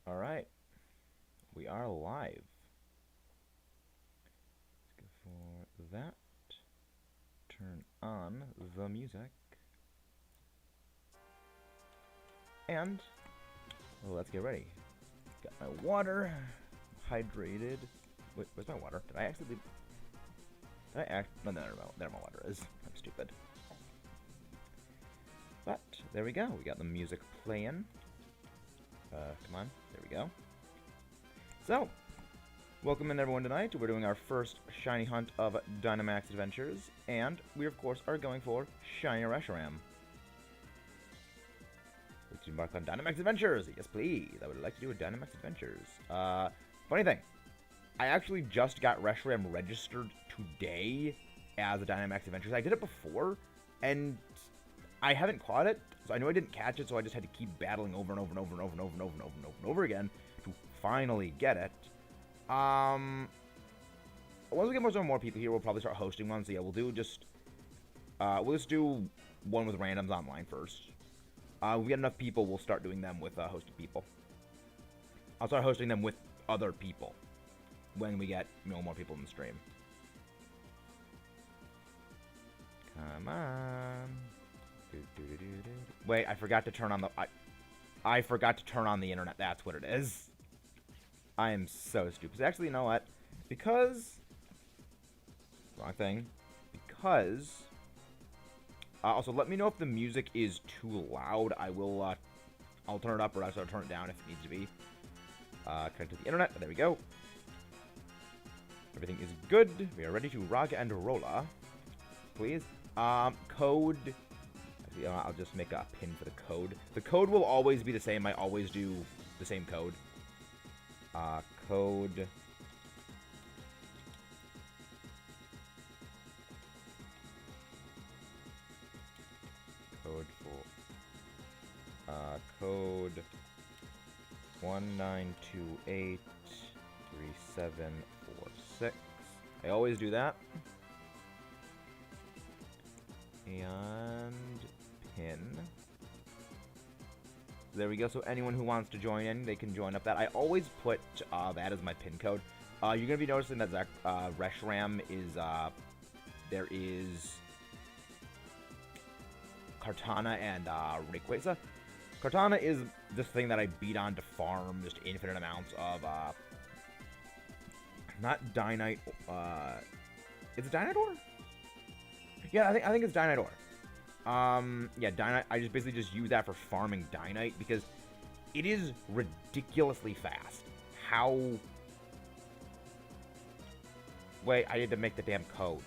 Alright, we are live. Let's go for that. Turn on the music. And let's get ready. Got my water, hydrated. Wait, where's my water? Did I actually leave? Did I act? No, there my water is. I'm stupid. But, there we go. We got the music playing. Come on. There we go. So, welcome in everyone tonight. We're doing our first shiny hunt of Dynamax Adventures, and we of course are going for Shiny Reshiram. Let's embark on Dynamax Adventures! Yes please, I would like to do a Dynamax Adventures. Funny thing, I actually just got Reshiram registered today as a Dynamax Adventures. I did it before, and I haven't caught it, so I knew I didn't catch it, so I just had to keep battling over and over and over and over and over and over and over and over and over again to finally get it. Once we get more people here, we'll probably start hosting one. So yeah, we'll just do one with randoms online first. We get enough people, we'll start doing them with hosted people. I'll start hosting them with other people when we get more people in the stream. Come on. Wait, I forgot to turn on the I forgot to turn on the internet. That's what it is. I am so stupid. Actually, you know what? Because wrong thing. Because also let me know if the music is too loud. I'll turn it up or I'll turn it down if it needs to be. Connect to the internet. There we go. Everything is good. We are ready to rock and rolla. Please. Code. I'll just make a pin for the code. The code will always be the same. I always do the same code. Code. Code for. Code 19283746. I always do that. And pin. There we go. So anyone who wants to join in, they can join up that. I always put that as my pin code. You're going to be noticing that Reshiram is, there is Kartana and Rayquaza. Kartana is this thing that I beat on to farm just infinite amounts of, not Dynite, is it Dynator? Yeah, I think it's Dynator. Yeah, Dynite, I just basically just use that for farming Dynite because it is ridiculously fast. How... Wait, I need to make the damn code.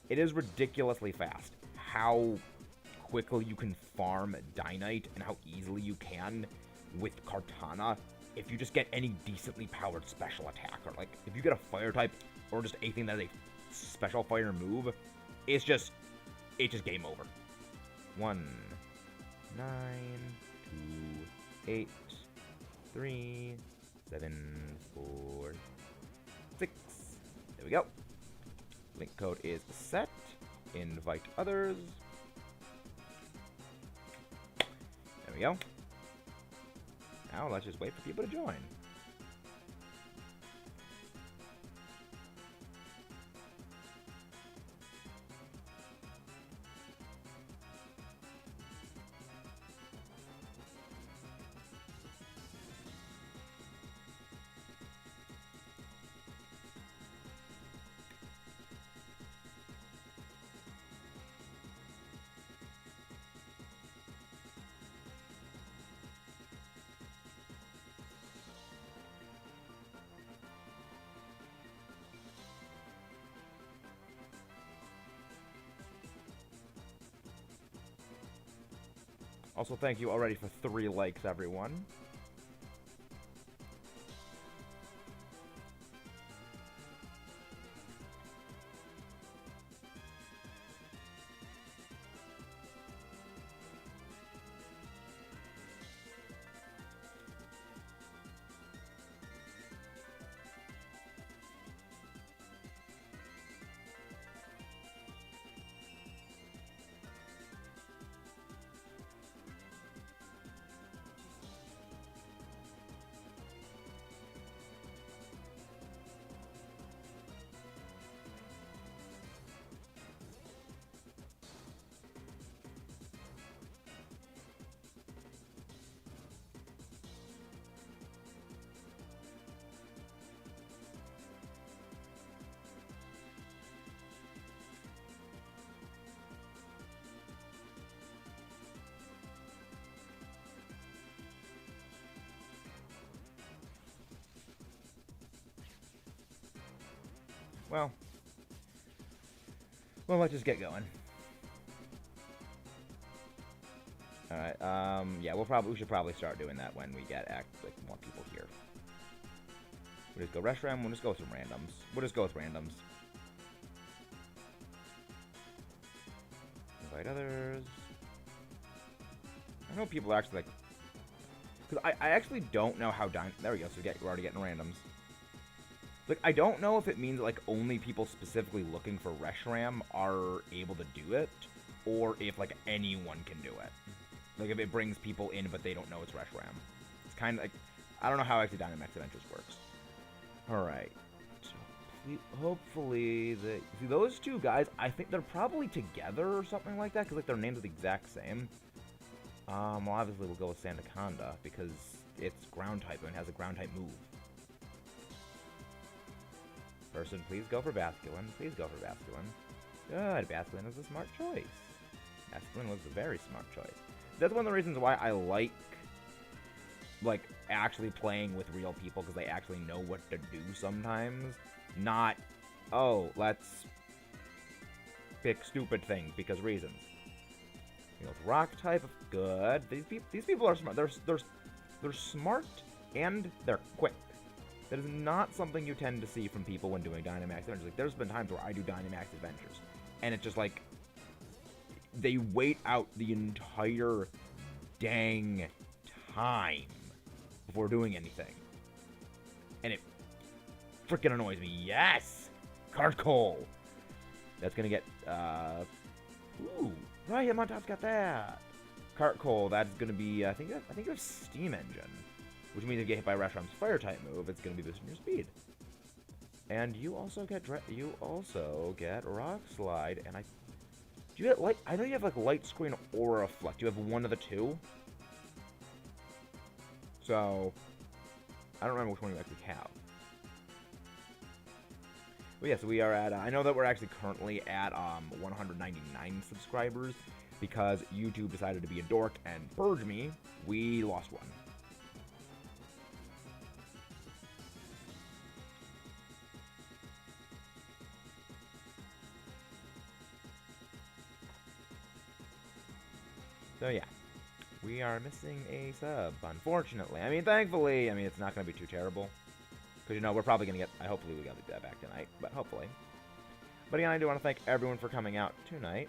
It is ridiculously fast. How quickly you can farm Dynite and how easily you can with Kartana if you just get any decently powered special attacker. Like, if you get a fire type or just anything that is a special fire move, it's just game over. 1, 9, 2, 8, 3, 7, 4, 6. There we go. Link code is set. Invite others. There we go. Now let's just wait for people to join. Also, thank you already for 3 likes, everyone. Well, let's just get going. Alright, yeah, we should probably start doing that when we get, more people here. We'll just go Reshiram, we'll just go with some randoms. We'll just go with randoms. Invite others. I know people are actually, because I actually don't know how there we go, so we're already getting randoms. I don't know if it means that, only people specifically looking for Reshiram are able to do it, or if, anyone can do it. If it brings people in, but they don't know it's Reshiram. It's kind of I don't know how actually Dynamax Adventures works. Alright. So, hopefully, see, those two guys, I think they're probably together or something like that, because, their names are the exact same. Well, obviously, we'll go with Sandaconda, because it's ground-type and has a ground-type move. Person, please go for Basculin. Please go for Basculin. Good, Basculin is a smart choice. Basculin was a very smart choice. That's one of the reasons why I like actually playing with real people, because they actually know what to do sometimes. Not, oh, let's pick stupid things because reasons. You know, rock type, good. These people are smart. They're smart and they're quick. That is not something you tend to see from people when doing Dynamax Adventures. There's been times where I do Dynamax Adventures, and it's just they wait out the entire dang time before doing anything. And it freaking annoys me. Yes! Cartcoal! That's gonna get, ooh, right, Hitmontop's got that. Cartcoal, that's gonna be, I think you have Steam Engine, which means if you get hit by Reshiram's Fire-type move, it's gonna be boosting your speed. And you also get Rock Slide, and do you get Light? I know you have Light Screen or Reflect. You have one of the two. So, I don't remember which one you actually have. But yeah, so we are at, I know that we're actually currently at 199 subscribers, because YouTube decided to be a dork and purge me. We lost one. So yeah, we are missing a sub, unfortunately. I mean, thankfully, it's not going to be too terrible. Because, we're probably going to get, hopefully we got that back tonight, but hopefully. But again, I do want to thank everyone for coming out tonight.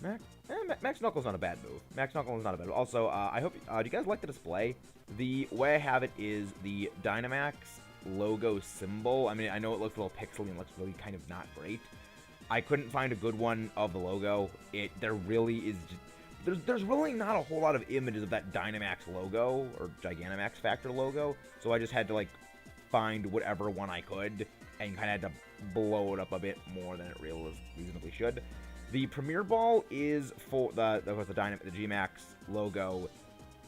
Max Knuckles not a bad move. Max Knuckles is not a bad move. Also, I hope, do you guys like the display? The way I have it is the Dynamax logo symbol. I mean, I know it looks a little pixely and looks really kind of not great. I couldn't find a good one of the logo. There really is just, there's really not a whole lot of images of that Dynamax logo or Gigantamax Factor logo, so I just had to find whatever one I could and kind of had to blow it up a bit more than it reasonably should. The Premier Ball is for the Gmax logo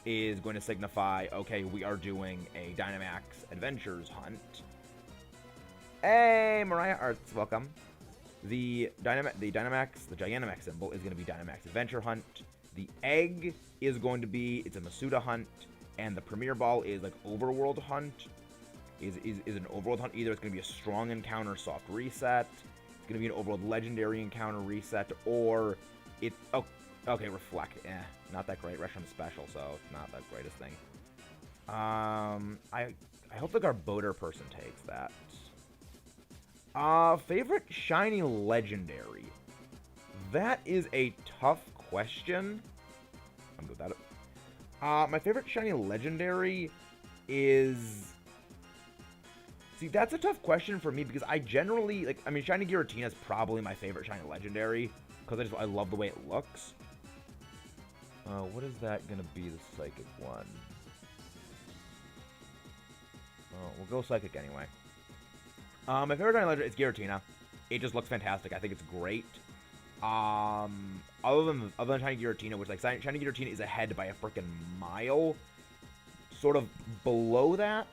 is going to signify, okay, we are doing a Dynamax Adventures hunt. Hey, Mariah Arts, welcome. The Gigantamax symbol is going to be Dynamax Adventure Hunt. The egg is going to be, it's a Masuda Hunt. And the Premier Ball is Overworld Hunt. Is an Overworld Hunt. Either it's going to be a Strong Encounter Soft Reset. It's going to be an Overworld Legendary Encounter Reset. Or it's, oh, okay, Reflect. Not that great. Reshiram Special, so it's not the greatest thing. I hope the Garbodor person takes that. Favorite shiny legendary? That is a tough question. I'm good with that. My favorite shiny legendary is... See, that's a tough question for me because I generally, shiny Giratina is probably my favorite shiny legendary because I love the way it looks. What is that gonna be, the Psychic one? Oh, we'll go Psychic anyway. My favorite shiny legendary is Giratina. It just looks fantastic. I think it's great. Other than shiny Giratina, which shiny Giratina is ahead by a freaking mile. Sort of below that,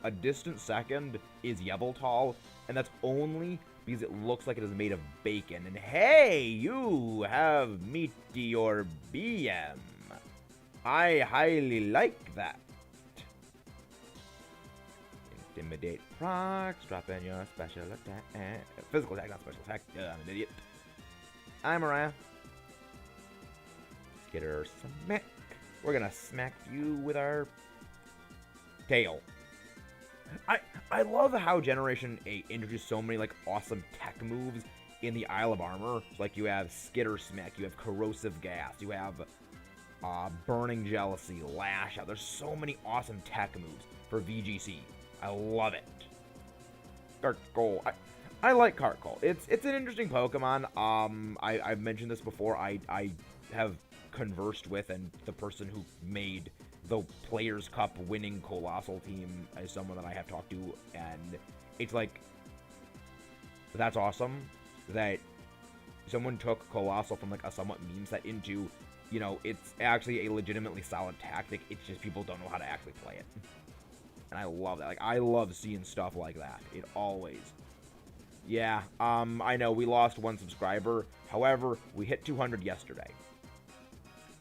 a distant second, is Yveltal, and that's only because it looks like it is made of bacon. And hey, you have Meteor BM. I highly like that. Intimidate procs, drop in your special attack. Physical attack, not special attack. I'm an idiot. I'm Mariah. Skitter smack. We're gonna smack you with our tail. I love how Generation 8 introduced so many like awesome tech moves in the Isle of Armor. So, like you have Skitter Smack, you have Corrosive Gas, you have Burning Jealousy, Lash Out. There's so many awesome tech moves for VGC. I love it. Carkol. I like Carkol. It's an interesting Pokemon. I've mentioned this before. I have conversed with, and the person who made the Players Cup winning Colossal team is someone that I have talked to, and it's like, that's awesome that someone took Colossal from like a somewhat meme set into, you know, it's actually a legitimately solid tactic. It's just people don't know how to actually play it. And I love that. Like, I love seeing stuff like that. It always. Yeah, I know we lost one subscriber. However, we hit 200 yesterday.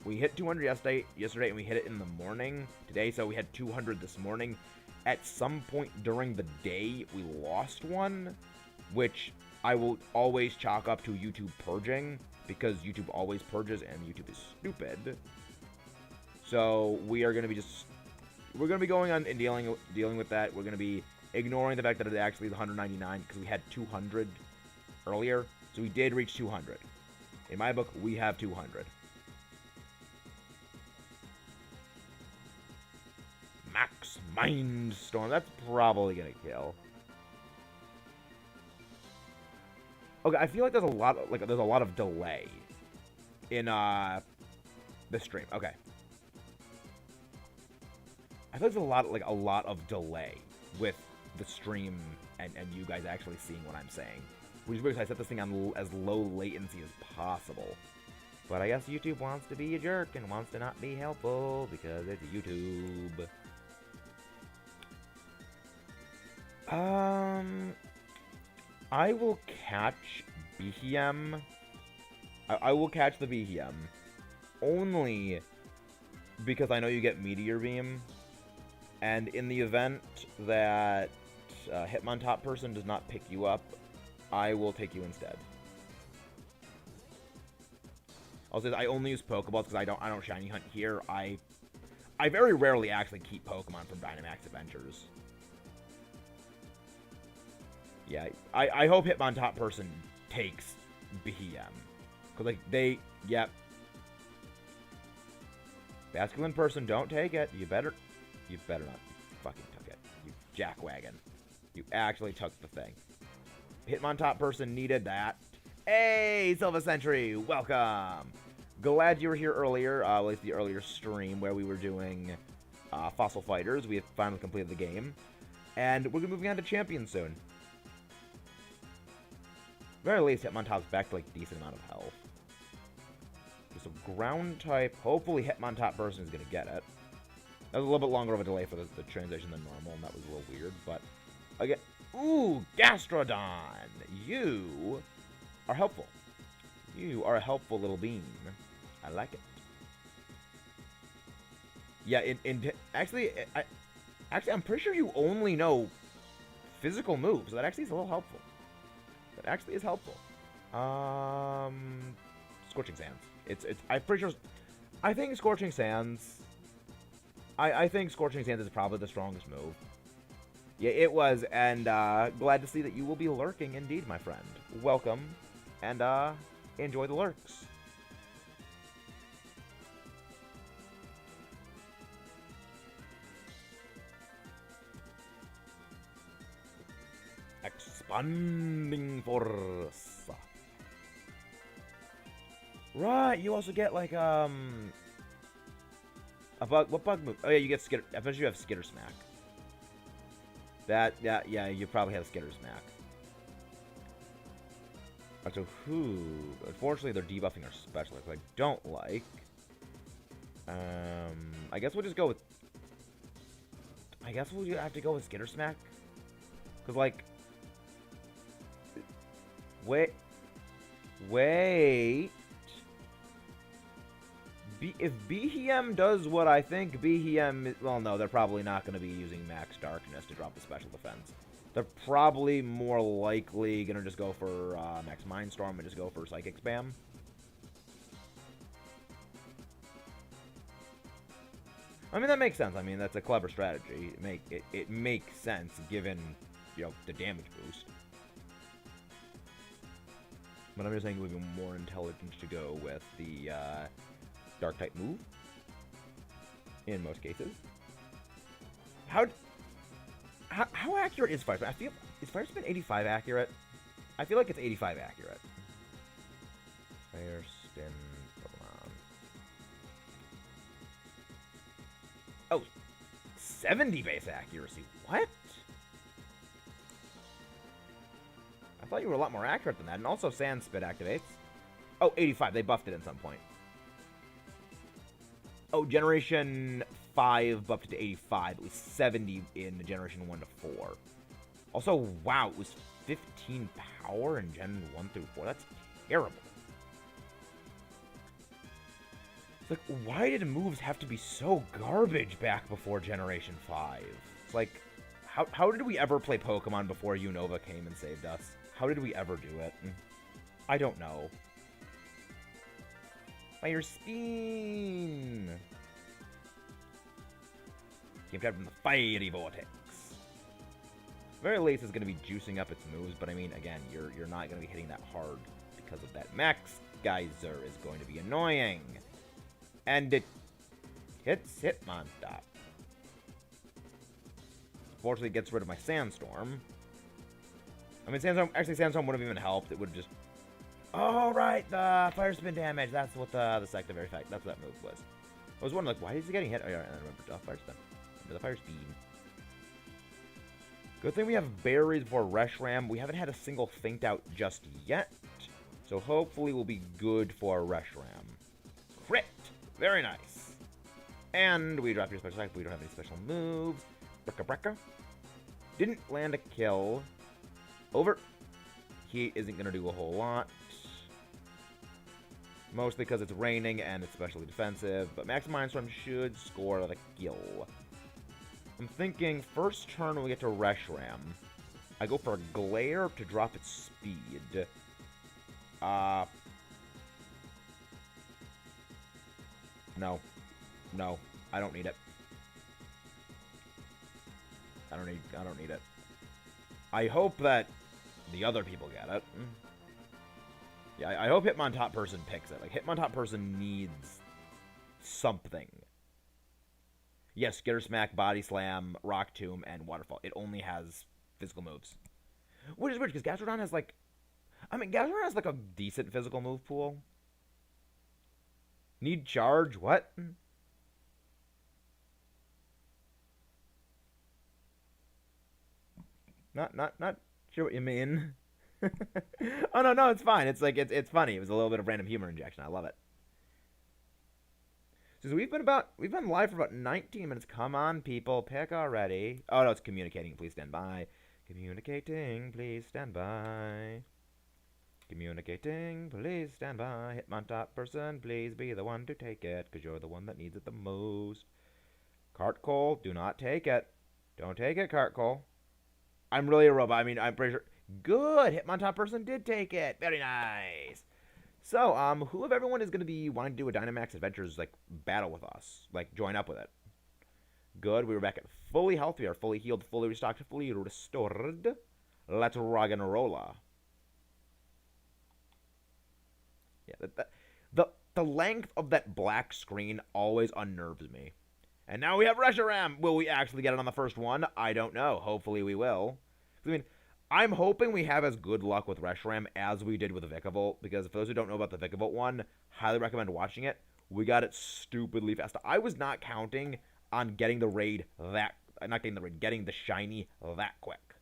We hit 200 yesterday, and we hit it in the morning today, so we had 200 this morning. At some point during the day, we lost one, which I will always chalk up to YouTube purging, because YouTube always purges, and YouTube is stupid. So we are going to be we're going to be going on and dealing with that. We're going to be ignoring the fact that it actually is 199, because we had 200 earlier, so we did reach 200. In my book, we have 200. Max Mindstorm. That's probably gonna kill. Okay, I feel like there's a lot of delay in the stream. Okay. I feel like there's a lot of delay with the stream and you guys actually seeing what I'm saying. Which is because I set this thing on as low latency as possible. But I guess YouTube wants to be a jerk and wants to not be helpful because it's YouTube. I will catch Behem. I will catch the Behem only because I know you get Meteor Beam, and in the event that Hitmontop person does not pick you up, I will take you instead. Also, I only use Pokeballs because I don't shiny hunt here. I very rarely actually keep Pokemon from Dynamax Adventures. Yeah, I hope Hitmontop person takes Behem. Because, like, yep. Basculin person, don't take it. You better not. You fucking took it. You jackwagon. You actually took the thing. Hitmontop person needed that. Hey, Silva Sentry, welcome. Glad you were here earlier, at least the earlier stream where we were doing Fossil Fighters. We have finally completed the game. And we're going to be moving on to Champions soon. Very least, Hitmontop's back to, like, decent amount of health. So ground type, hopefully Hitmontop person is going to get it. That was a little bit longer of a delay for the transition than normal, and that was a little weird, but again, ooh, Gastrodon, you are helpful. You are a helpful little bean. I like it. Yeah, actually, I'm pretty sure you only know physical moves. That actually is a little helpful. That actually is helpful. Scorching Sands. I'm pretty sure. I think Scorching Sands. I think Scorching Sands is probably the strongest move. Yeah, it was, and glad to see that you will be lurking indeed, my friend. Welcome, and enjoy the lurks. Expanding Force. Right, you also get, like, a bug. What bug move? Oh, yeah, you get Skitter. I bet you have Skitter Smack. Yeah, you probably have Skitter Smack. Alright, so who? Unfortunately, they're debuffing our specialist, which I don't like. I guess we'll just go with. I guess we'll have to go with Skitter Smack. Because, like. Wait. if Behem does what I think Behem... Well, no, they're probably not going to be using Max Darkness to drop the special defense. They're probably more likely going to just go for Max Mindstorm and just go for Psychic Spam. I mean, that makes sense. I mean, that's a clever strategy. It makes sense given, you know, the damage boost. But I'm just saying it would be more intelligent to go with the Dark-type move. In most cases. How accurate is Fire Spin? Is Fire Spin 85 accurate? I feel like it's 85 accurate. Fire Spin Pokemon. Oh, 70 base accuracy. What? I thought you were a lot more accurate than that. And also Sand Spit activates. Oh, 85. They buffed it at some point. Oh, Generation 5 buffed it to 85. It was 70 in Generation 1 to 4. Also, wow, it was 15 power in Gen 1 through 4. That's terrible. It's like, why did moves have to be so garbage back before Generation 5? It's like, how did we ever play Pokemon before Unova came and saved us? How did we ever do it? I don't know. Fire Spin! Came out from the Fiery Vortex. Very least it's going to be juicing up its moves, but I mean, again, you're not going to be hitting that hard because of that. Max Geyser is going to be annoying. And it hits Hitmontop. Fortunately, it gets rid of my Sandstorm. I mean, Sandstorm wouldn't have even helped. It would have just... Oh, right, the Fire Spin damage. That's what the secondary effect. That's what that move was. I was wondering, like, why is he getting hit? Oh, yeah, I remember. Fire Spin. Remember the Fire Spin. Good thing we have berries for Reshiram. We haven't had a single Faint Out just yet. So hopefully we'll be good for Reshiram. Crit! Very nice. And we drop your special attack, but we don't have any special moves. Brecka Brecka. Didn't land a kill. Over. He isn't going to do a whole lot. Mostly because it's raining and it's specially defensive. But Max Mindstorm should score the kill. I'm thinking first turn when we get to Reshiram, I go for a Glare to drop its speed. No. No. I don't need it. I don't need it. I hope that the other people get it. Yeah, I hope Hitmontop person picks it. Like, Hitmontop person needs something. Yes, Skitter Smack, Body Slam, Rock Tomb, and Waterfall. It only has physical moves. Which is weird, because Gastrodon has, like... I mean, Gastrodon has, like, a decent physical move pool. Need Charge? What? Not sure what you mean. Oh, no, it's fine. It's, like, it's funny. It was a little bit of random humor injection. I love it. So we've been live for about 19 minutes. Come on, people, pick already. Oh no, it's communicating. Please stand by. Communicating. Please stand by. Communicating. Please stand by. Hitmontop person, please be the one to take it, because you're the one that needs it the most. Cart Cole, do not take it. Don't take it, Cart Cole. I'm really a robot. I mean, I'm pretty sure. Good. Hitmontop person did take it. Very nice. So, who of everyone is going to be wanting to do a Dynamax Adventures, like, battle with us? Like, join up with it. Good. We were back at fully healthy. We are fully healed, fully restocked, fully restored. Let's rock and rolla. Yeah, the length of that black screen always unnerves me. And now we have Reshiram. Will we actually get it on the first one? I don't know. Hopefully we will. I mean... I'm hoping we have as good luck with Reshiram as we did with the Vikavolt, because for those who don't know about the Vikavolt one, highly recommend watching it. We got it stupidly fast. I was not counting on getting the raid getting the shiny that quick.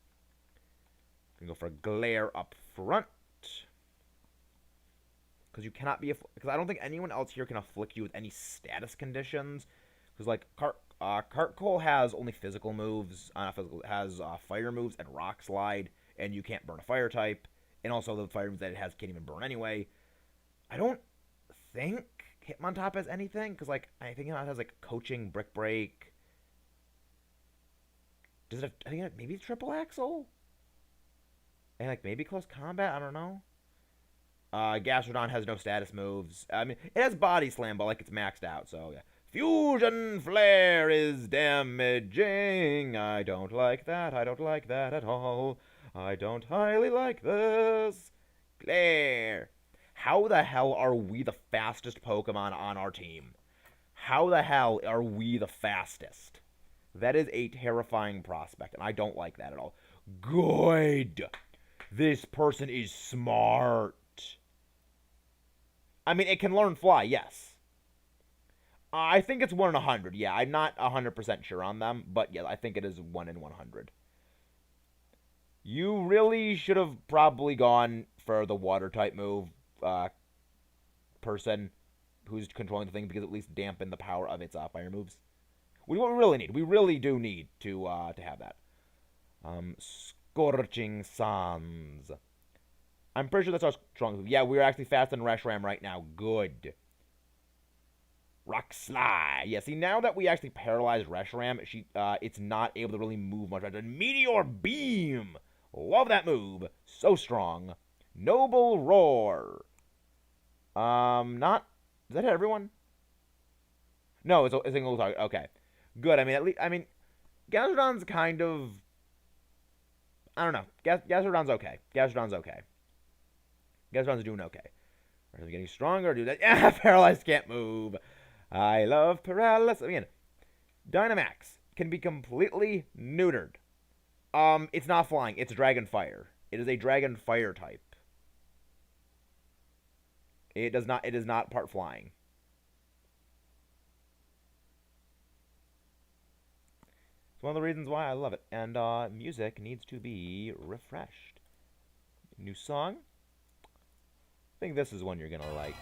Gonna go for a Glare up front. Because you cannot be, because I don't think anyone else here can afflict you with any status conditions. Because, like, Cart Cole has only physical moves, has fire moves and Rock Slide, and you can't burn a fire type, and also the fire moves that it has can't even burn anyway. I don't think Hitmontop has anything? Because, like, I think Hitmontop has, like, coaching, brick break. Does it have, I think maybe triple axle? And, like, maybe close combat? I don't know. Gastrodon has no status moves. I mean, it has body slam, but, like, it's maxed out, so, yeah. Fusion Flare is damaging. I don't like that. I don't like that at all. I don't highly like this. Glare. How the hell are we the fastest Pokemon on our team? How the hell are we the fastest? That is a terrifying prospect, and I don't like that at all. Good. This person is smart. I mean, it can learn fly, yes. I think it's 1 in 100. Yeah, I'm not 100% sure on them, but yeah, I think it is 1 in 100. You really should have probably gone for the water type move, person who's controlling the thing, because at least dampen the power of its fire moves. We really need. We really do need to have that. Scorching Suns. I'm pretty sure that's our strong move. Yeah, we're actually faster than Reshiram right now. Good. Rock Slide. Yeah, see, now that we actually paralyzed Reshiram, it's not able to really move much. Meteor Beam. Love that move. So strong. Noble Roar. Not... Does that hit everyone? No, it's a single target. Okay. Good. I mean, at least... I mean, Gastrodon's kind of... I don't know. Gastrodon's okay. Gastrodon's okay. Gastrodon's doing okay. Are getting stronger? Do that. Yeah, Paralyzed can't move. I love Paralysis. I mean, Dynamax can be completely neutered. It's not flying. It's Dragon Fire. It is a Dragon Fire type. It is not part flying. It's one of the reasons why I love it. And music needs to be refreshed. New song. I think this is one you're gonna like.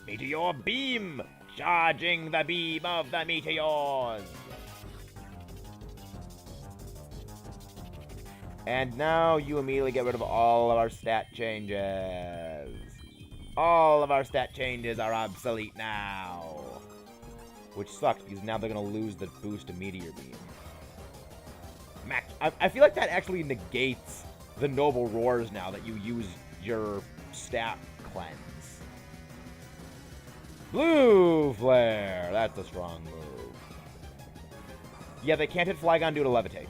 Meteor Beam! Charging the beam of the meteors! And now you immediately get rid of all of our stat changes. All of our stat changes are obsolete now. Which sucks, because now they're going to lose the boost to Meteor Beam. Max, I feel like that actually negates the Noble Roars now that you use your stat cleanse. Blue Flare! That's a strong move. Yeah, they can't hit Flygon due to Levitate.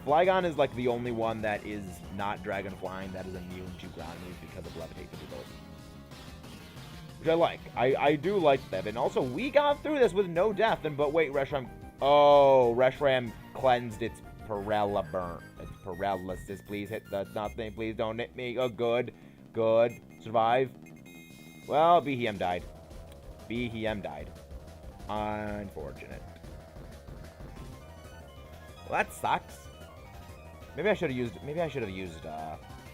Flygon is like the only one that is not Dragon Flying that is immune to ground moves because of Levitate difficulty. Which I like. I do like that. And also, we got through this with no death. But wait, Reshiram... Oh, Reshiram cleansed its Its paralysis. Please hit the nothing. Please don't hit me. Oh, good. Good. Survive. Well, Behem died. Behem died. Unfortunate. Well, that sucks. Maybe I should have used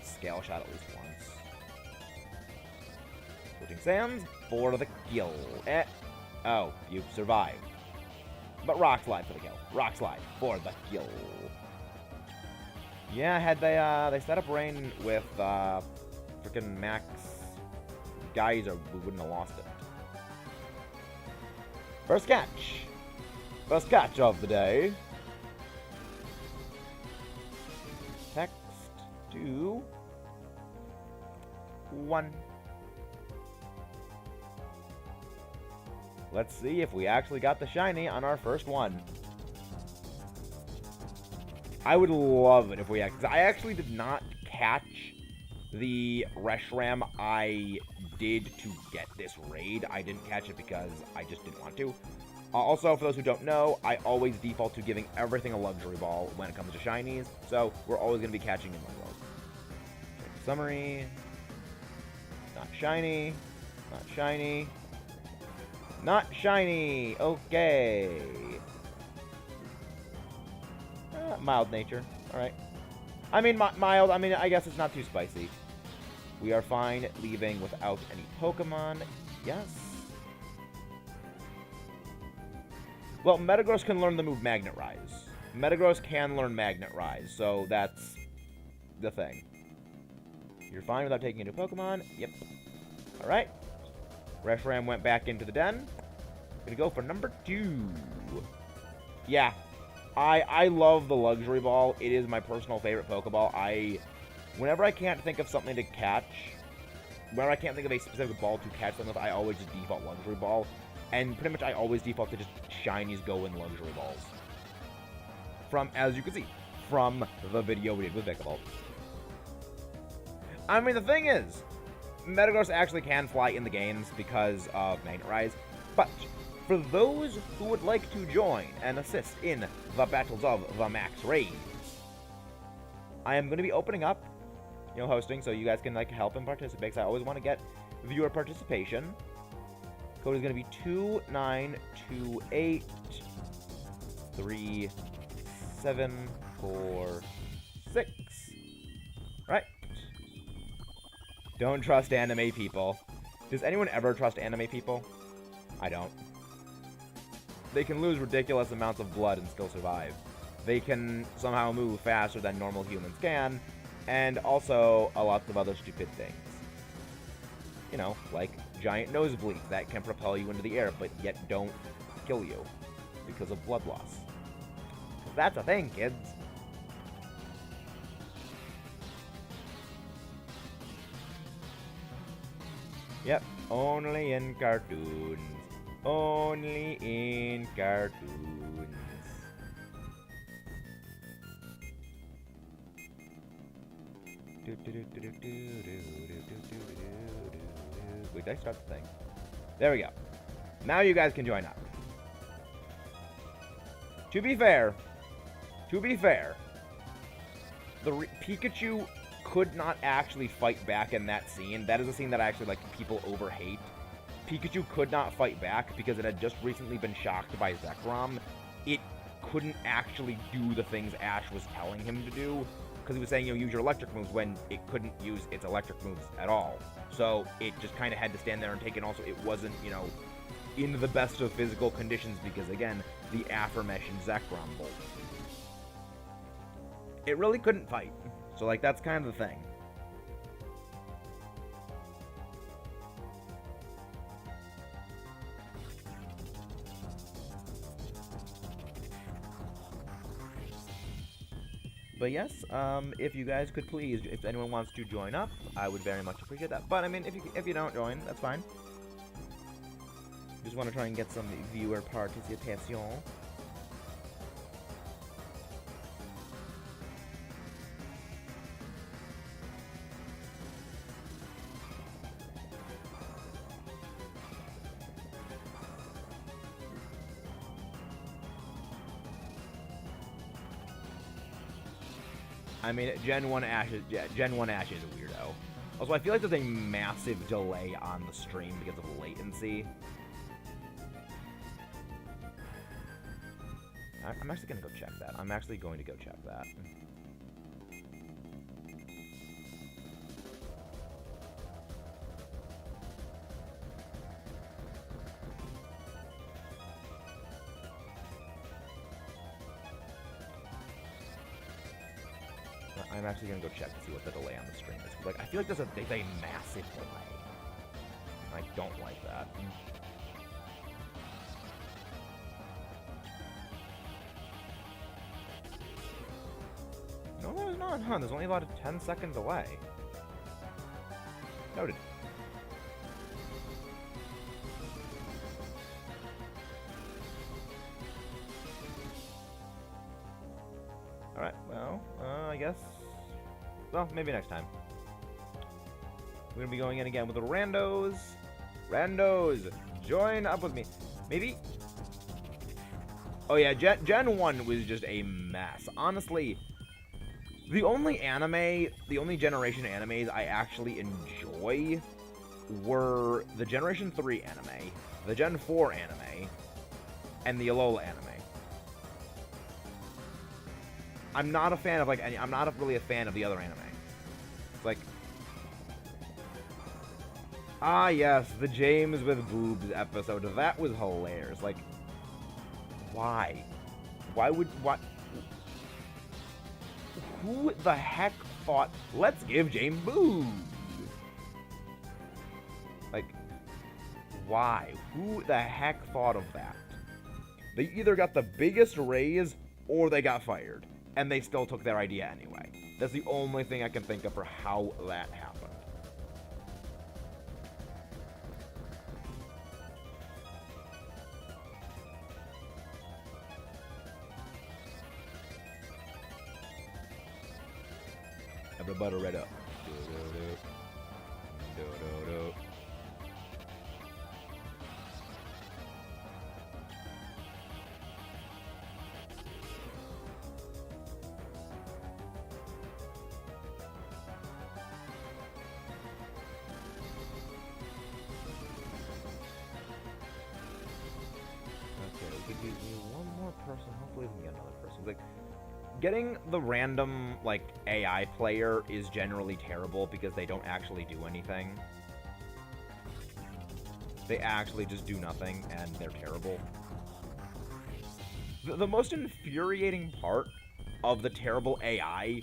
Scale Shot at least once. Switching Sands for the kill. Oh, you survived. But Rock Slide for the kill. Rock Slide for the kill. Yeah, had they set up Rain with freaking Max Geyser, we wouldn't have lost it. First catch. First catch of the day. Text 2 1. Let's see if we actually got the shiny on our first one. I would love it if we actually... I actually did not catch the Reshiram I did to get this raid. I didn't catch it because I just didn't want to. Also, for those who don't know, I always default to giving everything a luxury ball when it comes to shinies, so we're always going to be catching in one world. Summary. Not shiny. Not shiny. Not shiny. Okay. Mild nature. Alright. I mean, mild. I mean, I guess it's not too spicy. We are fine leaving without any Pokemon. Yes. Well, Metagross can learn the move Magnet Rise. Metagross can learn Magnet Rise, so that's the thing. You're fine without taking a new Pokemon? Yep. Alright. Reshiram went back into the den. Gonna go for number 2. Yeah. I love the Luxury Ball. It is my personal favorite Pokeball. Whenever I can't think of something to catch, whenever I can't think of a specific ball to catch them with, I always just default Luxury Ball. And pretty much I always default to just Shinies go in Luxury Balls. As you can see, from the video we did with Vikaball. I mean, the thing is, Metagross actually can fly in the games because of Magnet Rise, but for those who would like to join and assist in the battles of the Max Raids, I am going to be opening up, hosting, so you guys can help and participate. Because I always want to get viewer participation. Code is going to be 292833746. Right. Don't trust anime people. Does anyone ever trust anime people? I don't. They can lose ridiculous amounts of blood and still survive. They can somehow move faster than normal humans can, and also a lot of other stupid things. Like giant nosebleeds that can propel you into the air, but yet don't kill you because of blood loss. That's a thing, kids. Yep, only in cartoons. Only in cartoons. Wait, did I start the thing? There we go. Now you guys can join up. To be fair, Pikachu could not actually fight back in that scene. That is a scene that actually people overhate. Pikachu could not fight back because it had just recently been shocked by Zekrom. It couldn't actually do the things Ash was telling him to do, because he was saying, use your electric moves when it couldn't use its electric moves at all. So it just kind of had to stand there and take it. Also, it wasn't, in the best of physical conditions because, again, the aforementioned Zekrom bolt. It really couldn't fight. So, that's kind of the thing. But yes, if you guys could please, if anyone wants to join up, I would very much appreciate that. But I mean, if you don't join, that's fine. Just want to try and get some viewer participation. I mean, Gen 1 Ash is a weirdo. Also, I feel like there's a massive delay on the stream because of latency. I'm actually going to go check that. I'm actually going to go check to see what the delay on the stream is. I feel like there's a massive delay. I don't like that. No, there's not, huh? There's only about a 10-second delay. Noted. Alright, well, I guess... Well, maybe next time. We're gonna be going in again with the randos. Randos, join up with me. Maybe... Oh yeah, Gen 1 was just a mess. Honestly, the only Generation animes I actually enjoy were the Generation 3 anime, the Gen 4 anime, and the Alola anime. I'm not a fan of I'm not really a fan of the other anime. Ah yes, the James with boobs episode. That was hilarious. Why? Who the heck thought, let's give James booze. Like, why? Who the heck thought of that? They either got the biggest raise or they got fired. And they still took their idea anyway. That's the only thing I can think of for how that happened. Everybody read up. Hopefully we can get another person. Like, getting the random, like, AI player is generally terrible because they don't actually do anything. They actually just do nothing, and they're terrible. The most infuriating part of the terrible AI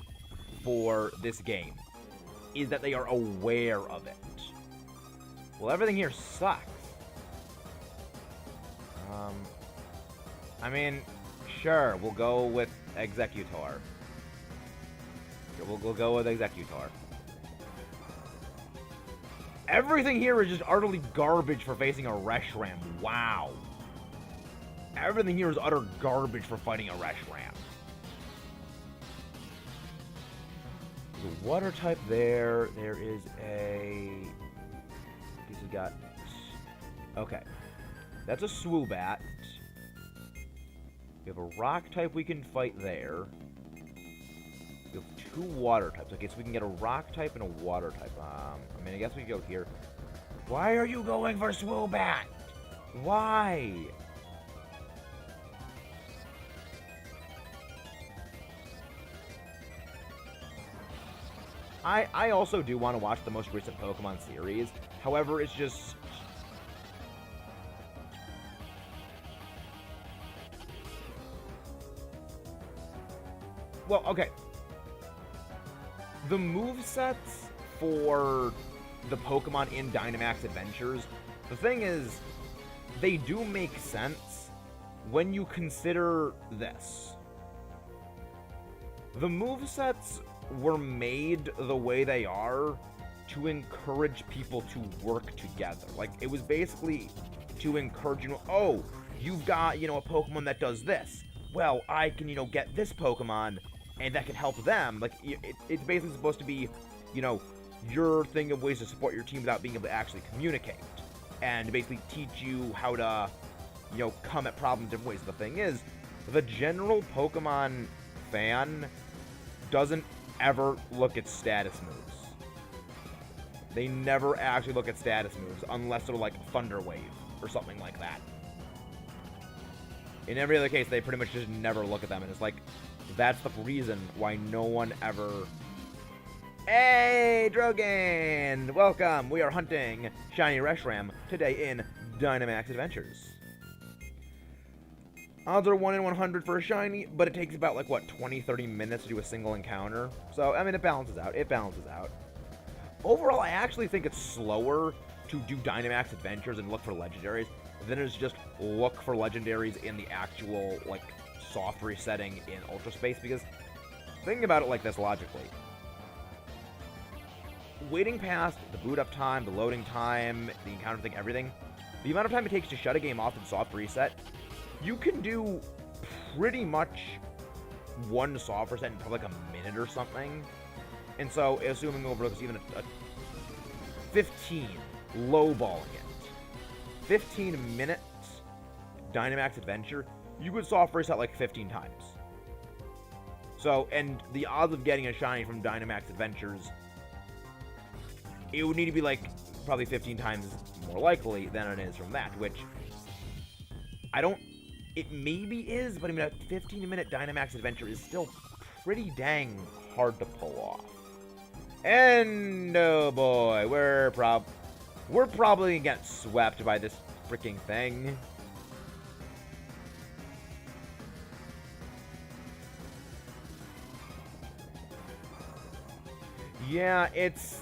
for this game is that they are aware of it. Well, everything here sucks. I mean, sure, we'll go with Executor. We'll go with Executor. Everything here is just utterly garbage for facing a Reshiram. Wow. Everything here is utter garbage for fighting a Reshiram. There's a water type there. There is a... These have got... Okay. That's a Swoobat. We have a rock type we can fight there. We have two water types. Okay, so we can get a rock type and a water type. I mean, I guess we can go here. Why are you going for Swoobat? Why? I also do want to watch the most recent Pokemon series. However, it's just... Well, okay. The movesets for the Pokemon in Dynamax Adventures, the thing is, they do make sense when you consider this. The movesets were made the way they are to encourage people to work together. Like, it was basically to encourage, you know, oh, you've got, you know, a Pokemon that does this. Well, I can, you know, get this Pokemon, and that can help them. Like, it's basically supposed to be, you know, your thing of ways to support your team without being able to actually communicate. And basically teach you how to, you know, come at problems different ways. The thing is, the general Pokemon fan doesn't ever look at status moves. They never actually look at status moves unless they're like Thunder Wave or something like that. In every other case, they pretty much just never look at them, and it's like, that's the reason why no one ever... Hey, Drogan! Welcome! We are hunting Shiny Reshiram today in Dynamax Adventures. Odds are 1 in 100 for a Shiny, but it takes about, like, what, 20-30 minutes to do a single encounter? So, I mean, it balances out. It balances out. Overall, I actually think it's slower to do Dynamax Adventures and look for legendaries than it is just look for legendaries in the actual, like, soft resetting in Ultra Space, because think about it like this logically. Waiting past the boot up time, the loading time, the encounter thing, everything, the amount of time it takes to shut a game off in soft reset, you can do pretty much one soft reset in probably like a minute or something. And so, assuming over even a 15, lowballing it, 15 minutes Dynamax Adventure, you could soft reset like 15 times. So, and the odds of getting a shiny from Dynamax Adventures, it would need to be like probably 15 times more likely than it is from that, which I don't, it maybe is, but I mean, a 15-minute Dynamax Adventure is still pretty dang hard to pull off. And oh boy, we're probably gonna get swept by this freaking thing. Yeah, it's...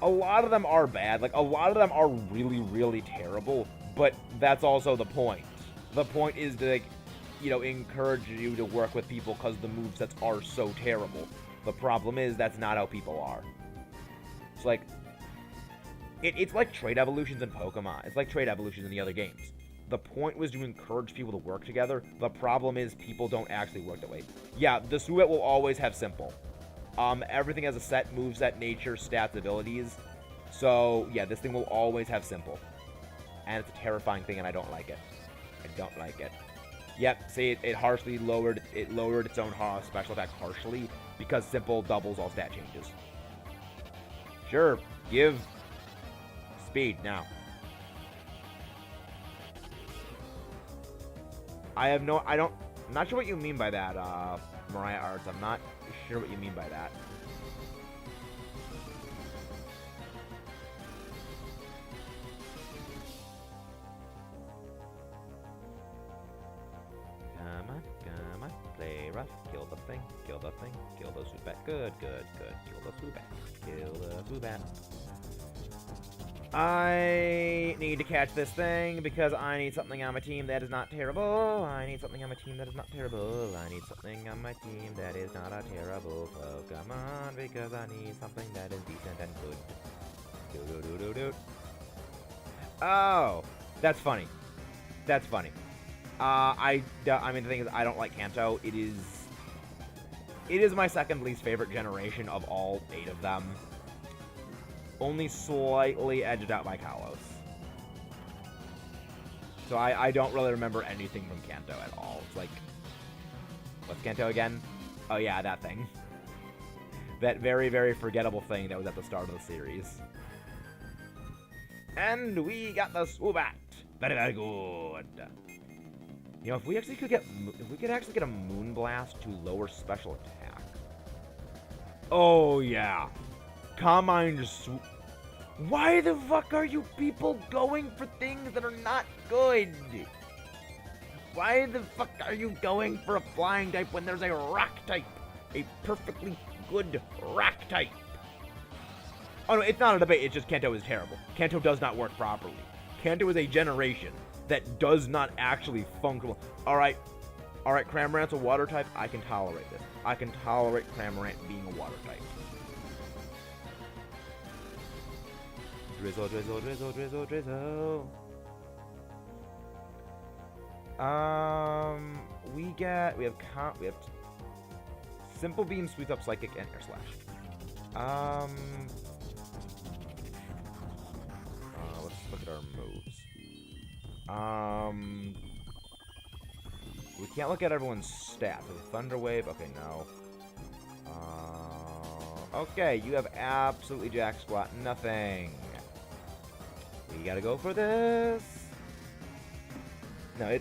A lot of them are bad. Like, a lot of them are really, really terrible, but that's also the point. The point is to, like, you know, encourage you to work with people because the movesets are so terrible. The problem is that's not how people are. It's like... It's like trait evolutions in Pokemon. It's like trait evolutions in the other games. The point was to encourage people to work together. The problem is people don't actually work that way. Yeah, the Swoobat will always have simple. Everything has a set moveset, nature, stats, abilities. So, yeah, this thing will always have simple. And it's a terrifying thing, and I don't like it. I don't like it. Yep, see, it harshly lowered its own special attack harshly because simple doubles all stat changes. Sure, give speed now. I'm not sure what you mean by that, Mariah Arts. I'm not sure what you mean by that. Come on, play rough, kill the thing, kill the Swoobat. Good. Kill the Swoobat. I need to catch this thing because I need something on my team that is not terrible. I need something on my team that is not terrible. I need something on my team that is not a terrible Pokemon because I need something that is decent and good. Oh, that's funny. I mean, the thing is, I don't like Kanto. It is my second least favorite generation of all 8 of them. Only slightly edged out by Kalos. So I don't really remember anything from Kanto at all. It's like, what's Kanto again? Oh yeah, that thing. That very, very forgettable thing that was at the start of the series. And we got the Swoobat. Very, very good. You know, if we could actually get a Moonblast to lower special attack. Oh yeah. Combine swoop. Why the fuck are you people going for things that are not good? Why the fuck are you going for a flying type when there's a rock type? A perfectly good rock type. Oh no, it's not a debate, it's just Kanto is terrible. Kanto does not work properly. Kanto is a generation that does not actually function. Alright, Cramorant's a water type, I can tolerate this. I can tolerate Cramorant being a water type. Drizzle. We have Simple Beam, Sweep Up, Psychic, and Air Slash. Let's look at our moves. We can't look at everyone's stats. Thunder Wave, okay, no. Okay, you have absolutely jack squat nothing. We gotta go for this. No,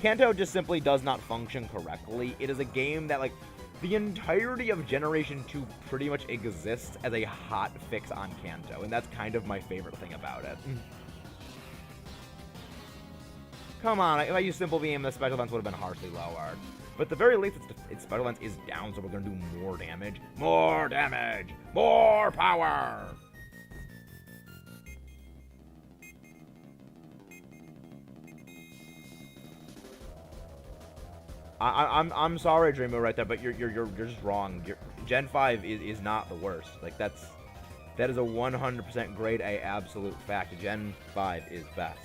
Kanto just simply does not function correctly. It is a game that, like, the entirety of Generation 2 pretty much exists as a hot fix on Kanto, and that's kind of my favorite thing about it. Come on, if I used Simple Beam, the special defense would have been harshly lowered. But at the very least, its special defense is down, so we're gonna do more damage. More damage! More power! I'm sorry, Dreamo, right there, but you're just wrong. Gen 5 is not the worst. Like, that is a 100% grade A absolute fact. Gen 5 is best.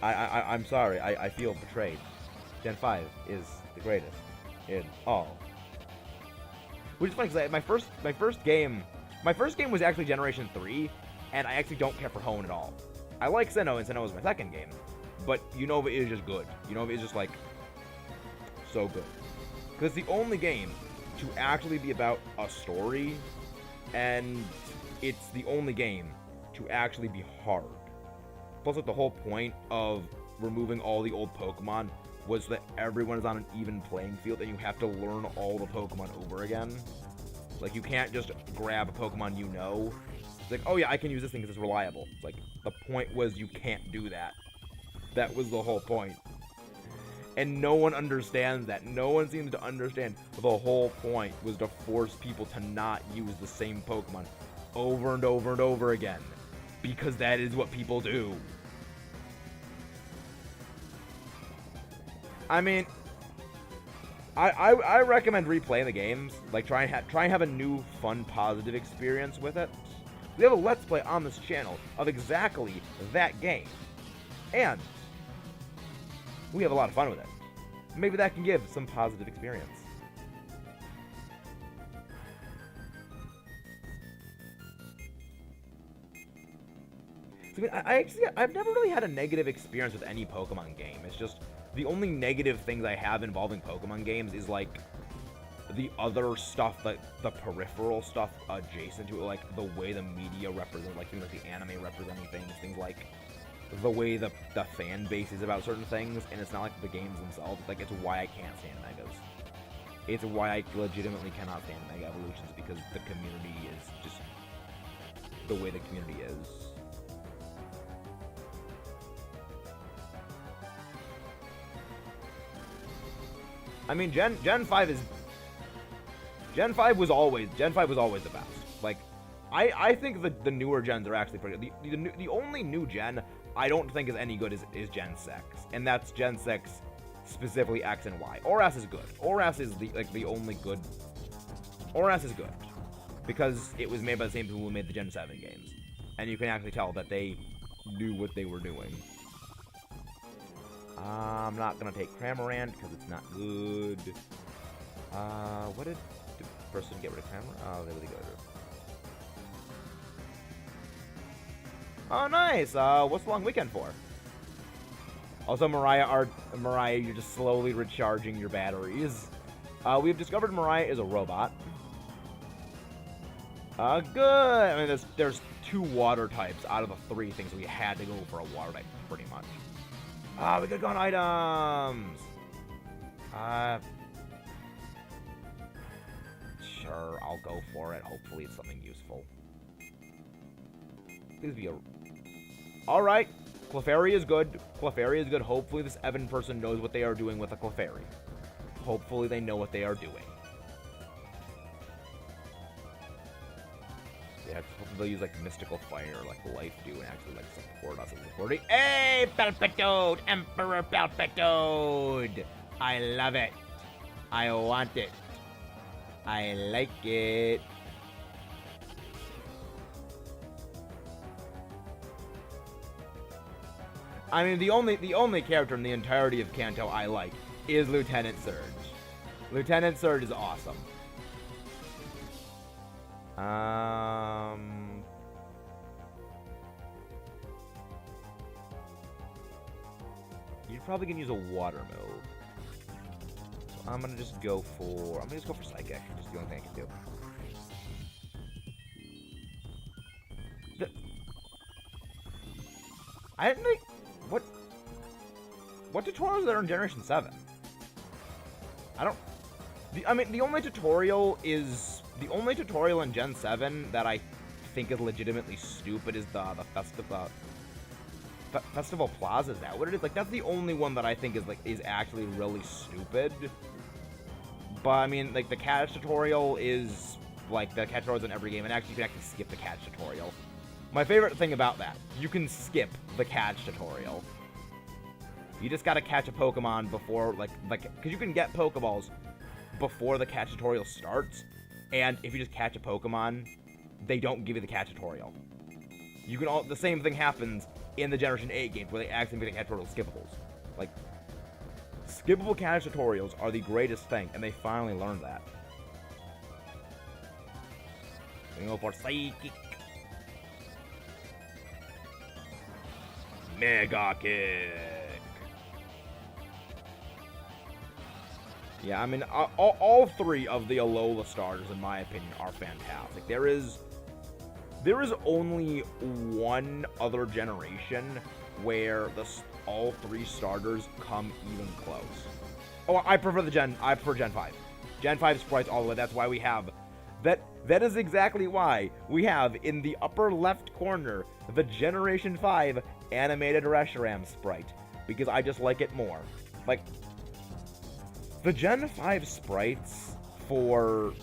I'm sorry. I feel betrayed. Gen 5 is the greatest in all. Which is funny because my first game was actually Generation 3, and I actually don't care for Hone at all. I like Sinnoh, and Sinnoh was my second game, but Unova is just good. Unova is just like so good because it's the only game to actually be about a story, and it's the only game to actually be hard. Plus, like, the whole point of removing all the old Pokemon was that everyone is on an even playing field and you have to learn all the Pokemon over again. Like, you can't just grab a Pokemon you know. It's like, oh yeah, I can use this thing because it's reliable. It's like, the point was you can't do that. That was the whole point. And no one understands that. No one seems to understand the whole point was to force people to not use the same Pokemon over and over and over again. Because that is what people do. I mean, I recommend replaying the games. Like, try and have a new, fun, positive experience with it. We have a Let's Play on this channel of exactly that game. And we have a lot of fun with it. Maybe that can give some positive experience. So, I mean, I've never really had a negative experience with any Pokemon game. It's just the only negative things I have involving Pokemon games is like the other stuff, like the peripheral stuff adjacent to it, like the way the media represents, like things like the anime representing things like the way the fan base is about certain things, and it's not like the games themselves. Like, it's why I can't stand Megas. It's why I legitimately cannot stand Mega Evolutions, because the community is just the way the community is. I mean, Gen 5 was always the best. Like, I think the newer gens are actually pretty good. The only new gen I don't think is any good is Gen 6, and that's Gen 6 specifically X and Y. ORAS is good. ORAS is the only good. ORAS is good because it was made by the same people who made the Gen 7 games, and you can actually tell that they knew what they were doing. I'm not gonna take Cramorant because it's not good. What did the person get rid of Cramorant? Oh, they really good. Oh, nice. What's the long weekend for? Also, Mariah, you're just slowly recharging your batteries. We've discovered Mariah is a robot. Good. I mean, there's 2 water types out of the 3 things, so we had to go for a water type, pretty much. We could go on items. Sure, I'll go for it. Hopefully it's something useful. Please be a... Alright, Clefairy is good. Clefairy is good. Hopefully this Evan person knows what they are doing with a Clefairy. Hopefully they know what they are doing. Yeah, hopefully they'll use, like, Mystical Fire, like Life Do, and actually, like, support us in recording. Hey, Palpitoad! Emperor Palpitoad! I love it. I want it. I like it. I mean, the only character in the entirety of Kanto I like is Lieutenant Surge. Lieutenant Surge is awesome. You're probably gonna use a water move. So I'm gonna just go for Psychic. Just the only thing I can do. I didn't think... What tutorials are there in Generation 7? I don't... I mean, the only tutorial in Gen 7 that I think is legitimately stupid is the Festival Plaza. Is that what it is? Like, that's the only one that I think is actually really stupid. But, I mean, like, the catch tutorial is... Like, the catch tutorial is in every game, and actually you can actually skip the catch tutorial. My favorite thing about that, you can skip the catch tutorial. You just gotta catch a Pokemon before, because you can get Pokeballs before the catch tutorial starts, and if you just catch a Pokemon, they don't give you the catch tutorial. The same thing happens in the Generation 8 games, where they actually make the catch tutorial skippables. Like, skippable catch tutorials are the greatest thing, and they finally learned that. We go for Psychic. Mega Kick. Yeah, I mean, all 3 of the Alola starters, in my opinion, are fantastic. There is only one other generation where all 3 starters come even close. Oh, I prefer Gen 5. Gen 5 sprites all the way. That's why we have that is exactly why we have in the upper left corner the Generation 5 animated Reshiram sprite, because I just like it more. Like, The Gen 5 sprites for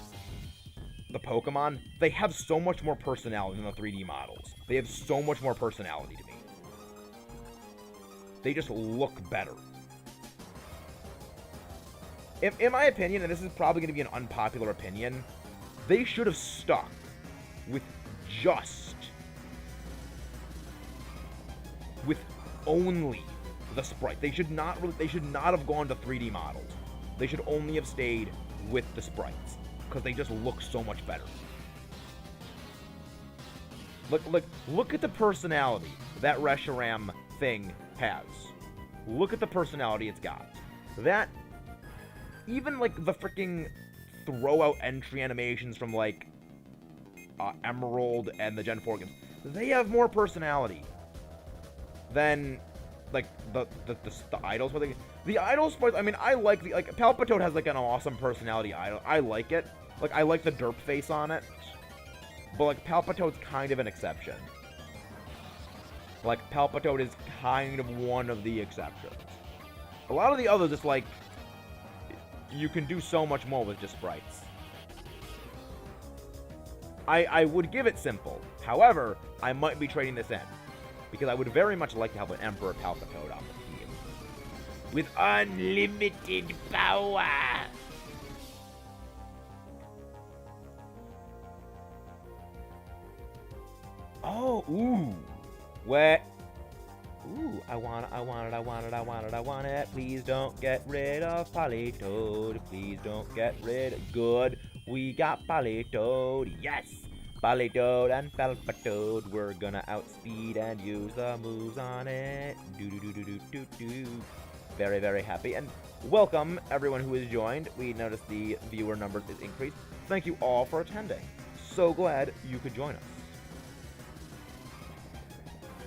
the Pokemon, they have so much more personality than the 3D models. They have so much more personality to me. They just look better. In my opinion, and this is probably going to be an unpopular opinion, they should have stuck with only the sprite. They should not have gone to 3D models. They should only have stayed with the sprites, because they just look so much better. Look at the personality that Reshiram thing has. Look at the personality it's got. That, even like the freaking throw out entry animations from like Emerald and the Gen 4 games, they have more personality than like the idols. But the idol sprites, I mean, I like Palpitoad has like an awesome personality idol. I like it. Like, I like the derp face on it. But like Palpitoad's kind of an exception. Like, Palpitoad is kind of one of the exceptions. A lot of the others, it's like, you can do so much more with just sprites. I would give it simple. However, I might be trading this in, because I would very much like to have an Emperor Palpitoad on the team. With unlimited power! Oh, ooh. What? Ooh, I want it. Please don't get rid of Politoed. Please don't get rid of... Good. We got Politoed. Yes! Politoed and Palpitoad. We're gonna outspeed and use the moves on it. Do. Very, very happy. And welcome, everyone who has joined. We noticed the viewer numbers is increased. Thank you all for attending. So glad you could join us.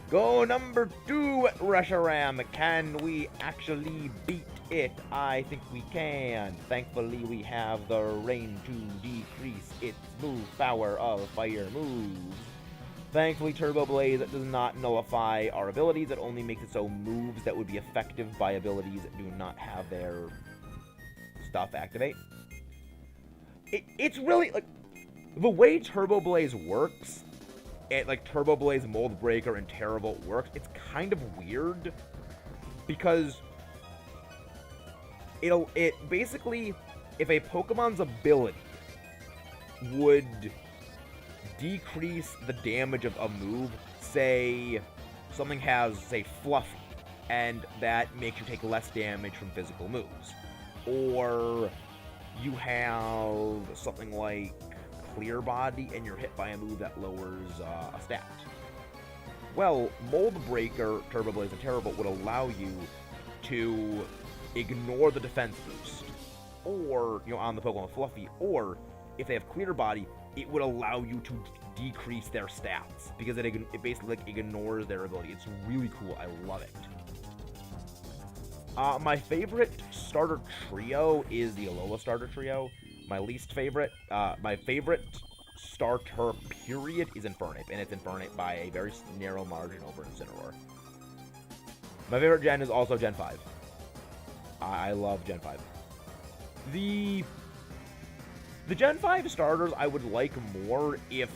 Go number 2, Reshiram. Can we actually beat it? I think we can. Thankfully, we have the rain to decrease its move power of fire moves. Thankfully, Turbo Blaze does not nullify our abilities. It only makes it so moves that would be effective by abilities do not have their stuff activate. It's really, like, the way Turbo Blaze works... like Turbo Blaze, Mold Breaker, and Terravolt works, it's kind of weird, because it basically, if a Pokemon's ability would decrease the damage of a move, say something has, say, Fluffy, and that makes you take less damage from physical moves, or you have something like Clear Body and you're hit by a move that lowers a stat. Well, Mold Breaker, Turbo Blaze, and Terravolt would allow you to ignore the defense boost, or, you know, on the Pokemon Fluffy, or if they have Clear Body, it would allow you to decrease their stats, because it basically like ignores their ability. It's really cool. I love it. My favorite starter trio is the Alola starter trio. My least favorite, my favorite starter period is Infernape, and it's Infernape by a very narrow margin over Incineroar. My favorite gen is also Gen 5. I love Gen 5. The Gen 5 starters I would like more if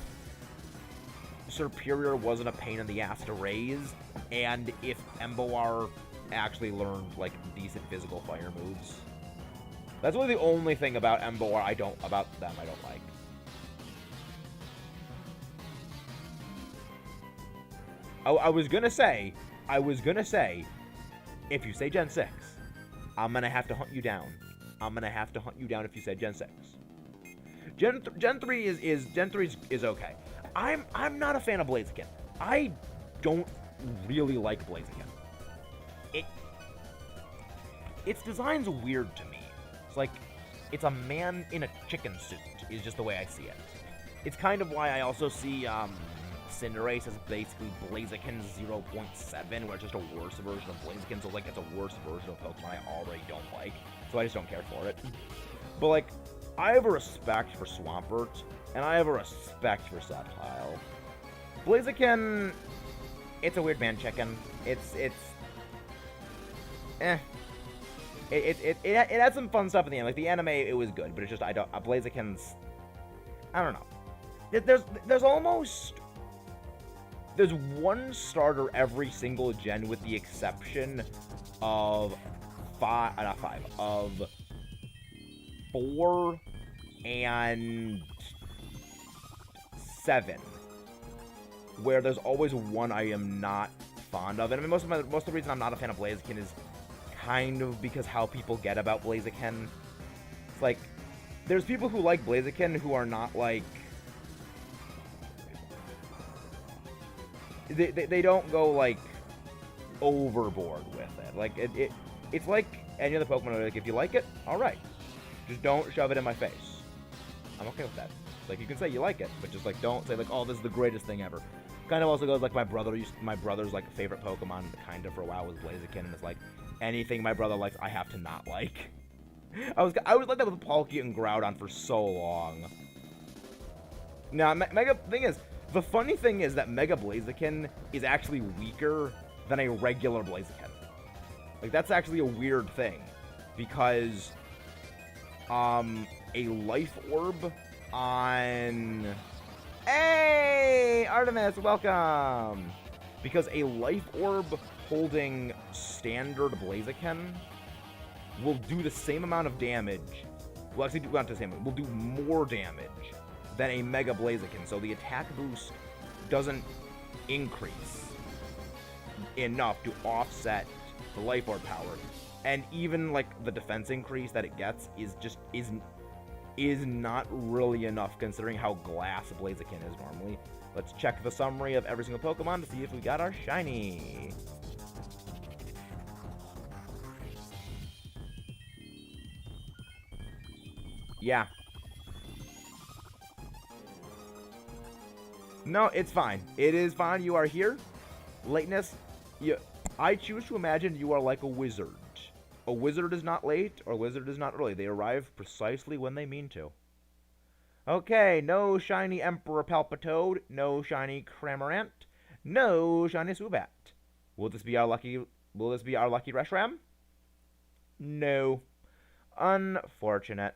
Serperior wasn't a pain in the ass to raise, and if Emboar actually learned, like, decent physical fire moves. That's really the only thing about Emboar I don't like. I was gonna say, if you say Gen 6, I'm gonna have to hunt you down. I'm gonna have to hunt you down if you say Gen 6. Gen 3 is okay. I'm not a fan of Blaziken. I don't really like Blaziken. Its design's weird to me. It's like, it's a man in a chicken suit, is just the way I see it. It's kind of why I also see Cinderace as basically Blaziken 0.7, where it's just a worse version of Blaziken, so like it's a worse version of Pokemon I already don't like, so I just don't care for it. But like, I have a respect for Swampert, and I have a respect for Sceptile. Blaziken, it's a weird man chicken. It's eh. It had some fun stuff in the end. Like the anime, it was good, but it's just Blaziken's. I don't know. There's almost there's one starter every single gen with the exception of not five, of 4 and 7, where there's always one I am not fond of. And I mean, most of the reason I'm not a fan of Blaziken is kind of because how people get about Blaziken. It's like, there's people who like Blaziken who are not like, they don't go like overboard with it. Like it's like any other Pokemon. Like if you like it, all right, just don't shove it in my face. I'm okay with that. Like you can say you like it, but just like don't say like, oh, this is the greatest thing ever. Kind of also goes like my brother's like favorite Pokemon kind of for a while was Blaziken, and it's like anything my brother likes I have to not like. I was like that with Palkia and Groudon for so long. Now the funny thing is that Mega Blaziken is actually weaker than a regular Blaziken. Like that's actually a weird thing, because a Life Orb on... Hey! Artemis, welcome! Because a Life Orb holding standard Blaziken will do the same amount of damage. Well, actually, not the same. Will do more damage than a Mega Blaziken. So the attack boost doesn't increase enough to offset the Life Orb power. And even like the defense increase that it gets is not really enough considering how glass Blaziken is normally. Let's check the summary of every single Pokemon to see if we got our shiny. Yeah. No, it's fine. It is fine. You are here. Lateness. I choose to imagine you are like a wizard. A wizard is not late, or a wizard is not early. They arrive precisely when they mean to. Okay, no shiny Emperor Palpitoad, no shiny Cramorant, no shiny Swoobat. Will this be our lucky Reshiram? No. Unfortunate.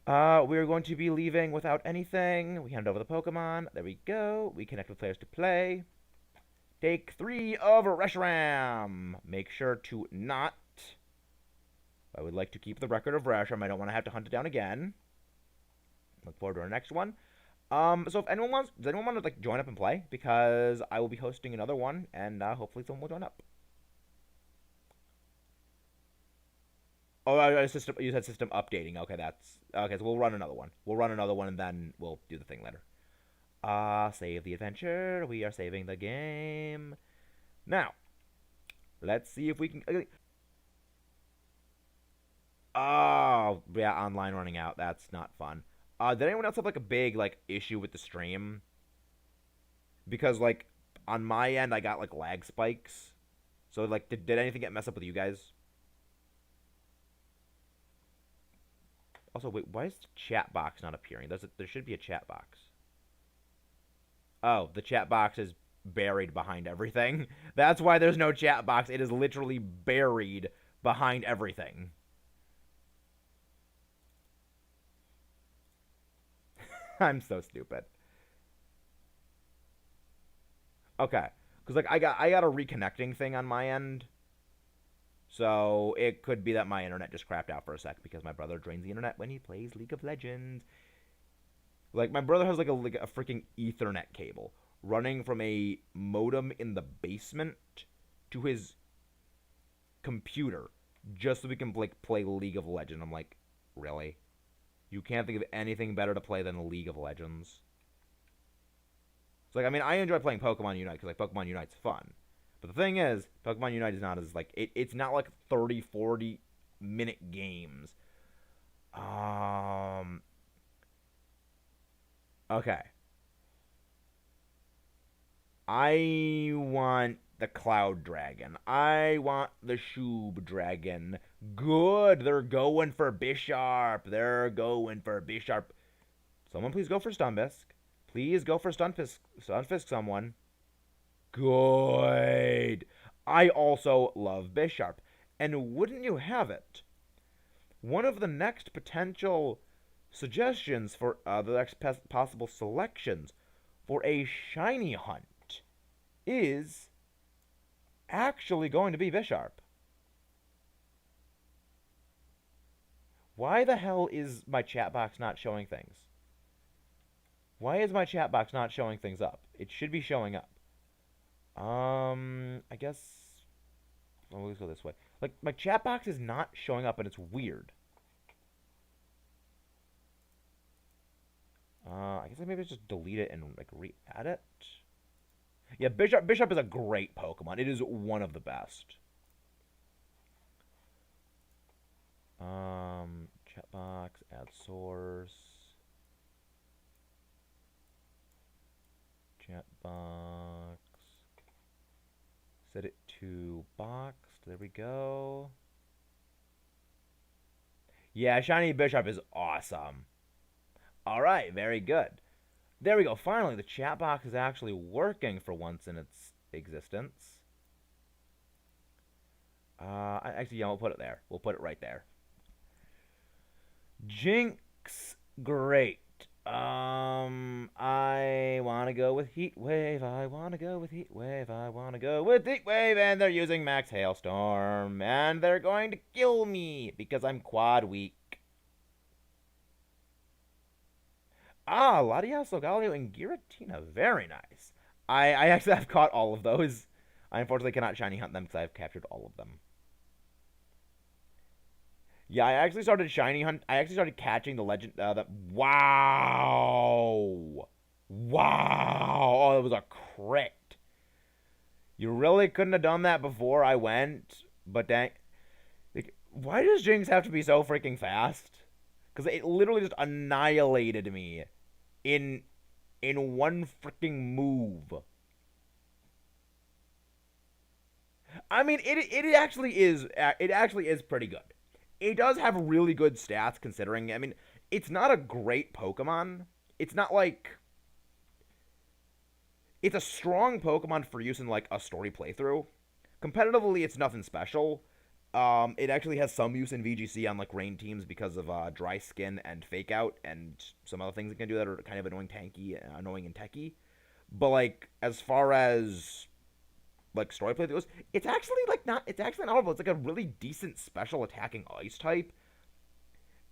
We're going to be leaving without anything. We hand over the Pokemon. There we go. We connect with players to play. Take 3 of Reshiram. Make sure to not. I would like to keep the record of Reshiram. I don't want to have to hunt it down again. Look forward to our next one. So if anyone wants, does anyone want to like join up and play? Because I will be hosting another one, and hopefully someone will join up. Oh, you said system updating. Okay, okay. So we'll run another one. And then we'll do the thing later. Save the adventure. We are saving the game. Now, let's see if we can... Oh, yeah, online running out. That's not fun. Did anyone else have, like, a big, like, issue with the stream? Because, like, on my end, I got, like, lag spikes. So, like, did anything get messed up with you guys? Also, wait, why is the chat box not appearing? There should be a chat box. Oh, the chat box is buried behind everything. That's why there's no chat box. It is literally buried behind everything. I'm so stupid. Okay. Because, like, I got a reconnecting thing on my end. So, it could be that my internet just crapped out for a sec because my brother drains the internet when he plays League of Legends. Like, my brother has, like a freaking Ethernet cable running from a modem in the basement to his computer just so we can, like, play League of Legends. I'm like, really? You can't think of anything better to play than League of Legends? It's like, I mean, I enjoy playing Pokemon Unite because, like, Pokemon Unite's fun. But the thing is, Pokemon Unite is not as, like, it's not, like, 30, 40-minute games. Okay. I want the Cloud Dragon. I want the Shoob Dragon. Good. They're going for Bisharp. Someone please go for Stunfisk. Please go for Stunfisk, someone. Good. I also love Bisharp. And wouldn't you have it, one of the next potential suggestions for the next possible selections for a shiny hunt is actually going to be Bisharp. Why the hell is my chat box not showing things? Why is my chat box not showing things up? It should be showing up. I guess. Well, let's go this way. Like, my chat box is not showing up, and it's weird. I guess I maybe just delete it and, like, re-add it. Yeah, Bisharp is a great Pokemon. It is one of the best. Chat box, add source. Chat box. Set it to boxed. There we go. Yeah, Shiny Bisharp is awesome. Alright, very good. There we go. Finally, the chat box is actually working for once in its existence. Actually, yeah, we'll put it there. We'll put it right there. Jinx, great. I want to go with Heat Wave. I want to go with Heat Wave. I want to go with Heat Wave. And they're using Max Hailstorm. And they're going to kill me because I'm quad weak. Ah, Latias, Logalio, and Giratina. Very nice. I actually have caught all of those. I unfortunately cannot shiny hunt them because I've captured all of them. Yeah, I actually started shiny hunt. I actually started catching the legend. Wow, wow! Oh, it was a crit. You really couldn't have done that before I went. But dang, like, why does Jinx have to be so freaking fast? Because it literally just annihilated me in one freaking move. I mean, it actually is. It actually is pretty good. It does have really good stats considering. I mean, it's not a great Pokemon. It's not like it's a strong Pokemon for use in like a story playthrough. Competitively, it's nothing special. It actually has some use in VGC on like rain teams because of dry skin and fake out and some other things it can do that are kind of annoying and techy. But like as far as like story playthroughs, it's actually like not. It's actually not horrible. It's like a really decent special attacking ice type.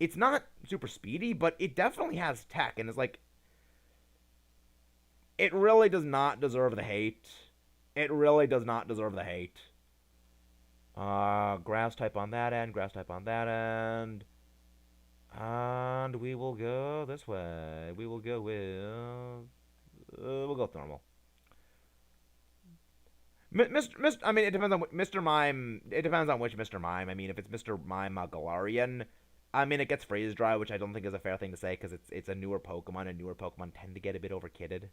It's not super speedy, but it definitely has tech, and it's like it really does not deserve the hate. It really does not deserve the hate. Grass type on that end, grass type on that end. And we will go this way. We will go with. We'll go with normal. Mr. I mean, it depends on Mr. Mime. It depends on which Mr. Mime. I mean, if it's Mr. Mime Galarian, I mean, it gets freeze dry, which I don't think is a fair thing to say because it's a newer Pokemon, and newer Pokemon tend to get a bit overkidded.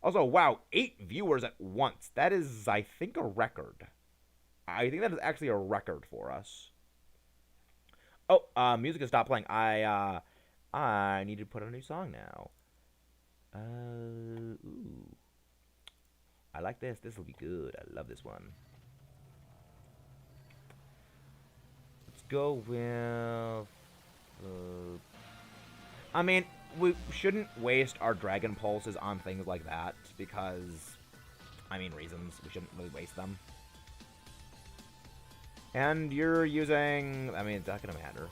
Also, wow, 8 viewers at once. That is, I think, a record. I think that is actually a record for us. Oh, music has stopped playing. I need to put on a new song now. Ooh. I like this. This will be good. I love this one. Let's go with. I mean, we shouldn't waste our Dragon Pulses on things like that because, I mean, reasons. We shouldn't really waste them. And you're using. I mean, it's not gonna matter.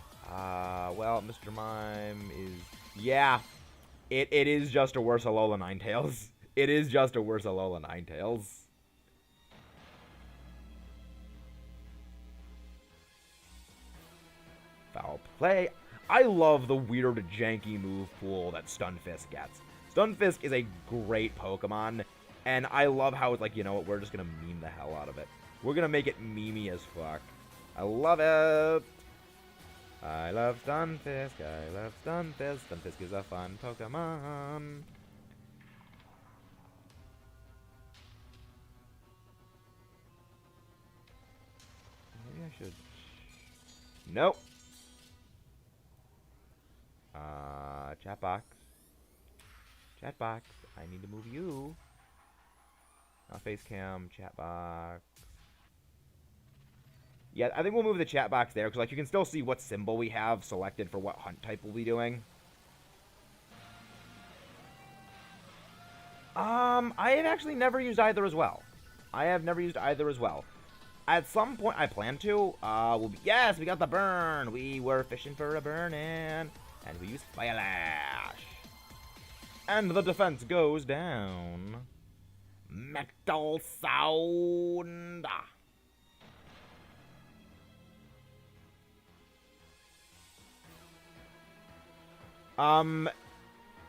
Well, Mr. Mime is. Yeah, it is just a worse Alola Ninetales. It is just a worse Alola Ninetales. Foul play. I love the weird, janky move pool that Stunfisk gets. Stunfisk is a great Pokemon, and I love how it's like, you know what, we're just gonna meme the hell out of it. We're gonna make it memey as fuck. I love it! I love Stunfisk, I love Stunfisk. Stunfisk is a fun Pokemon. Maybe I should... Nope. Chat box. Chat box. I need to move you. Not face cam. Chat box. Yeah, I think we'll move the chat box there, because, like, you can still see what symbol we have selected for what hunt type we'll be doing. I have actually never used either as well. I have never used either as well. At some point, I plan to. Yes, we got the burn. We were fishing for a burn-in, and we used Fire Lash. And the defense goes down. Metal Sound.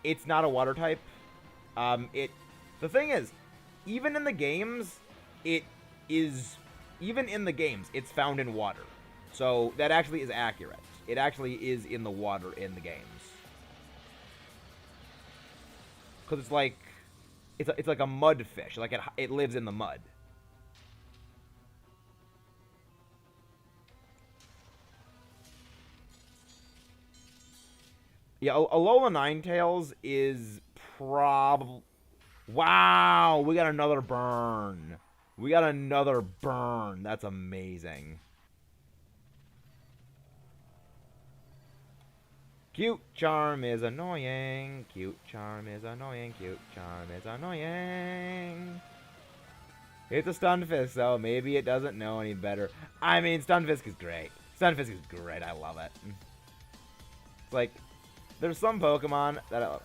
It's not a water type. The thing is, even in the games, it's found in water. So that actually is accurate. It actually is in the water in the games. Because it's like, it's like a mud fish. Like it lives in the mud. Yeah, Alola Ninetales is probably... Wow, we got another burn. We got another burn. That's amazing. Cute Charm is annoying. Cute Charm is annoying. Cute Charm is annoying. It's a Stunfisk, though. Maybe it doesn't know any better. I mean, Stunfisk is great. Stunfisk is great. I love it. It's like, there's some Pokemon that...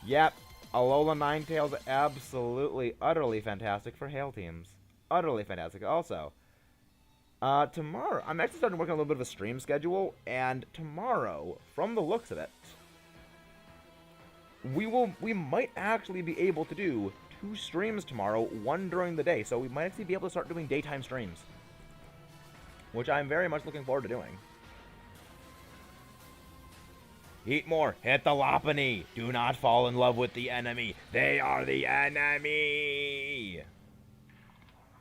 Yep. Alola Ninetales, absolutely, utterly fantastic for Hail teams. Utterly fantastic. Also, tomorrow, I'm actually starting to work on a little bit of a stream schedule, and tomorrow, from the looks of it, we might actually be able to do 2 streams tomorrow, one during the day, so we might actually be able to start doing daytime streams, which I'm very much looking forward to doing. Eat more. Hit the Lopunny. Do not fall in love with the enemy. They are the enemy.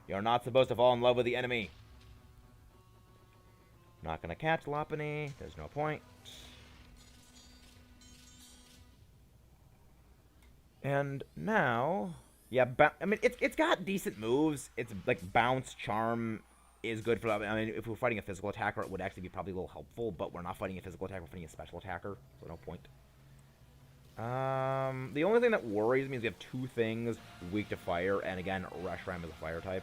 You're not supposed to fall in love with the enemy. Not gonna catch Lopunny. There's no point. And now... Yeah, I mean, it's got decent moves. It's like Bounce, Charm... is good for that. I mean, if we're fighting a physical attacker, it would actually be probably a little helpful, but we're not fighting a physical attacker, we're fighting a special attacker, so no point. The only thing that worries me is we have 2 things weak to fire, and again, Reshiram is a fire type.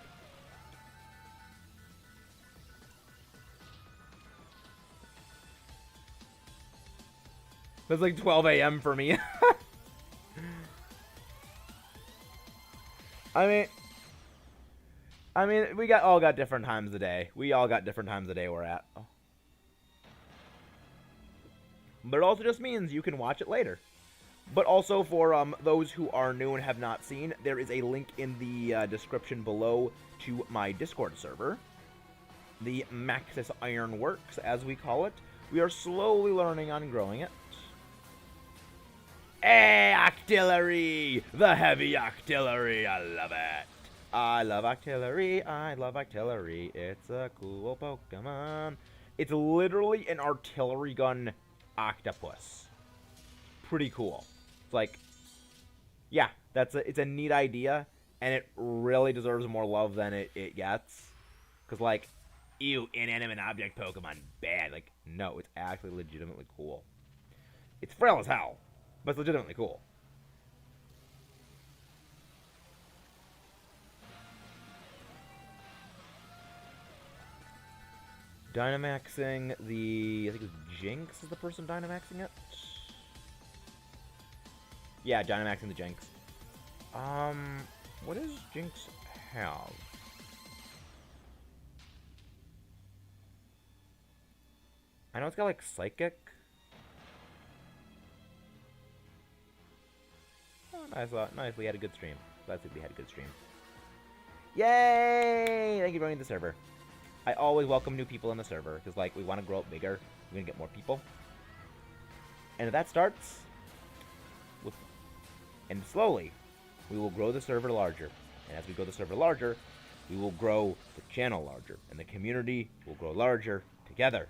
It's like 12 a.m. for me. I mean, we all got different times of the day. We all got different times of the day we're at. Oh. But it also just means you can watch it later. But also for those who are new and have not seen, there is a link in the description below to my Discord server. The Maxis Ironworks, as we call it. We are slowly learning on growing it. Hey, Octillery! The heavy Octillery! I love it! I love Octillery, I love Octillery, it's a cool Pokemon. It's literally an artillery gun octopus. Pretty cool. It's like, yeah, it's a neat idea, and it really deserves more love than it gets. Because, like, ew, inanimate object Pokemon, bad. Like, no, it's actually legitimately cool. It's frail as hell, but it's legitimately cool. Dynamaxing the... I think it's Jinx is the person Dynamaxing it? Yeah, Dynamaxing the Jinx. What does Jinx have? I know it's got, like, Psychic. Oh, nice, we had a good stream. Glad we had a good stream. Yay! Thank you for joining the server. I always welcome new people in the server, because, like, we want to grow up bigger. We're going to get more people. And if that starts, and slowly, we will grow the server larger. And as we grow the server larger, we will grow the channel larger. And the community will grow larger together.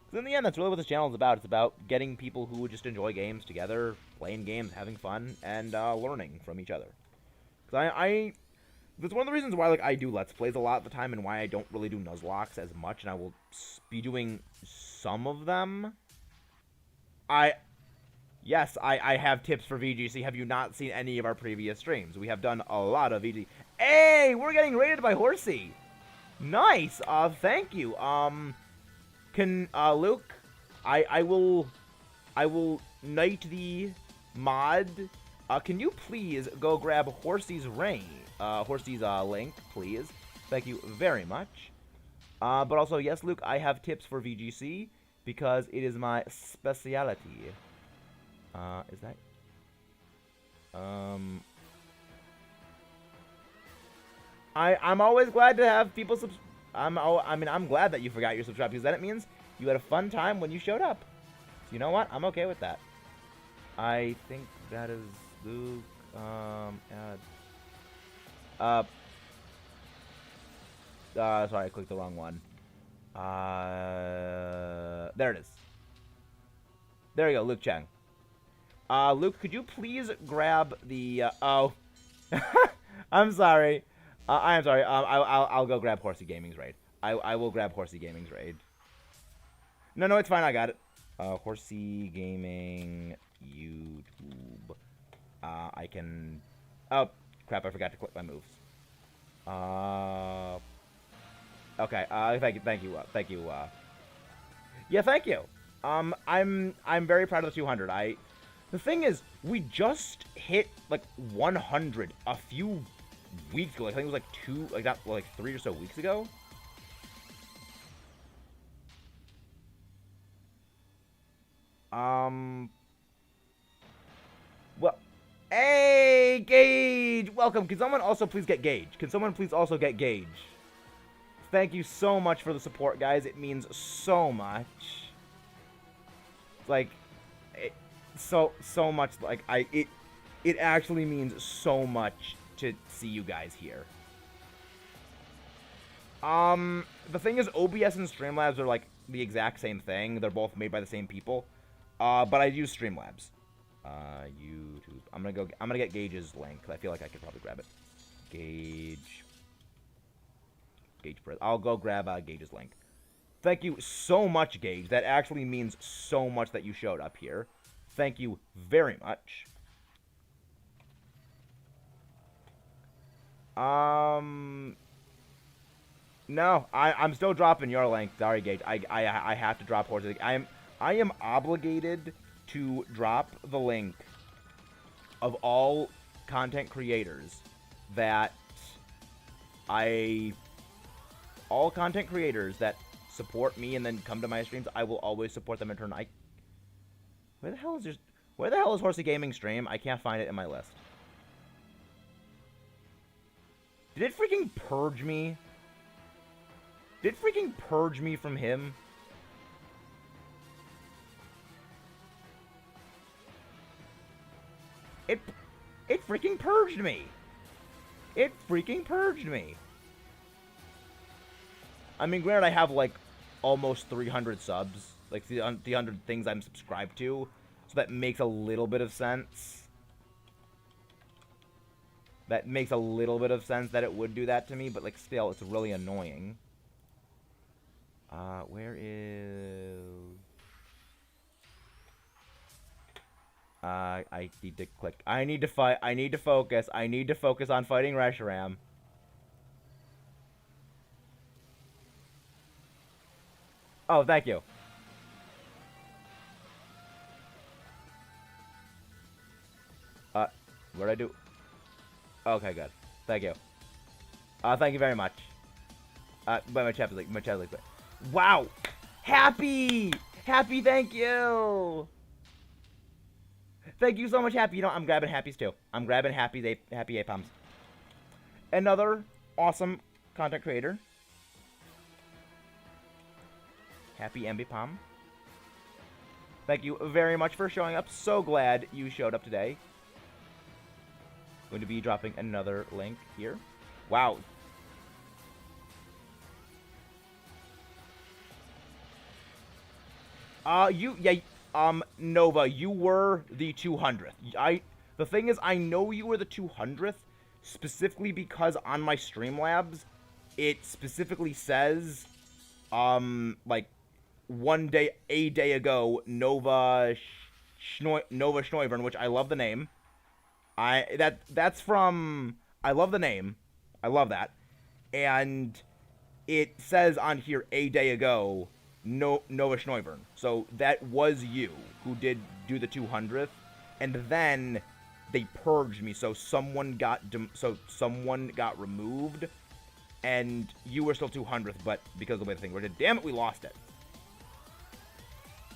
Because in the end, that's really what this channel is about. It's about getting people who just enjoy games together, playing games, having fun, and learning from each other. Because That's one of the reasons why, like, I do Let's Plays a lot of the time and why I don't really do Nuzlocke as much, and I will be doing some of them. Yes, I have tips for VGC. Have you not seen any of our previous streams? We have done a lot of VGC. Hey, we're getting rated by Horsey. Nice. Thank you. Luke, I will knight the mod. Can you please go grab Horsey's link, please? Thank you very much. But also, yes, Luke, I have tips for VGC because it is my specialty. Is that? I'm always glad to have people I'm glad that you forgot your subscribe because then it means you had a fun time when you showed up. So you know what? I'm okay with that. I think that is Luke. Sorry, I clicked the wrong one. There it is. There you go, Luke Chang. Luke, could you please grab the, oh. I'm sorry. I am sorry. I'll go grab Horsey Gaming's raid. I will grab Horsey Gaming's raid. No, it's fine. I got it. Horsey Gaming YouTube. I can. Oh crap! I forgot to click my moves. Okay. Thank you. Yeah, thank you. I'm very proud of the 200. The thing is, we just hit like 100 a few weeks ago. Like, I think it was like 3 or so weeks ago. Well, hey, Gage, welcome. Can someone also please get Gage? Can someone please also get Gage? Thank you so much for the support, guys. It means so much. Like, so much. Like, it actually means so much to see you guys here. The thing is, OBS and Streamlabs are like the exact same thing. They're both made by the same people. But I use Streamlabs. YouTube. I'm gonna get Gage's link. I feel like I could probably grab it. Gage. I'll go grab Gage's link. Thank you so much, Gage. That actually means so much that you showed up here. Thank you very much. No, I'm still dropping your link. Sorry, Gage. I have to drop Horsey. I am obligated to drop the link of all content creators that all content creators that support me and then come to my streams. I will always support them in turn. Where the hell is Horsey Gaming stream? I can't find it in my list. Did it freaking purge me? Did it freaking purge me from him? It freaking purged me. It freaking purged me. I mean, granted, I have like almost 300 subs, like 300 things I'm subscribed to, so that makes a little bit of sense. That makes a little bit of sense that it would do that to me, but like still, it's really annoying. Where is... I need to click. I need to fight. I need to focus. I need to focus on fighting Reshiram. Oh, thank you. What did I do? Okay, good. Thank you. Thank you very much. But my chat is like, wow! Happy! Happy, thank you! Thank you so much, Happy. You know, I'm grabbing Happy's too. I'm grabbing Happy APOMs. Another awesome content creator. Happy MBPOM. Thank you very much for showing up. So glad you showed up today. Going to be dropping another link here. Wow. Nova, you were the 200th. The thing is, I know you were the 200th, specifically because on my Streamlabs, it specifically says, like, a day ago, Nova Schneuvern, which I love the name. That's from, I love the name. I love that. And it says on here, a day ago, Nova Schneuvern. So that was you who did do the 200th. And then they purged me, so someone got removed, and you were still 200th, but because of the way the thing worked, damn it, we lost it.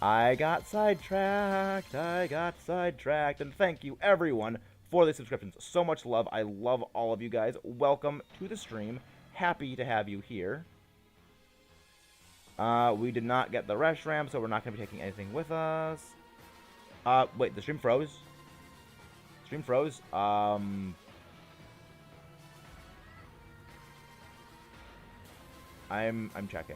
I got sidetracked, and thank you, everyone, for the subscriptions. So much love. I love all of you guys. Welcome to the stream. Happy to have you here. We did not get the Reshiram, so we're not going to be taking anything with us. Wait, the stream froze? Stream froze? I'm checking.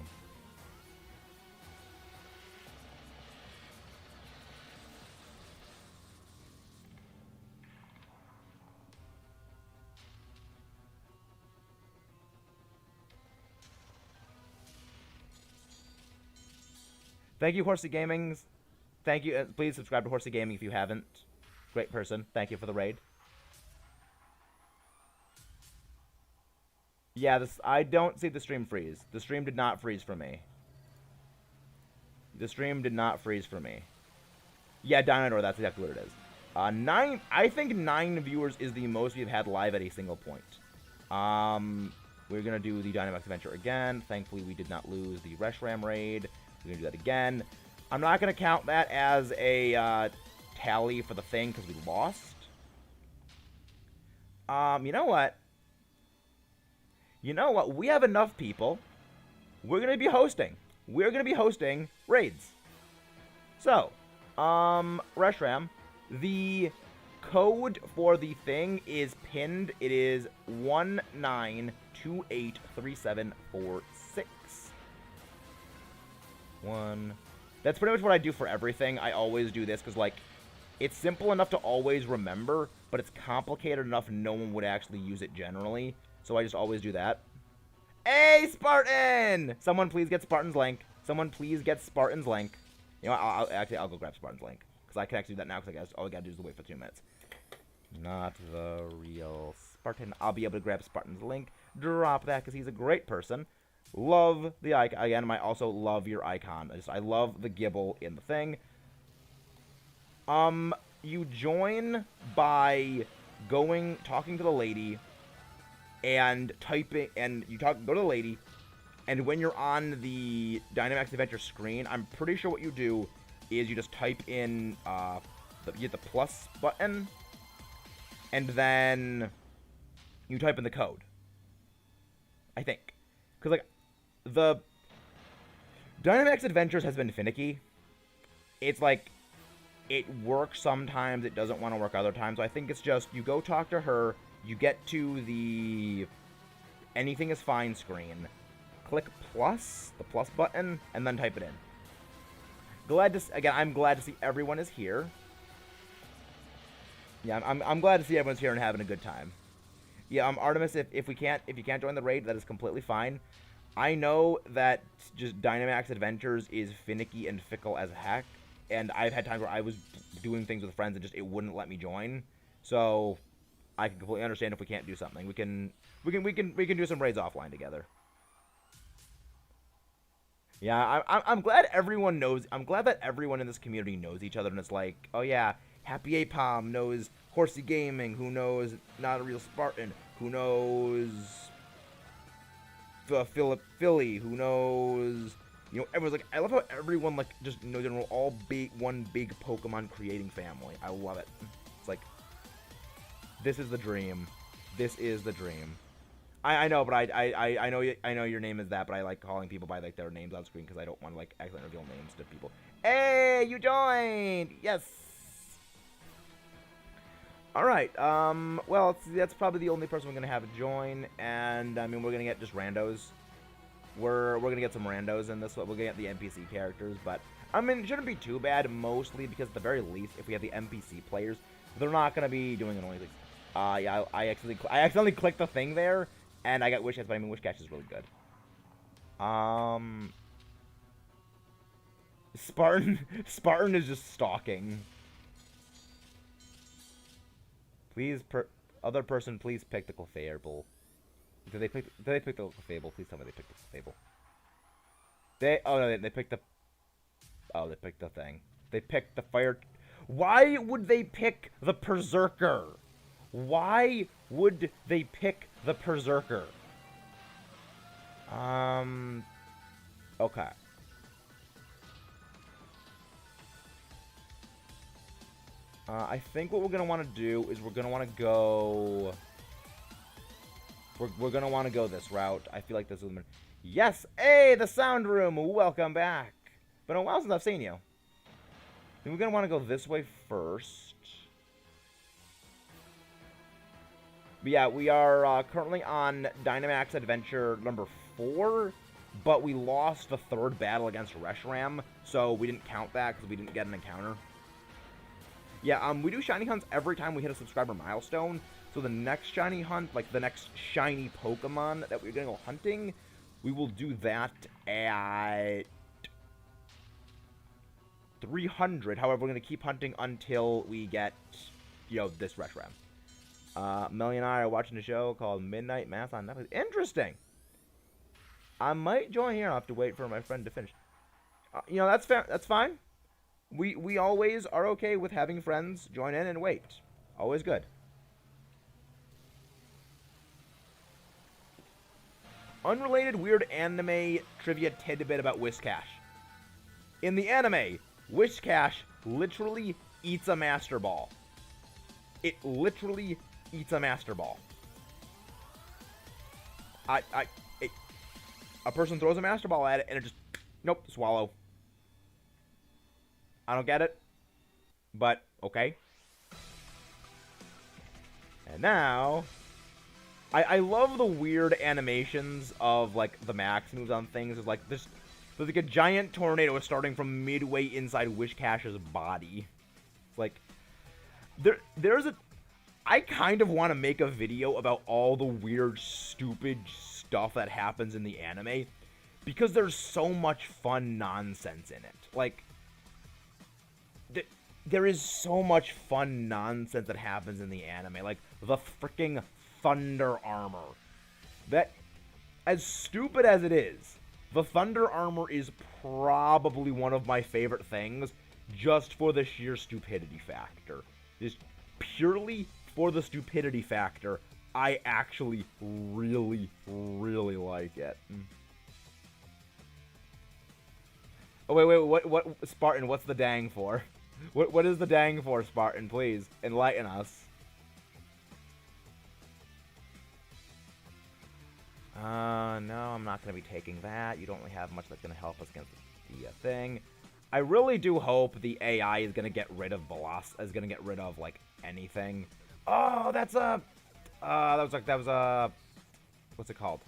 Thank you, Horsey Gamings. Thank you. Please subscribe to Horsey Gaming if you haven't. Great person. Thank you for the raid. Yeah, I don't see the stream freeze. The stream did not freeze for me. The stream did not freeze for me. Yeah, Dynador, that's exactly what it is. I think 9 viewers is the most we've had live at a single point. We're going to do the Dynamax Adventure again. Thankfully, we did not lose the Reshiram raid. We're going to do that again. I'm not going to count that as a tally for the thing because we lost. You know what? You know what? We have enough people. We're going to be hosting. We're going to be hosting raids. So, Reshiram, the code for the thing is pinned. It is 19283746. That's pretty much what I do for everything. I always do this because, like, it's simple enough to always remember, but it's complicated enough no one would actually use it generally. So I just always do that. Hey, Spartan! Someone please get Spartan's link. Someone please get Spartan's link. You know, I'll go grab Spartan's link. Because I can actually do that now, because all I gotta do is wait for 2 minutes. Not the real Spartan. I'll be able to grab Spartan's link. Drop that, because he's a great person. Love the icon. Again, I also love your icon. I love the gibble in the thing. You join by talking to the lady, and typing, and go to the lady, and when you're on the Dynamax Adventure screen, I'm pretty sure what you do is you just type in, you hit the plus button, and then you type in the code. I think. Because, like, the Dynamax Adventures has been finicky. It's like, it works sometimes, it doesn't want to work other times. So I think it's just, you go talk to her, you get to the anything is fine screen, click the plus button, and then type it in. I'm glad to see everyone is here. Yeah, I'm glad to see everyone's here and having a good time. Yeah, Artemis, if you can't join the raid, that is completely fine. I know that just Dynamax Adventures is finicky and fickle as heck, and I've had times where I was doing things with friends and just it wouldn't let me join. So I can completely understand if we can't do something. We can do some raids offline together. Yeah, I'm glad everyone knows. I'm glad that everyone in this community knows each other, and it's like, oh yeah, Happy Apom knows Horsey Gaming, who knows Not a Real Spartan, who knows Philly, who knows, you know, everyone's like, I love how everyone, like, just knows we're all one big Pokemon creating family. I love it. It's like, this is the dream. This is the dream. I know, but I know your name is that, but I like calling people by, like, their names on screen because I don't want to, like, accidentally reveal names to people. Hey, you joined! Yes! Alright, well, that's probably the only person we're going to have join, and, I mean, we're going to get just randos. We're going to get some randos in this one. We're going to get the NPC characters, but, I mean, it shouldn't be too bad, mostly because, at the very least, if we have the NPC players, they're not going to be doing annoying things. Yeah, I accidentally clicked the thing there, and I got Wish Catch, but I mean, Wish Catch is really good. Spartan is just stalking. Please, other person, please pick the Clefable. Did they pick the Clefable? Please tell me they picked the Clefable. Oh no, they picked the... Oh, they picked the thing. They picked the fire... Why would they pick the Berserker? Why would they pick the Berserker? Okay. I think what we're going to want to do is we're going to want to go... We're going to want to go this route. I feel like this is... Yes! Hey, the sound room! Welcome back! Been a while since I've seen you. We're going to want to go this way first. But yeah, we are currently on Dynamax Adventure number 4, but we lost the 3rd battle against Reshiram, so we didn't count that because we didn't get an encounter. Yeah, we do shiny hunts every time we hit a subscriber milestone, so the next shiny hunt, like the next shiny Pokemon that we're going to go hunting, we will do that at 300. However, we're going to keep hunting until we get, you know, this Reshiram. Melly and I are watching a show called Midnight Mass on Netflix. Interesting. I might join here. I'll have to wait for my friend to finish. You know, that's fair. That's fine. We always are okay with having friends join in and wait. Always good. Unrelated weird anime trivia tidbit about Whiscash. In the anime, Whiscash literally eats a Master Ball. It literally eats a Master Ball. A person throws a Master Ball at it and it just, nope, swallow. I don't get it, but okay. And now, I love the weird animations of like the max moves on things. There's like this, there's like a giant tornado starting from midway inside Whiscash's body. It's like there's a. I kind of want to make a video about all the weird, stupid stuff that happens in the anime, because there's so much fun nonsense in it. Like, there is so much fun nonsense that happens in the anime. Like, the freaking Thunder Armor. That, as stupid as it is, the Thunder Armor is probably one of my favorite things, just for the sheer stupidity factor. Just purely for the stupidity factor, I actually really, really like it. Oh, wait, what, Spartan, what's the dang for? What is the dang for, Spartan? Please, enlighten us. No, I'm not going to be taking that. You don't really have much that's going to help us against the thing. I really do hope the AI is going to get rid of is going to get rid of, like, anything. Oh, that's a... that was a... What's it called?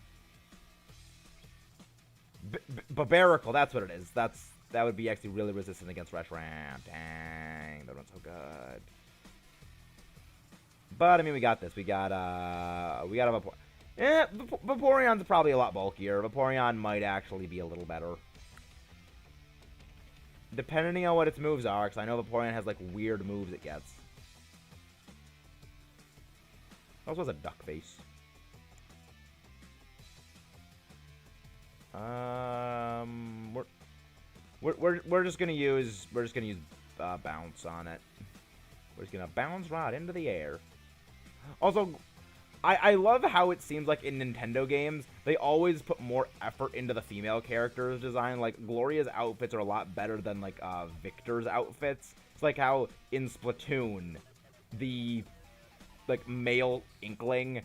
Barbarical, that's what it is. That would be actually really resistant against Reshiram. Dang, that one's so good. But, I mean, we got this. We got a Vaporeon. Yeah, Vaporeon's probably a lot bulkier. Vaporeon might actually be a little better. Depending on what its moves are, because I know Vaporeon has, like, weird moves it gets. Also has a duck face. We're just gonna use bounce on it. We're just gonna bounce right into the air. Also, I love how it seems like in Nintendo games they always put more effort into the female characters' design. Like, Gloria's outfits are a lot better than like Victor's outfits. It's like how in Splatoon, the like male Inkling,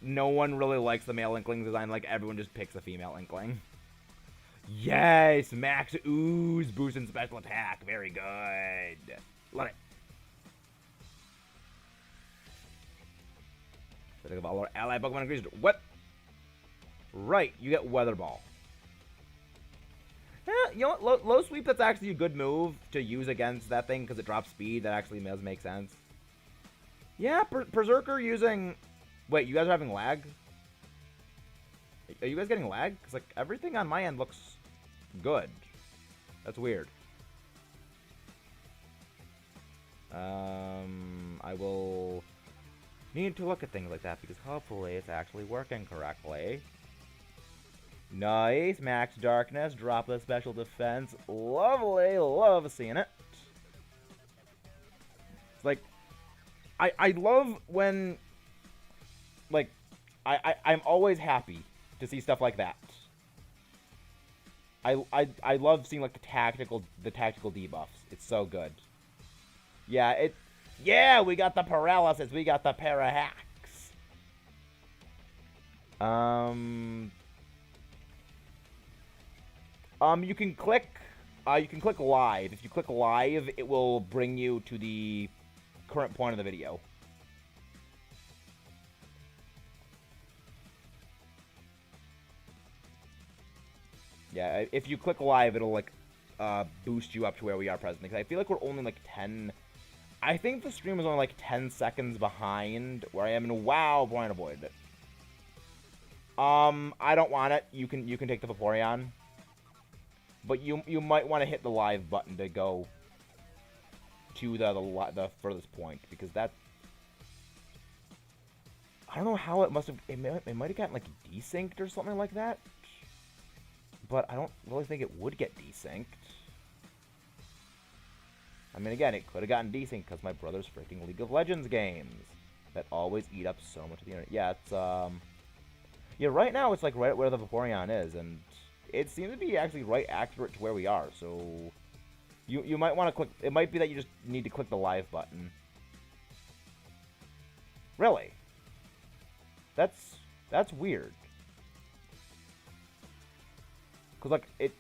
no one really likes the male Inkling design. Like, everyone just picks the female Inkling. Yes, Max Ooze boost and special attack. Very good. Love it. Think of all our allied Pokemon increased. What? Right, you get Weather Ball. You know what? Low sweep, that's actually a good move to use against that thing because it drops speed. That actually does make sense. Yeah, Berserker using... Wait, you guys are having lag? Are you guys getting lag? Because, like, everything on my end looks good. That's weird. I will need to look at things like that because hopefully it's actually working correctly. Nice. Max Darkness. Drop the special defense. Lovely. Love seeing it. It's like, I love when, like, I'm always happy to see stuff like that. I love seeing, like, the tactical debuffs. It's so good. Yeah, yeah, we got the paralysis. We got the para-hacks. You can click live. If you click live, it will bring you to the current point of the video. Yeah, if you click live, it'll, like, boost you up to where we are presently. Because I feel like we're only, like, 10... I think the stream is only, like, 10 seconds behind where I am in WoW. Blind avoided it. I don't want it. You can take the Vaporeon. But you might want to hit the live button to go to the furthest point. Because that... I don't know how it must have... It might have gotten, like, desynced or something like that. But I don't really think it would get desynced. I mean, again, it could have gotten desynced because my brother's freaking League of Legends games that always eat up so much of the internet. Yeah, it's, yeah, right now it's, like, right where the Vaporeon is, and it seems to be actually right accurate to where we are, so you might want to click... It might be that you just need to click the live button. Really? That's weird. Because, like, it...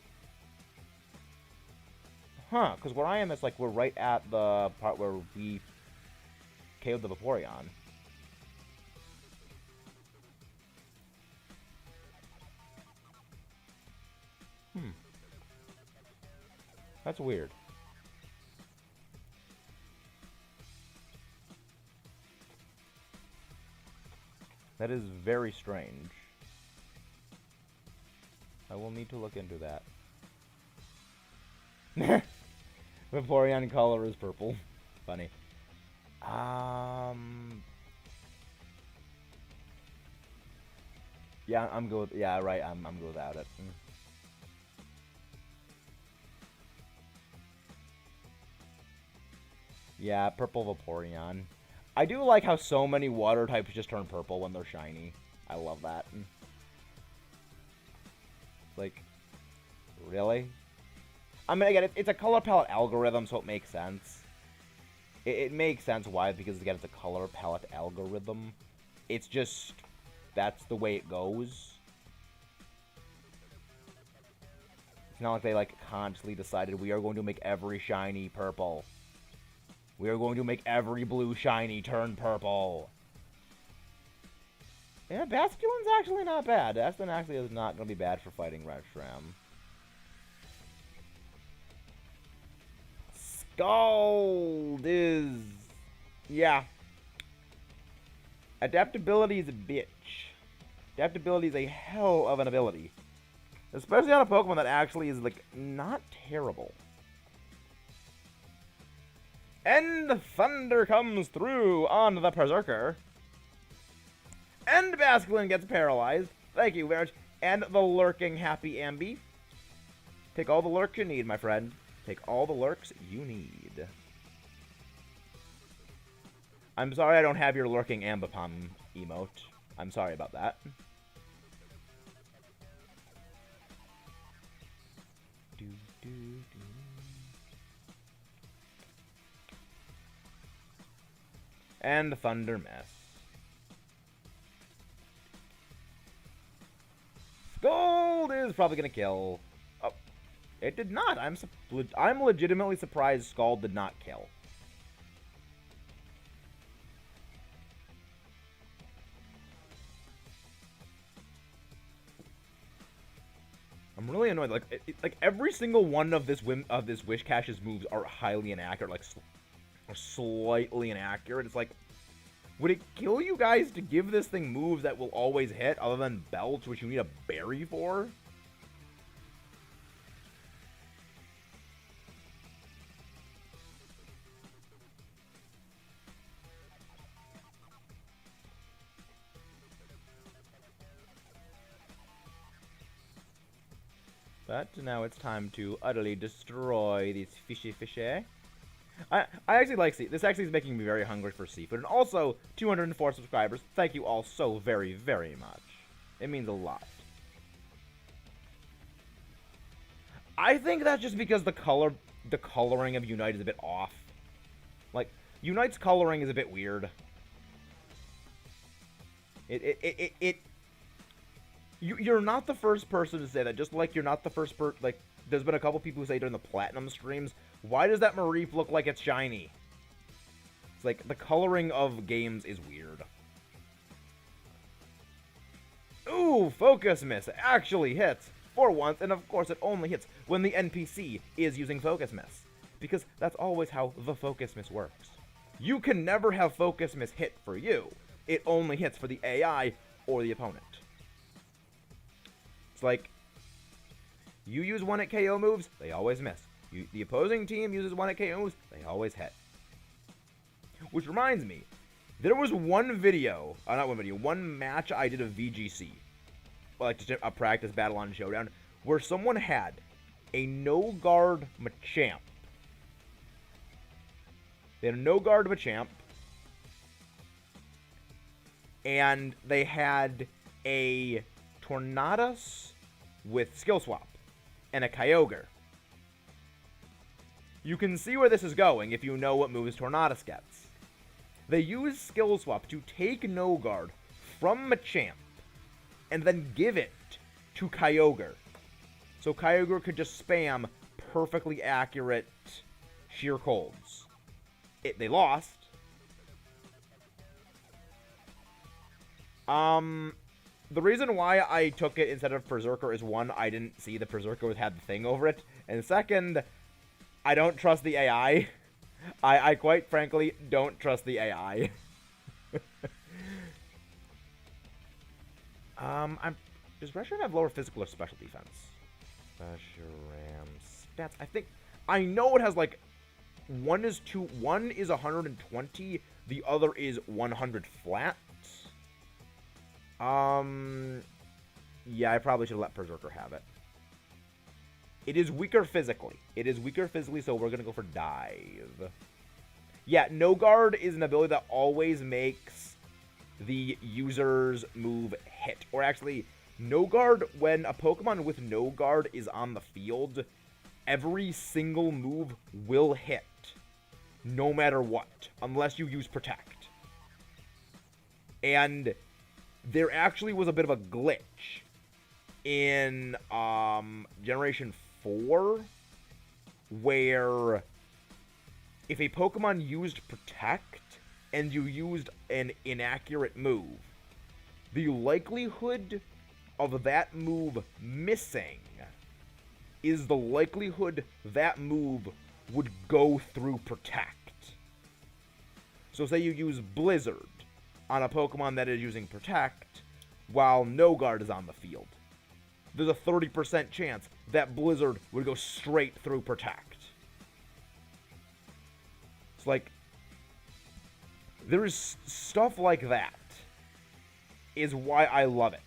Huh, because where I am, it's like we're right at the part where we KO'd the Vaporeon. That's weird. That is very strange. I will need to look into that. Vaporeon color is purple. Funny. Yeah, I'm good. Yeah, right. I'm good without it. Yeah, purple Vaporeon. I do like how so many water types just turn purple when they're shiny. I love that. Like, really? I mean, again, it's a color palette algorithm, so it makes sense. It makes sense why, because, again, it's a color palette algorithm. It's just, that's the way it goes. It's not like they, like, consciously decided we are going to make every shiny purple. We are going to make every blue shiny turn purple. Yeah, Basculin's actually not bad. Basculin actually is not going to be bad for fighting Reshiram. Scald is... yeah. Adaptability is a bitch. Adaptability is a hell of an ability. Especially on a Pokemon that actually is, like, not terrible. And the thunder comes through on the Berserker. And Basculin gets paralyzed. Thank you very much. And the lurking Happy Ambi. Take all the lurks you need, my friend. Take all the lurks you need. I'm sorry I don't have your lurking Ambipom emote. I'm sorry about that. And the Thunder Mess. Gold is probably gonna kill. Oh, it did not. I'm legitimately surprised Scald did not kill. I'm really annoyed. Like every single one of this Wishcash's moves are highly inaccurate, like or slightly inaccurate. It's like, Would it kill you guys to give this thing moves that will always hit, other than Belch, which you need a berry for? But now it's time to utterly destroy these fishy. I actually like seafood. This actually is making me very hungry for seafood. And also, 204 subscribers. Thank you all so very, very much. It means a lot. I think that's just because the coloring of Unite is a bit off. Like, Unite's coloring is a bit weird. You're not the first person to say that. Just like you're not the first like, there's been a couple people who say during the Platinum streams, why does that Mareep look like it's shiny? It's like, the coloring of games is weird. Ooh, Focus Miss actually hits for once, and of course it only hits when the NPC is using Focus Miss. Because that's always how the Focus Miss works. You can never have Focus Miss hit for you. It only hits for the AI or the opponent. It's like, you use 1-hit KO moves, they always miss. The opposing team uses 1-hit KO moves, they always hit. Which reminds me, there was one match I did of VGC, like just a practice battle on Showdown, where someone had a no-guard Machamp. They had a no-guard Machamp, and they had a Tornadus with Skill Swap, and a Kyogre. You can see where this is going if you know what moves Tornadus gets. They use Skill Swap to take No Guard from Machamp, and then give it to Kyogre. So Kyogre could just spam perfectly accurate Sheer Colds. They lost. The reason why I took it instead of Berserker is, one, I didn't see the Berserker had the thing over it, and second, I don't trust the AI. I quite frankly don't trust the AI. Does Reshiram have lower physical or special defense? Reshiram stats. I know it has like, one is 120, the other is 100 flat. Yeah, I probably should have let Berserker have it. It is weaker physically. So we're gonna go for Dive. Yeah, No Guard is an ability that always makes the user's move hit. Or actually, No Guard, when a Pokemon with No Guard is on the field, every single move will hit. No matter what. Unless you use Protect. And there actually was a bit of a glitch in Generation 4 where if a Pokemon used Protect and you used an inaccurate move, the likelihood of that move missing is the likelihood that move would go through Protect. So say you use Blizzard on a Pokemon that is using Protect while No Guard is on the field. There's a 30% chance that Blizzard would go straight through Protect. It's like, there is stuff like that is why I love it.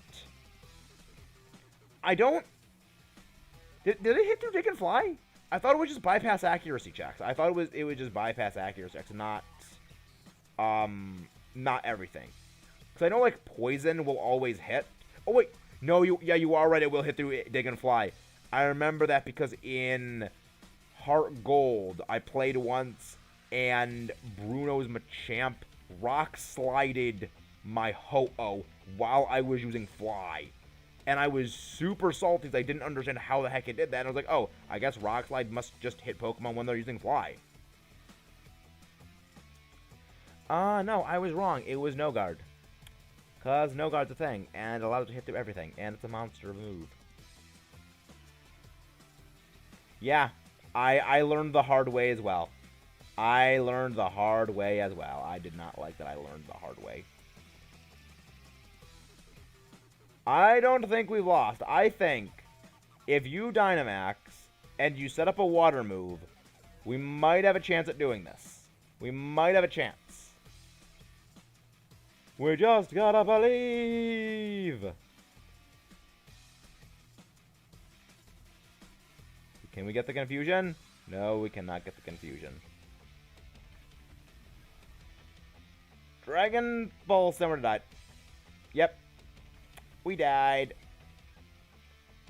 I don't... Did it hit through Dig and Fly? I thought it would just bypass accuracy checks. I thought it would just bypass accuracy checks, not everything. Because I know, like, Poison will always hit. Oh, wait. No, you are right. It will hit through Dig and Fly. I remember that because in Heart Gold, I played once, and Bruno's Machamp rock slided my Ho-Oh while I was using Fly. And I was super salty because I didn't understand how the heck it did that. And I was like, oh, I guess Rock Slide must just hit Pokemon when they're using Fly. No, I was wrong. It was No Guard. Because No Guard's a thing, and it allows it to hit through everything, and it's a monster move. Yeah, I learned the hard way as well. I learned the hard way as well. I did not like that I learned the hard way. I don't think we've lost. I think if you Dynamax and you set up a water move, we might have a chance at doing this. We might have a chance. We just gotta believe. Can we get the confusion? No, we cannot get the confusion. Dragon Ball Summer died. Yep. We died.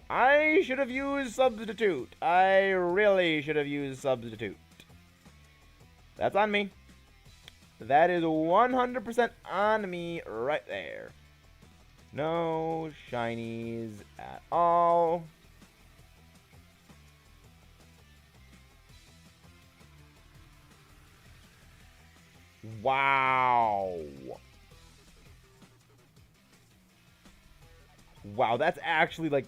I should have used Substitute. I really should have used Substitute. That's on me. That is 100% on me right there. No shinies at all. Wow. Wow, that's actually, like,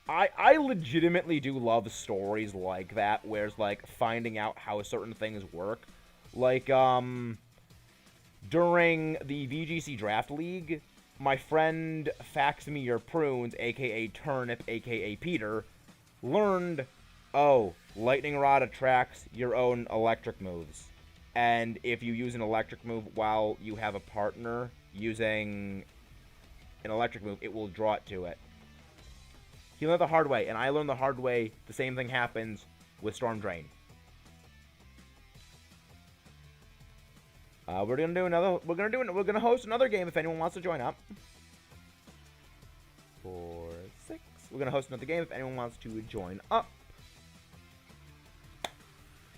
I legitimately do love stories like that, where it's, like, finding out how certain things work. Like, during the VGC Draft League, my friend Fax Me Your Prunes, aka Turnip, aka Peter, learned, oh, Lightning Rod attracts your own electric moves. And if you use an electric move while you have a partner using an electric move, it will draw it to it. He learned the hard way, and I learned the hard way. The same thing happens with Storm Drain. We're gonna host another game if anyone wants to join up. 4, 6. We're gonna host another game if anyone wants to join up.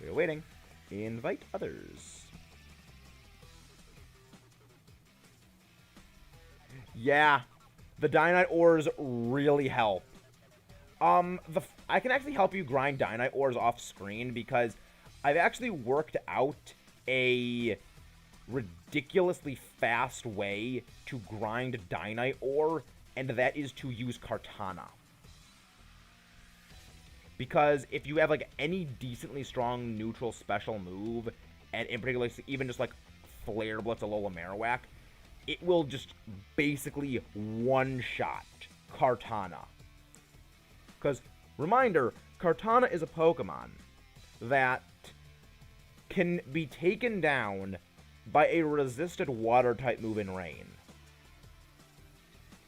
We're waiting. Invite others. Yeah, the Dynite ores really help. I can actually help you grind Dynite ores off screen because I've actually worked out a ridiculously fast way to grind Dynite ore, and that is to use Kartana. Because if you have, like, any decently strong neutral special move, and in particular, even just, like, Flare Blitz Alola Marowak, it will just basically one-shot Kartana. Because, reminder, Kartana is a Pokemon that can be taken down by a resisted Water-type move in Rain.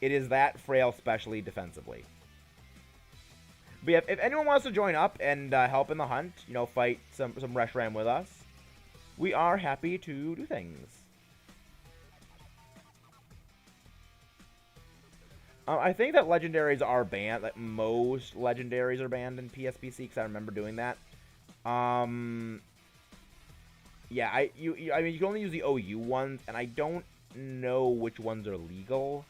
It is that frail, especially defensively. But yeah, if anyone wants to join up and help in the hunt, you know, fight some Reshiram with us, we are happy to do things. I think that legendaries are banned. Like, most legendaries are banned in PSPC because I remember doing that. Yeah, I mean, you can only use the OU ones, and I don't know which ones are legal.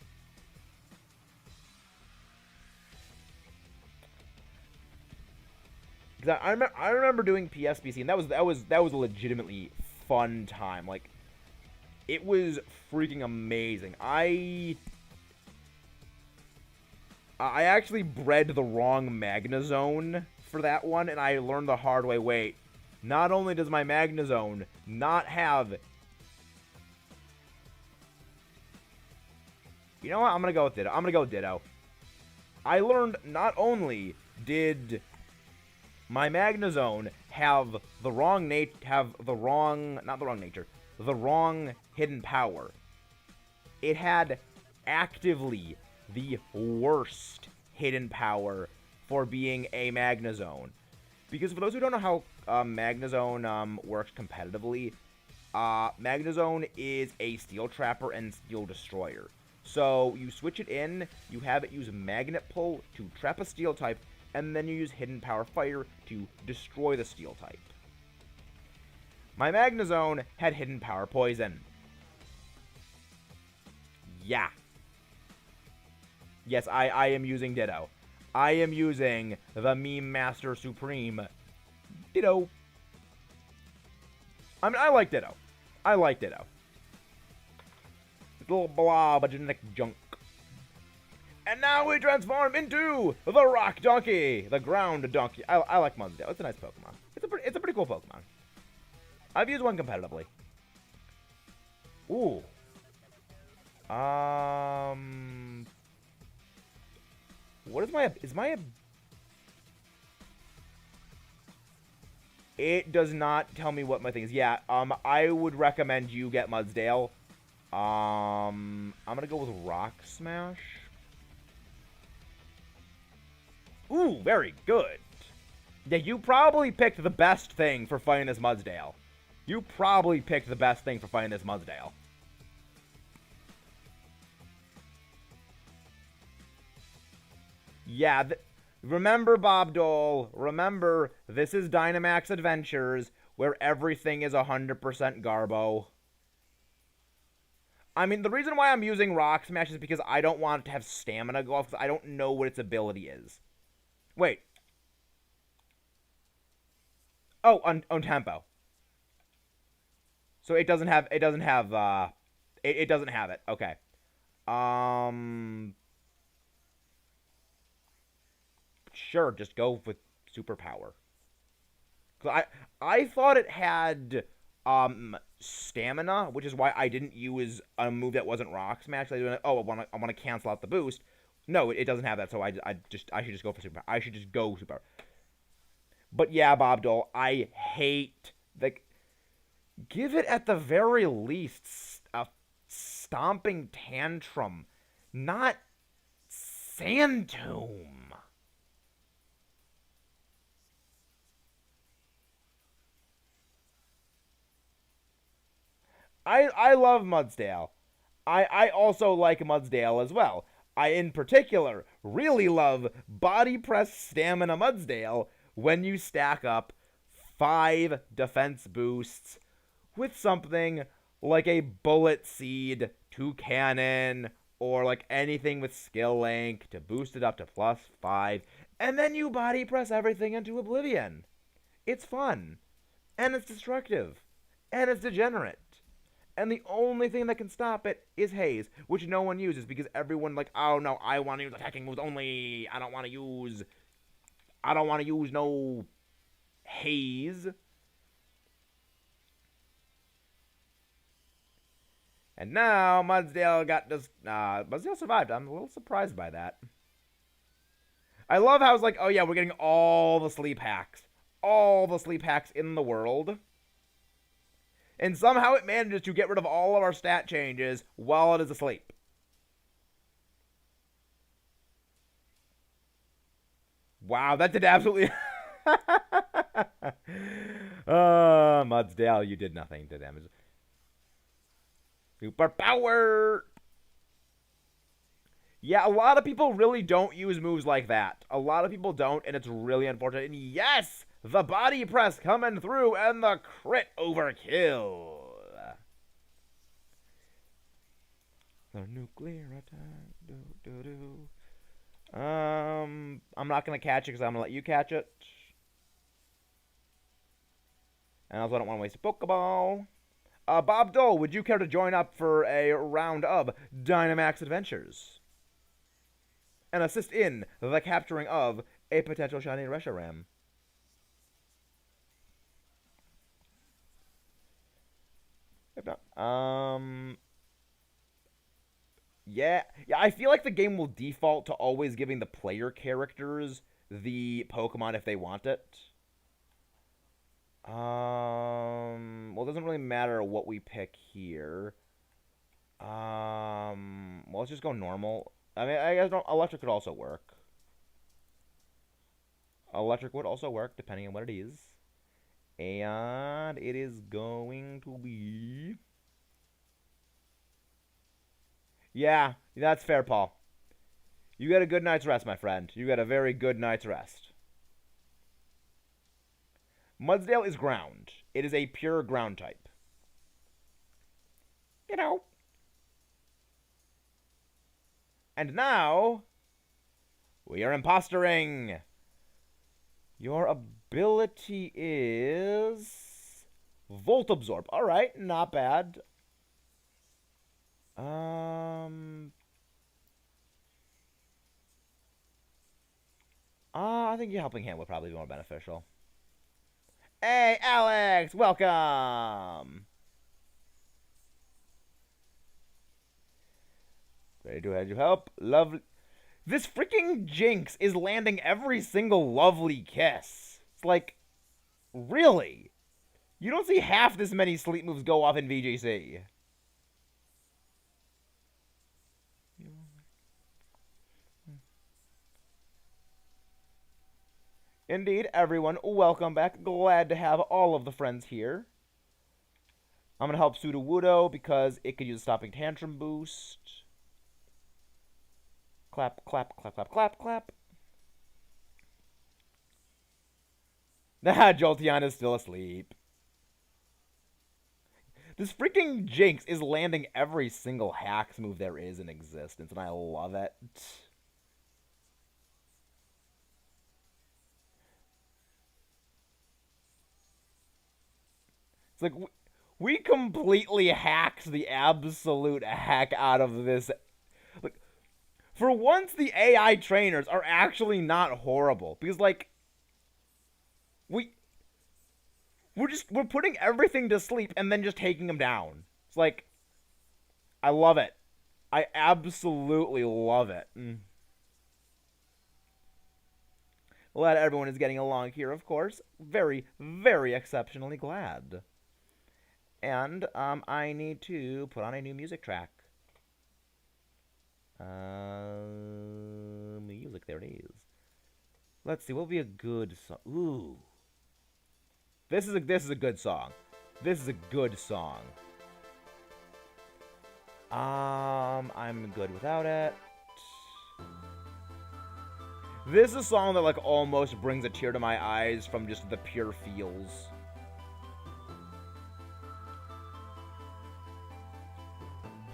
Because I remember doing PSPC, and that was a legitimately fun time. Like, it was freaking amazing. I actually bred the wrong Magnezone for that one, and I learned the hard way. Wait, not only does my Magnezone not have... You know what? I'm gonna go with Ditto. I'm gonna go with Ditto. I learned not only did my Magnezone have the wrong hidden power. It had actively the worst hidden power for being a Magnezone. Because for those who don't know how Magnezone works competitively, Magnezone is a Steel Trapper and Steel Destroyer. So you switch it in, you have it use Magnet Pull to trap a Steel type, and then you use Hidden Power Fire to destroy the Steel type. My Magnezone had Hidden Power Poison. Yeah. Yes, I am using Ditto. I am using the Meme Master Supreme Ditto. I mean, I like Ditto. I like Ditto. It's a little blob of genetic junk. And now we transform into the Rock Donkey, the Ground Donkey. I like Mudsdale. It's a nice Pokemon. It's a pretty cool Pokemon. I've used one competitively. Ooh. What is my... It does not tell me what my thing is. Yeah, I would recommend you get Mudsdale. I'm gonna go with Rock Smash. Ooh, very good. Yeah, you probably picked the best thing for fighting this Mudsdale. You probably picked the best thing for fighting this Mudsdale. Yeah, remember, Bob Dole, remember, this is Dynamax Adventures, where everything is 100% Garbo. I mean, the reason why I'm using Rock Smash is because I don't want it to have stamina go off, because I don't know what its ability is. Wait. Oh, on tempo. So it doesn't have, it doesn't have it. Okay. Sure, just go with superpower. I thought it had stamina, which is why I didn't use a move that wasn't Rock Smash. I want to cancel out the boost. No, it doesn't have that, so I should just go for superpower. I should just go superpower. But yeah, Bob Dole, I hate the... Give it at the very least a stomping tantrum, not Sand Tomb. I love Mudsdale. I also like Mudsdale as well. I, in particular, really love Body Press Stamina Mudsdale when you stack up 5 defense boosts with something like a Bullet Seed to Cannon, or like anything with Skill Link to boost it up to +5, and then you Body Press everything into oblivion. It's fun, and it's destructive, and it's degenerate. And the only thing that can stop it is Haze, which no one uses because everyone like, oh no, I want to use attacking moves only. I don't want to use no Haze. And now Mudsdale got this. Mudsdale survived. I'm a little surprised by that. I love how it's like, oh yeah, we're getting all the sleep hacks in the world. And somehow it manages to get rid of all of our stat changes while it is asleep. Wow, that did absolutely... Mudsdale, you did nothing to damage. Superpower! Yeah, a lot of people really don't use moves like that. A lot of people don't, and it's really unfortunate. And yes! The body press coming through, and the crit overkill. The nuclear attack. I'm not gonna catch it because I'm gonna let you catch it. And also, I don't want to waste a Pokeball. Bob Dole, would you care to join up for a round of Dynamax Adventures? And assist in the capturing of a potential shiny Reshiram. If not, yeah, I feel like the game will default to always giving the player characters the Pokemon if they want it. Well, it doesn't really matter what we pick here. Well, let's just go normal. I mean, I guess electric could also work. Electric would also work, depending on what it is. And it is going to be... Yeah, that's fair, Paul. You get a good night's rest, my friend. You get a very good night's rest. Mudsdale is ground. It is a pure ground type. You know. And now, we are impostering. Your ability is Volt Absorb. All right, not bad. I think your Helping Hand would probably be more beneficial. Hey, Alex, welcome. Ready to help? Lovely. This freaking Jinx is landing every single lovely kiss. It's like, really? You don't see half this many sleep moves go off in VGC. Indeed, everyone, welcome back. Glad to have all of the friends here. I'm going to help Sudowoodo because it could use a Stopping Tantrum boost. Clap, clap, clap, clap, clap, clap. Nah, Jolteon is still asleep. This freaking Jinx is landing every single hacks move there is in existence, and I love it. It's like, we completely hacked the absolute heck out of this. Like, for once, the AI trainers are actually not horrible. Because, like, we're putting everything to sleep and then just taking them down. It's like, I love it. I absolutely love it. Glad everyone is getting along here, of course. Very, very exceptionally glad. And I need to put on a new music track. Music, there it is. Let's see, what would be a good song? Ooh. This is a good song. This is a good song. I'm good without it. This is a song that like almost brings a tear to my eyes from just the pure feels.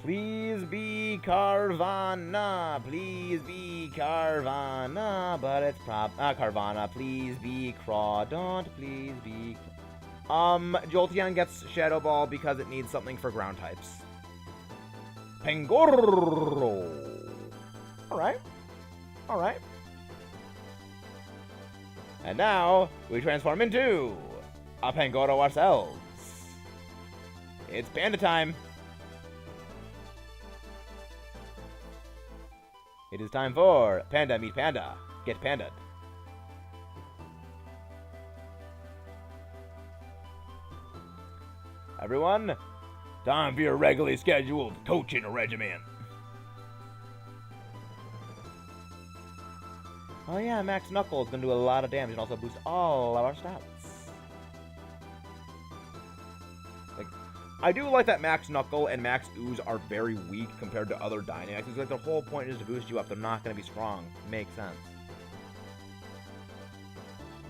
Please be Carvana, please be Carvana, but it's Carvana, please be Crawdaunt, please be... Jolteon gets Shadow Ball because it needs something for ground types. Pangoro! Alright. Alright. And now, we transform into a Pangoro ourselves. It's panda time! It is time for Panda Meet Panda. Get pandaed. Everyone, time for your regularly scheduled coaching regimen. Oh yeah, Max Knuckle is going to do a lot of damage and also boost all of our stats. Like, I do like that Max Knuckle and Max Ooze are very weak compared to other Dynamaxes. Like, the whole point is to boost you up. They're not going to be strong. Makes sense.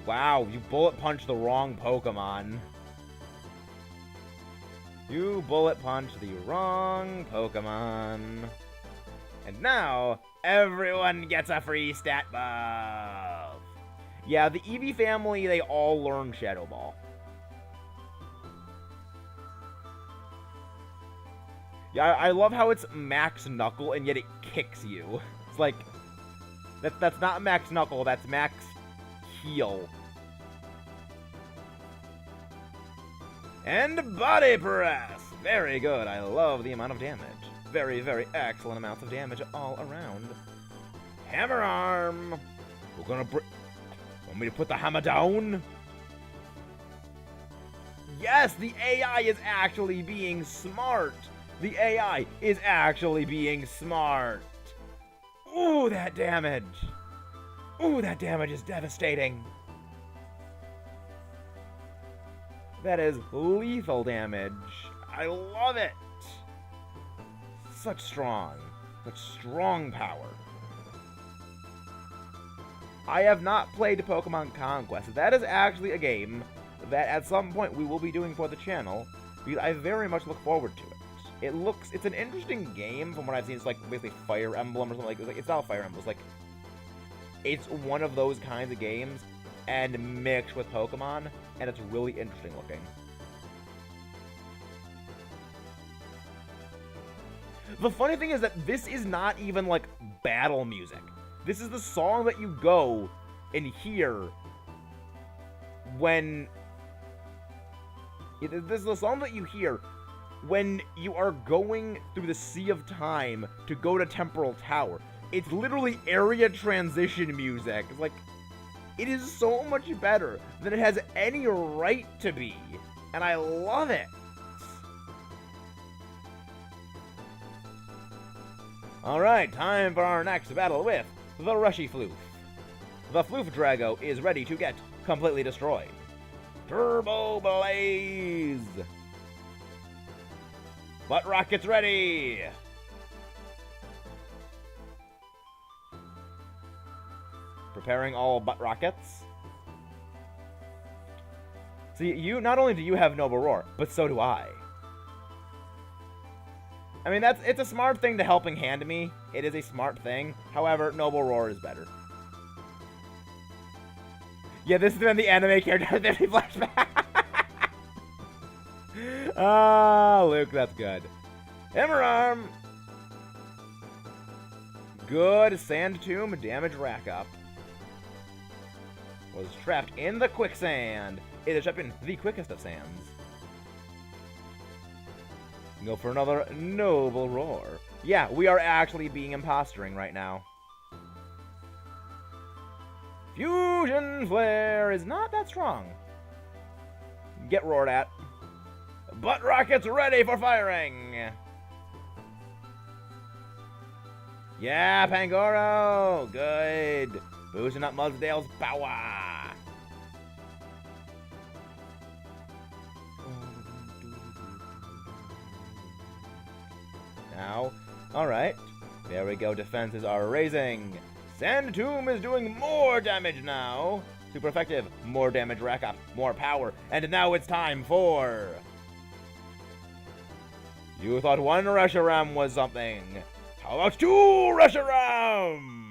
Wow, you bullet punched the wrong Pokemon. You bullet punched the wrong Pokemon. And now, everyone gets a free stat buff. Yeah, the Eevee family, they all learn Shadow Ball. Yeah, I love how it's Max Knuckle, and yet it kicks you. It's like, that's not Max Knuckle, that's Max Heal. And Body Press! Very good, I love the amount of damage. Very, very excellent amounts of damage all around. Hammer Arm! We're gonna want me to put the hammer down? Yes, the AI is actually being smart! The AI is actually being smart! Ooh, that damage! Ooh, that damage is devastating! That is lethal damage. I love it! Such strong power. I have not played Pokemon Conquest. That is actually a game that at some point we will be doing for the channel, because I very much look forward to it. It's an interesting game from what I've seen. It's like basically Fire Emblem or something like it's not a Fire Emblem, it's one of those kinds of games and mixed with Pokemon, and it's really interesting looking. The funny thing is that this is not even, like, battle music. This is the song that you go and hear when This is the song that you hear when you are going through the Sea of Time to go to Temporal Tower. It's literally area transition music. It's like, it is so much better than it has any right to be. And I love it. Alright, time for our next battle with the Rushy Floof. The Floof Drago is ready to get completely destroyed. Turbo Blaze! Butt Rockets ready! Preparing all butt rockets. See, not only do you have Noble Roar, but so do I. I mean, it's a smart thing to helping hand me. It is a smart thing. However, Noble Roar is better. Yeah, this is when the anime character has every flashback. Ah, Luke, that's good. Hammer Arm. Good. Sand Tomb, damage rack up. Was trapped in the quicksand. It is trapped in the quickest of sands. Go for another Noble Roar. Yeah, we are actually being impostering right now. Fusion Flare is not that strong. Get roared at. Butt Rockets ready for firing. Yeah, Pangoro. Good. Boosting up Mudsdale's power. Now, alright. There we go, defenses are raising. Sand Tomb is doing more damage now. Super effective, more damage rack up, more power. And now it's time for... You thought one Reshiram was something. How about two Reshiram?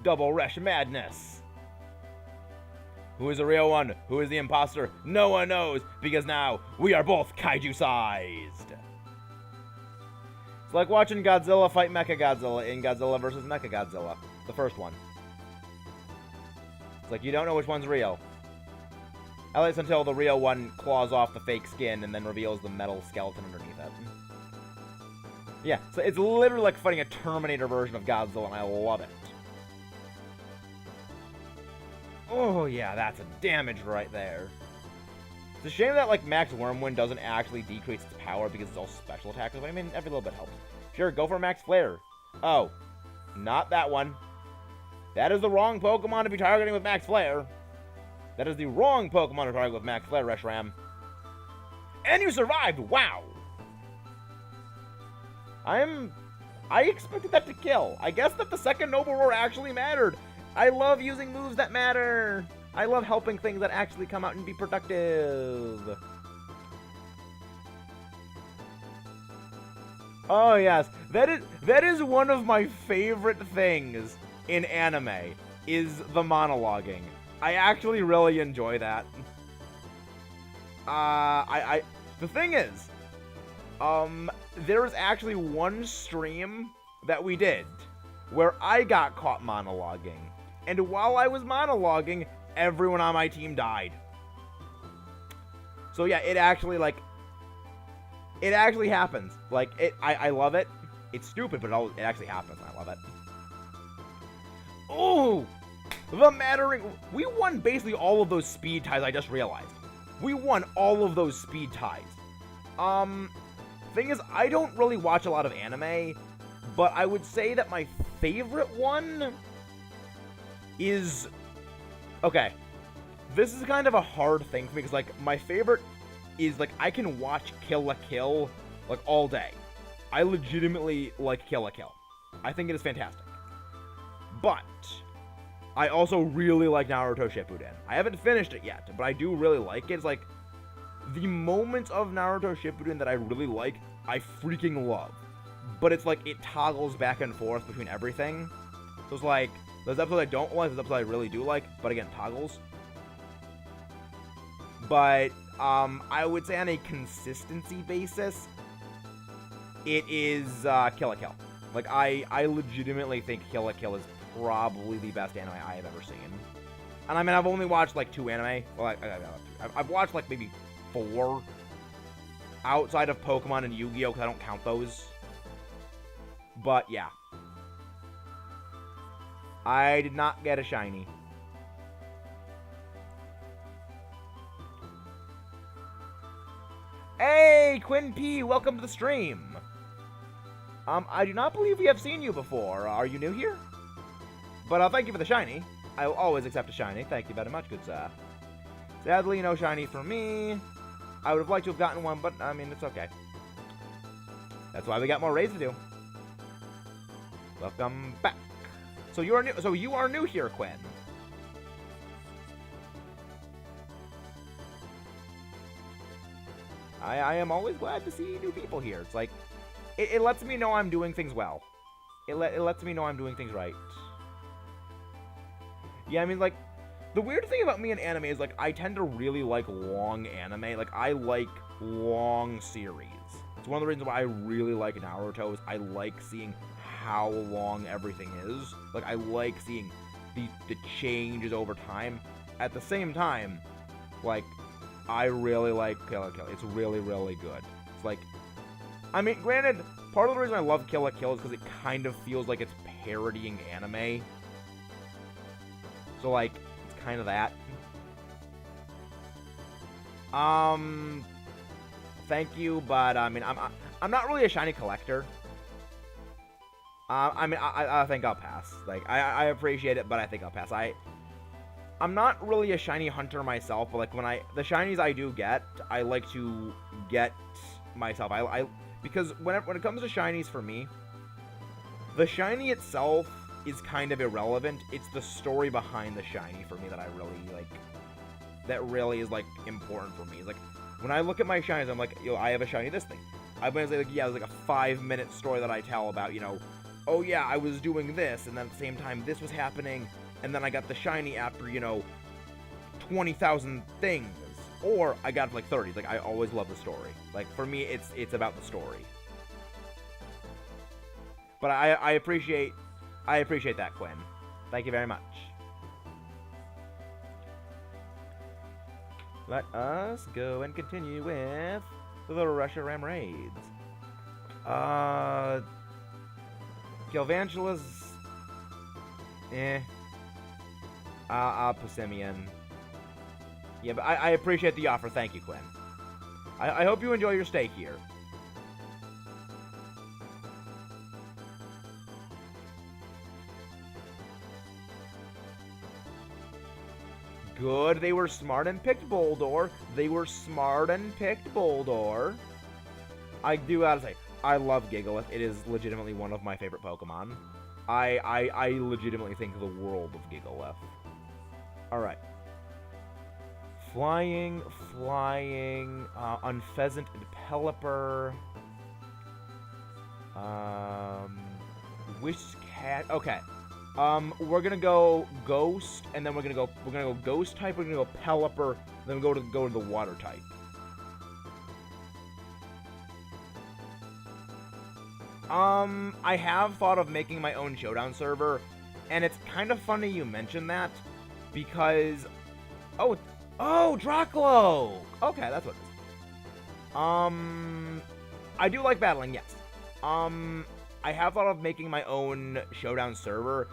Double Resh madness. Who is the real one? Who is the imposter? No one knows, because now we are both kaiju-sized. It's like watching Godzilla fight Mechagodzilla in Godzilla vs. Mechagodzilla, the first one. It's like you don't know which one's real. At least until the real one claws off the fake skin and then reveals the metal skeleton underneath it. Yeah, so it's literally like fighting a Terminator version of Godzilla, and I love it. Oh yeah, that's a damage right there. It's a shame that like Max Wormwind doesn't actually decrease its power because it's all special attacks, but I mean every little bit helps. Sure, go for Max Flare. Oh, not that one. That is the wrong Pokemon to be targeting with Max Flare. That is the wrong Pokemon to target with Max Flare, Reshiram. And you survived! Wow! I expected that to kill. I guess that the second Noble Roar actually mattered. I love using moves that matter. I love helping things that actually come out and be productive. Oh yes, that is one of my favorite things in anime, is the monologuing. I actually really enjoy that. The thing is, there was actually one stream that we did where I got caught monologuing. And while I was monologuing, everyone on my team died. So yeah, it actually happens. Like, I love it. It's stupid, but it actually happens. I love it. Oh! The Mattering... We won basically all of those speed ties, I just realized. We won all of those speed ties. Thing is, I don't really watch a lot of anime, but I would say that my favorite one is... Okay. This is kind of a hard thing for me, because, like, my favorite is, like, I can watch Kill la Kill, like, all day. I legitimately like Kill la Kill. I think it is fantastic. But I also really like Naruto Shippuden. I haven't finished it yet, but I do really like it. It's like, the moments of Naruto Shippuden that I really like, I freaking love. But it's like, it toggles back and forth between everything. So it's like, there's episodes I don't like, there's episodes I really do like, but again, toggles. But, I would say on a consistency basis, it is, Kill la Kill. Like, I legitimately think Kill la Kill is probably the best anime I have ever seen. And I mean, I've only watched like 2 anime. Well, I've watched like maybe 4 outside of Pokemon and Yu-Gi-Oh! Because I don't count those. But yeah. I did not get a shiny. Hey, Quinn P, welcome to the stream. I do not believe we have seen you before. Are you new here? But thank you for the shiny. I will always accept a shiny. Thank you very much, good sir. Sadly, no shiny for me. I would have liked to have gotten one, but I mean, it's okay. That's why we got more raids to do. Welcome back. So you are new. So you are new here, Quinn. I am always glad to see new people here. It's like, it lets me know I'm doing things well. It lets me know I'm doing things right. Yeah, I mean, like, the weird thing about me in anime is, like, I tend to really like long anime. Like, I like long series. It's one of the reasons why I really like Naruto is I like seeing how long everything is. Like, I like seeing the changes over time. At the same time, like, I really like Kill la Kill. It's really, really good. It's like, I mean, granted, part of the reason I love Kill la Kill is because it kind of feels like it's parodying anime. So, like, it's kind of that. Thank you, but, I mean, I'm not really a shiny collector. I mean, I think I'll pass. Like, I appreciate it, but I think I'll pass. I'm not really a shiny hunter myself, but, like, the shinies I do get, I like to get myself. Because when it comes to shinies for me, the shiny itself is kind of irrelevant. It's the story behind the shiny for me that I really, like, that really is, like, important for me. It's like, when I look at my shinies, I'm like, yo, I have a shiny this thing. I'm gonna say, like, yeah, there's, like, a 5-minute story that I tell about, you know, oh, yeah, I was doing this, and then at the same time, this was happening, and then I got the shiny after, you know, 20,000 things. Or I got, like, 30. Like, I always love the story. Like, for me, it's about the story. But I appreciate that, Quinn. Thank you very much. Let us go and continue with the Reshiram raids. Galvantula's... Passimian. Yeah, but I appreciate the offer. Thank you, Quinn. I hope you enjoy your stay here. Good, they were smart and picked Boldore. They were smart and picked Boldore. I do gotta say, I love Gigalith. It is legitimately one of my favorite Pokemon. I legitimately think the world of Gigalith. Alright. Flying, Unpheasant and Pelipper. Whiscat. Okay. We're gonna go Ghost, and then we're gonna go Ghost type. We're gonna go Pelipper, then go to the Water type. I have thought of making my own Showdown server, and it's kind of funny you mentioned that, because oh, Draclo. Okay, that's what it is. I do like battling, yes. I have thought of making my own Showdown server,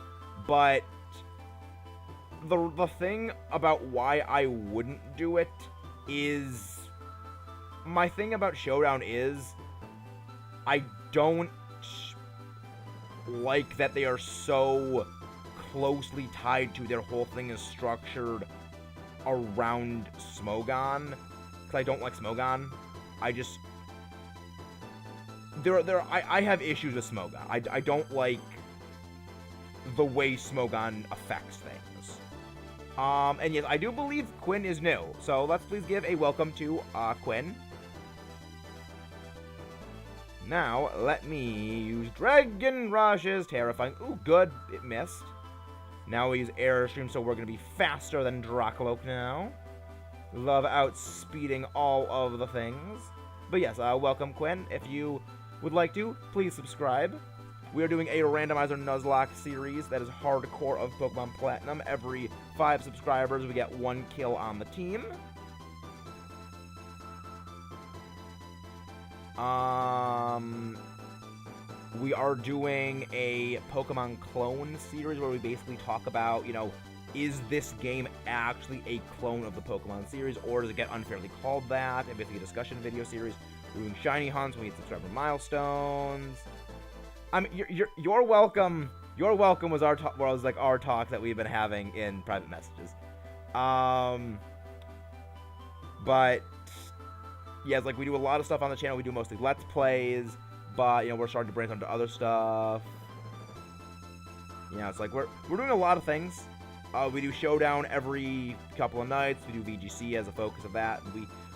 but the thing about why I wouldn't do it is, my thing about Showdown is, I don't like that they are so closely tied to, their whole thing is structured around Smogon, because I don't like Smogon. I just... I have issues with Smogon. I don't like the way Smogon affects things. And yes, I do believe Quinn is new. So let's please give a welcome to Quinn. Now, let me use Dragon Rush's Terrifying. Ooh, good. It missed. Now we use Airstream, so we're going to be faster than Dracoloak now. Love outspeeding all of the things. But yes, welcome, Quinn. If you would like to, please subscribe. We are doing a Randomizer Nuzlocke series that is hardcore of Pokemon Platinum every 5 subscribers, we get 1 kill on the team. We are doing a Pokemon clone series where we basically talk about, you know, is this game actually a clone of the Pokemon series, or does it get unfairly called that? And basically a discussion video series. We're doing shiny hunts, we hit subscriber milestones. I mean, you're welcome. You're welcome was our talk that we've been having in private messages. But yeah, it's like we do a lot of stuff on the channel. We do mostly Let's Plays, but, you know, we're starting to branch into other stuff. You know, it's like we're doing a lot of things. We do Showdown every couple of nights. We do VGC as a focus of that.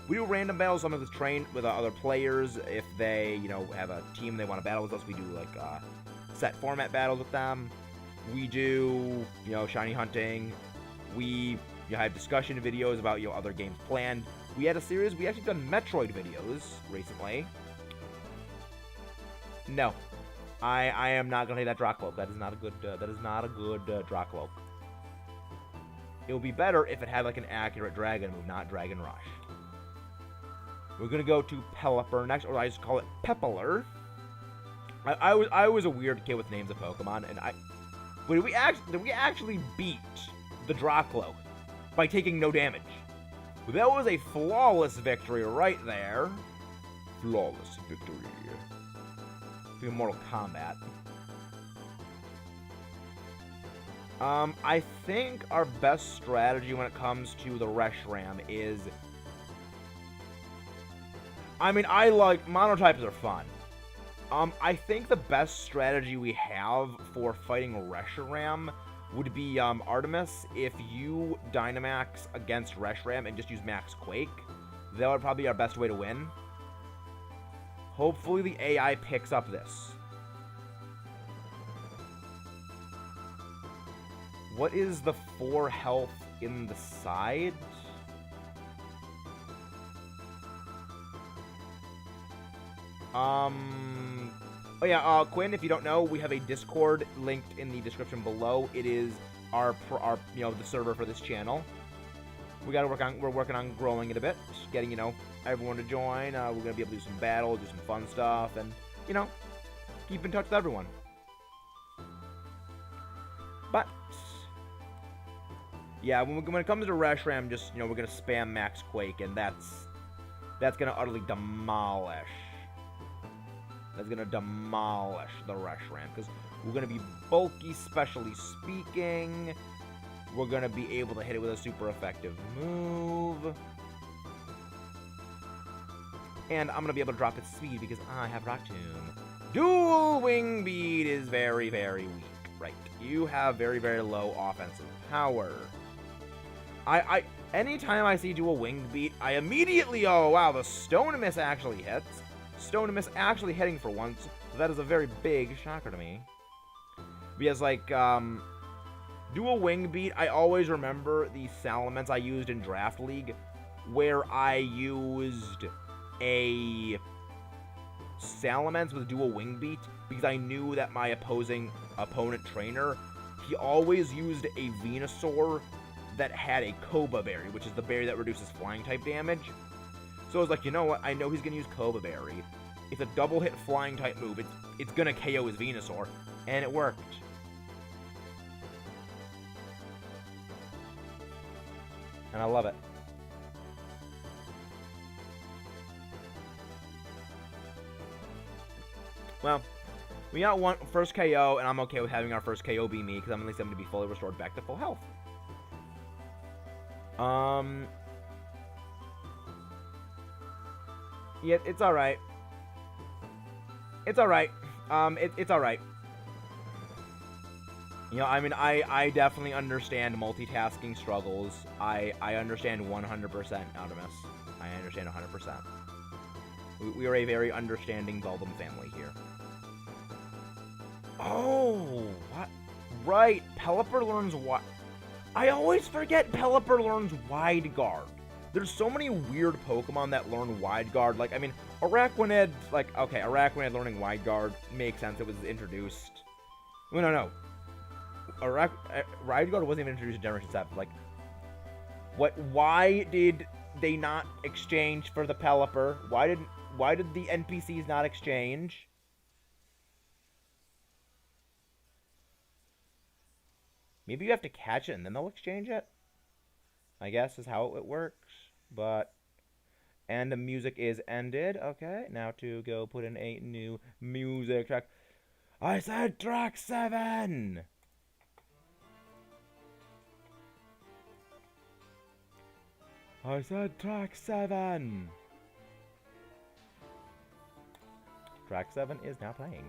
We do random battles, sometimes with train with other players. If they, you know, have a team they want to battle with us, we do, like, set format battles with them. We do, you know, shiny hunting. We have discussion videos about, you know, other games planned. We had a series, we actually done Metroid videos recently. No. I am not gonna take that Dracloak. That is not a good Dracloak. It would be better if it had like an accurate dragon move, not Dragon Rush. We're gonna go to Pelipper next, or I just call it Pepler. I was a weird kid with names of Pokemon, and did we actually beat the Dracloak by taking no damage? That was a flawless victory right there. Flawless victory. In Mortal Kombat. I think our best strategy when it comes to the Reshiram is... I mean, I like... Monotypes are fun. I think the best strategy we have for fighting Reshiram would be Artemis. If you Dynamax against Reshiram and just use Max Quake, that would probably be our best way to win. Hopefully the AI picks up this. What is the 4 health in the side? Oh yeah, Quinn, if you don't know, we have a Discord linked in the description below. It is our you know, the server for this channel. We're working on growing it a bit, getting, you know, everyone to join. We're gonna be able to do some battles, do some fun stuff, and, you know, keep in touch with everyone. But yeah, when it comes to Reshiram, just, you know, we're gonna spam Max Quake, and that's gonna utterly demolish. That's gonna demolish the Reshiram, because we're gonna be bulky, specially speaking. We're gonna be able to hit it with a super effective move. And I'm gonna be able to drop its speed because I have Rock Tomb. Dual Wing Beat is very, very weak. Right. You have very, very low offensive power. Anytime I see Dual Wing Beat, I immediately, oh wow, the Stone Miss actually hits. Stone Miss actually hitting for once. So that is a very big shocker to me. Because, like, Dual Wing Beat, I always remember the Salamence I used in Draft League, where I used a Salamence with Dual Wing Beat, because I knew that my opponent trainer, he always used a Venusaur that had a Koba Berry, which is the berry that reduces flying type damage. So I was like, you know what, I know he's going to use Koba Berry. It's a double hit flying type move, it's going to KO his Venusaur, and it worked. And I love it. Well, we got one first KO, and I'm okay with having our first KO be me, because I'm at least going to be fully restored back to full health. Yeah, it's alright. It's alright. It's alright. You know, I mean, I definitely understand multitasking struggles. I understand 100%, Artemis. I understand 100%. We are a very understanding Beldum family here. Oh, what? Right, Pelipper learns what? I always forget Pelipper learns Wide Guard. There's so many weird Pokemon that learn Wide Guard. Like, I mean, Araquanid, like, okay, Araquanid learning Wide Guard makes sense. It was introduced. Well, no. Ride Guard wasn't even introduced in Generation 7. Like, what? Why did they not exchange for the Pelipper? Why did the NPCs not exchange? Maybe you have to catch it and then they'll exchange it? I guess is how it works. But, and the music is ended. Okay, now to go put in a new music track. I said track 7! I said track 7! Track 7 is now playing.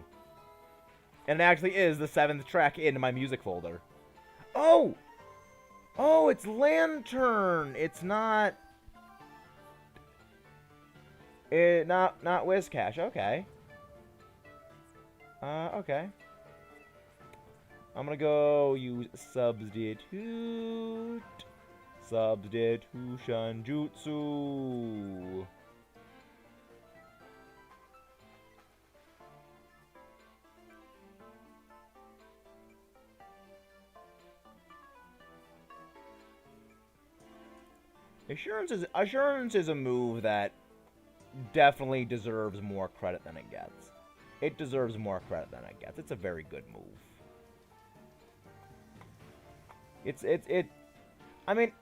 And it actually is the 7th track in my music folder. Oh! Oh, it's Lantern! It's not... not Whiscash. Okay. Okay. I'm gonna go use Substitute. Substitution Jutsu. Assurance is a move that definitely deserves more credit than it gets. It deserves more credit than it gets. It's a very good move. I mean,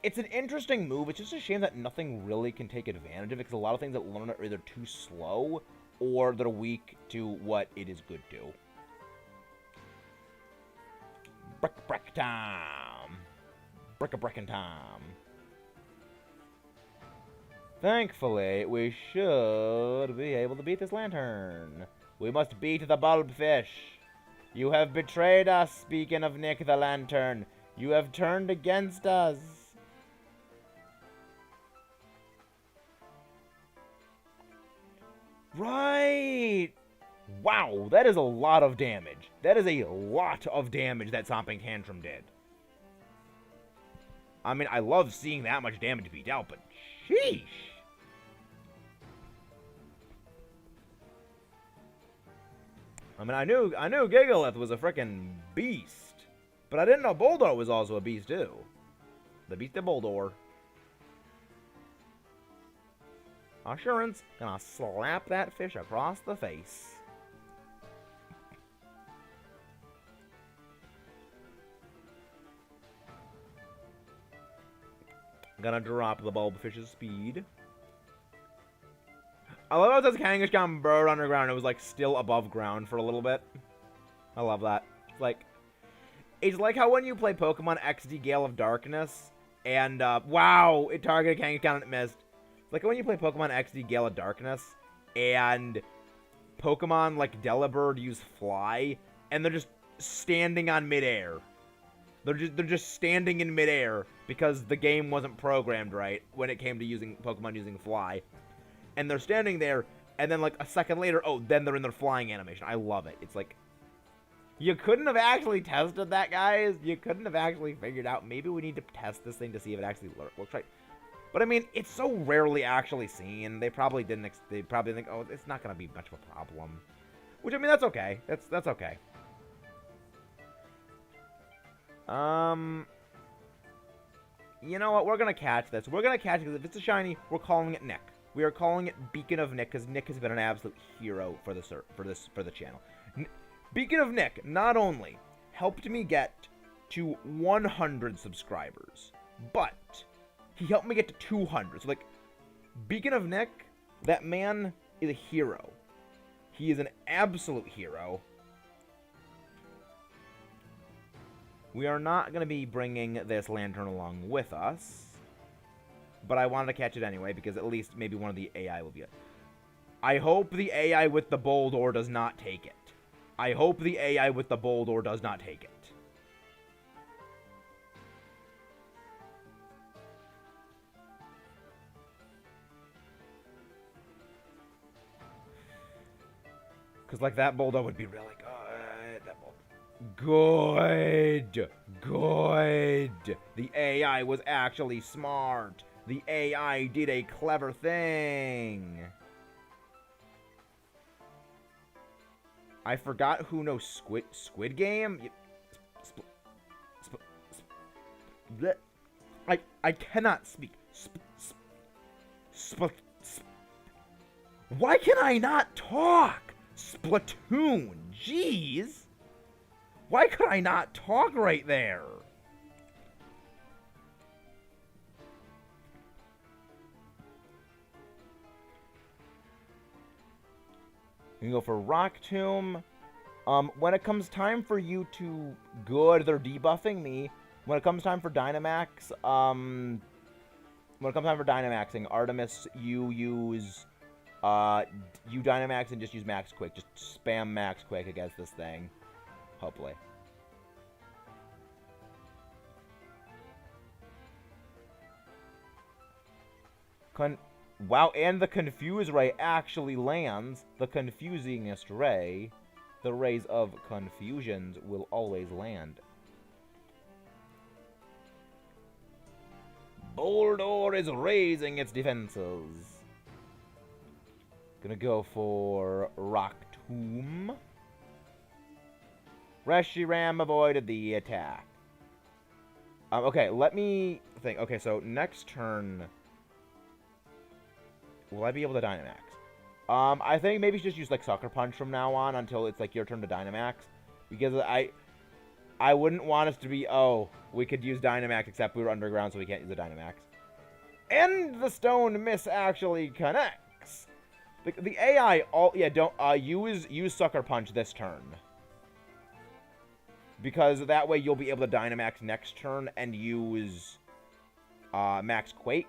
it's an interesting move. It's just a shame that nothing really can take advantage of it, because a lot of things that learn it are either too slow or they're weak to what it is good to. Brick time. Brick-a-brickin' time. Thankfully, we should be able to beat this Lantern. We must beat the Bulbfish. You have betrayed us, speaking of Nick the Lantern. You have turned against us. Right! Wow, that is a lot of damage. That is a lot of damage that Stomping Tantrum did. I mean, I love seeing that much damage be dealt, but sheesh. I mean, I knew Gigalith was a frickin' beast, but I didn't know Boldor was also a beast too. The beast of Boldor. Assurance, gonna slap that fish across the face. Gonna drop the Bulbfish's speed. I love how it says Kangaskhan got burrowed underground. It was like still above ground for a little bit. I love that. It's like how when you play Pokemon XD Gale of Darkness and wow, it targeted Kangaskhan and it missed. It's like when you play Pokemon XD Gale of Darkness and Pokemon like Delibird use Fly and they're just standing on midair. They're just standing in midair because the game wasn't programmed right when it came to using Pokemon using Fly. And they're standing there, and then like a second later, oh, then they're in their flying animation. I love it. It's like, you couldn't have actually tested that, guys. You couldn't have actually figured out, maybe we need to test this thing to see if it actually works right. But I mean, it's so rarely actually seen. They probably didn't, they probably think, oh, it's not going to be much of a problem. Which, I mean, that's okay. That's okay. You know what? We're going to catch this. We're going to catch it because if it's a shiny, we're calling it Nick. We are calling it Beacon of Nick because Nick has been an absolute hero for the channel. Beacon of Nick not only helped me get to 100 subscribers, but he helped me get to 200. So like, Beacon of Nick, that man is a hero. He is an absolute hero. We are not going to be bringing this Lantern along with us. But I wanted to catch it anyway, because at least maybe one of the AI will be it. I hope the AI with the Boldor does not take it. I hope the AI with the Boldor does not take it. Because, like, that Boldor would be really good. Good. Good. The AI was actually smart. The AI did a clever thing. I forgot who knows Squid Game. bleh. I cannot speak. Why can I not talk? Splatoon. Jeez. Why could I not talk right there? You can go for Rock Tomb. When it comes time for you to... Good, they're debuffing me. When it comes time for Dynamax, when it comes time for Dynamaxing, Artemis, you use... you Dynamax and just use Max Quick. Just spam Max Quick against this thing. Hopefully. Wow, and the Confuse Ray actually lands. The confusingest ray. The rays of confusions will always land. Boldor is raising its defenses. Gonna go for Rock Tomb. Reshiram avoided the attack. Okay, let me think. Okay, so next turn... Will I be able to Dynamax? I think maybe just use, like, Sucker Punch from now on until it's, like, your turn to Dynamax. Because I wouldn't want us to be, oh, we could use Dynamax except we were underground so we can't use the Dynamax. And the Stone Miss actually connects. The AI, don't, use Sucker Punch this turn. Because that way you'll be able to Dynamax next turn and use, Max Quake.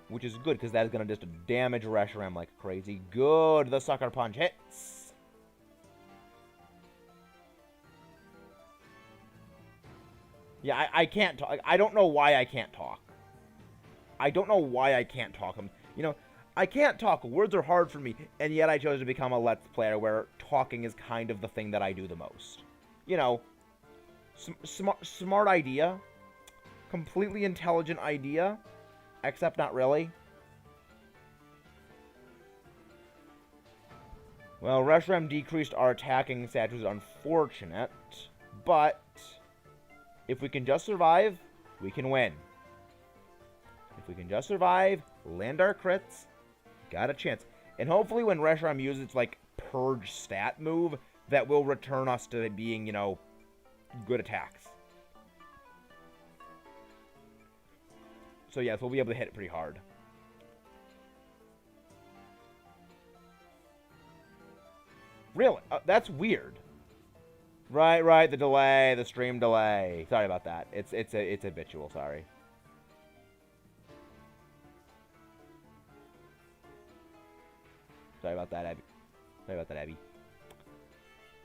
Which is good, because that is going to just damage Reshiram like crazy. Good, the Sucker Punch hits. Yeah, I can't talk. I don't know why I can't talk. I don't know why I can't talk. You know, I can't talk. Words are hard for me, and yet I chose to become a Let's Player where talking is kind of the thing that I do the most. You know, smart idea. Completely intelligent idea. Except not really. Well, Reshiram decreased our attacking stats, which is unfortunate. But if we can just survive, we can win. If we can just survive, land our crits, got a chance. And hopefully when Reshiram uses its, like, Purge stat move, that will return us to being, you know, good attacks. So yes, we'll be able to hit it pretty hard. Really? That's weird. Right, the delay, the stream delay. Sorry about that. It's habitual, sorry. Sorry about that, Abby.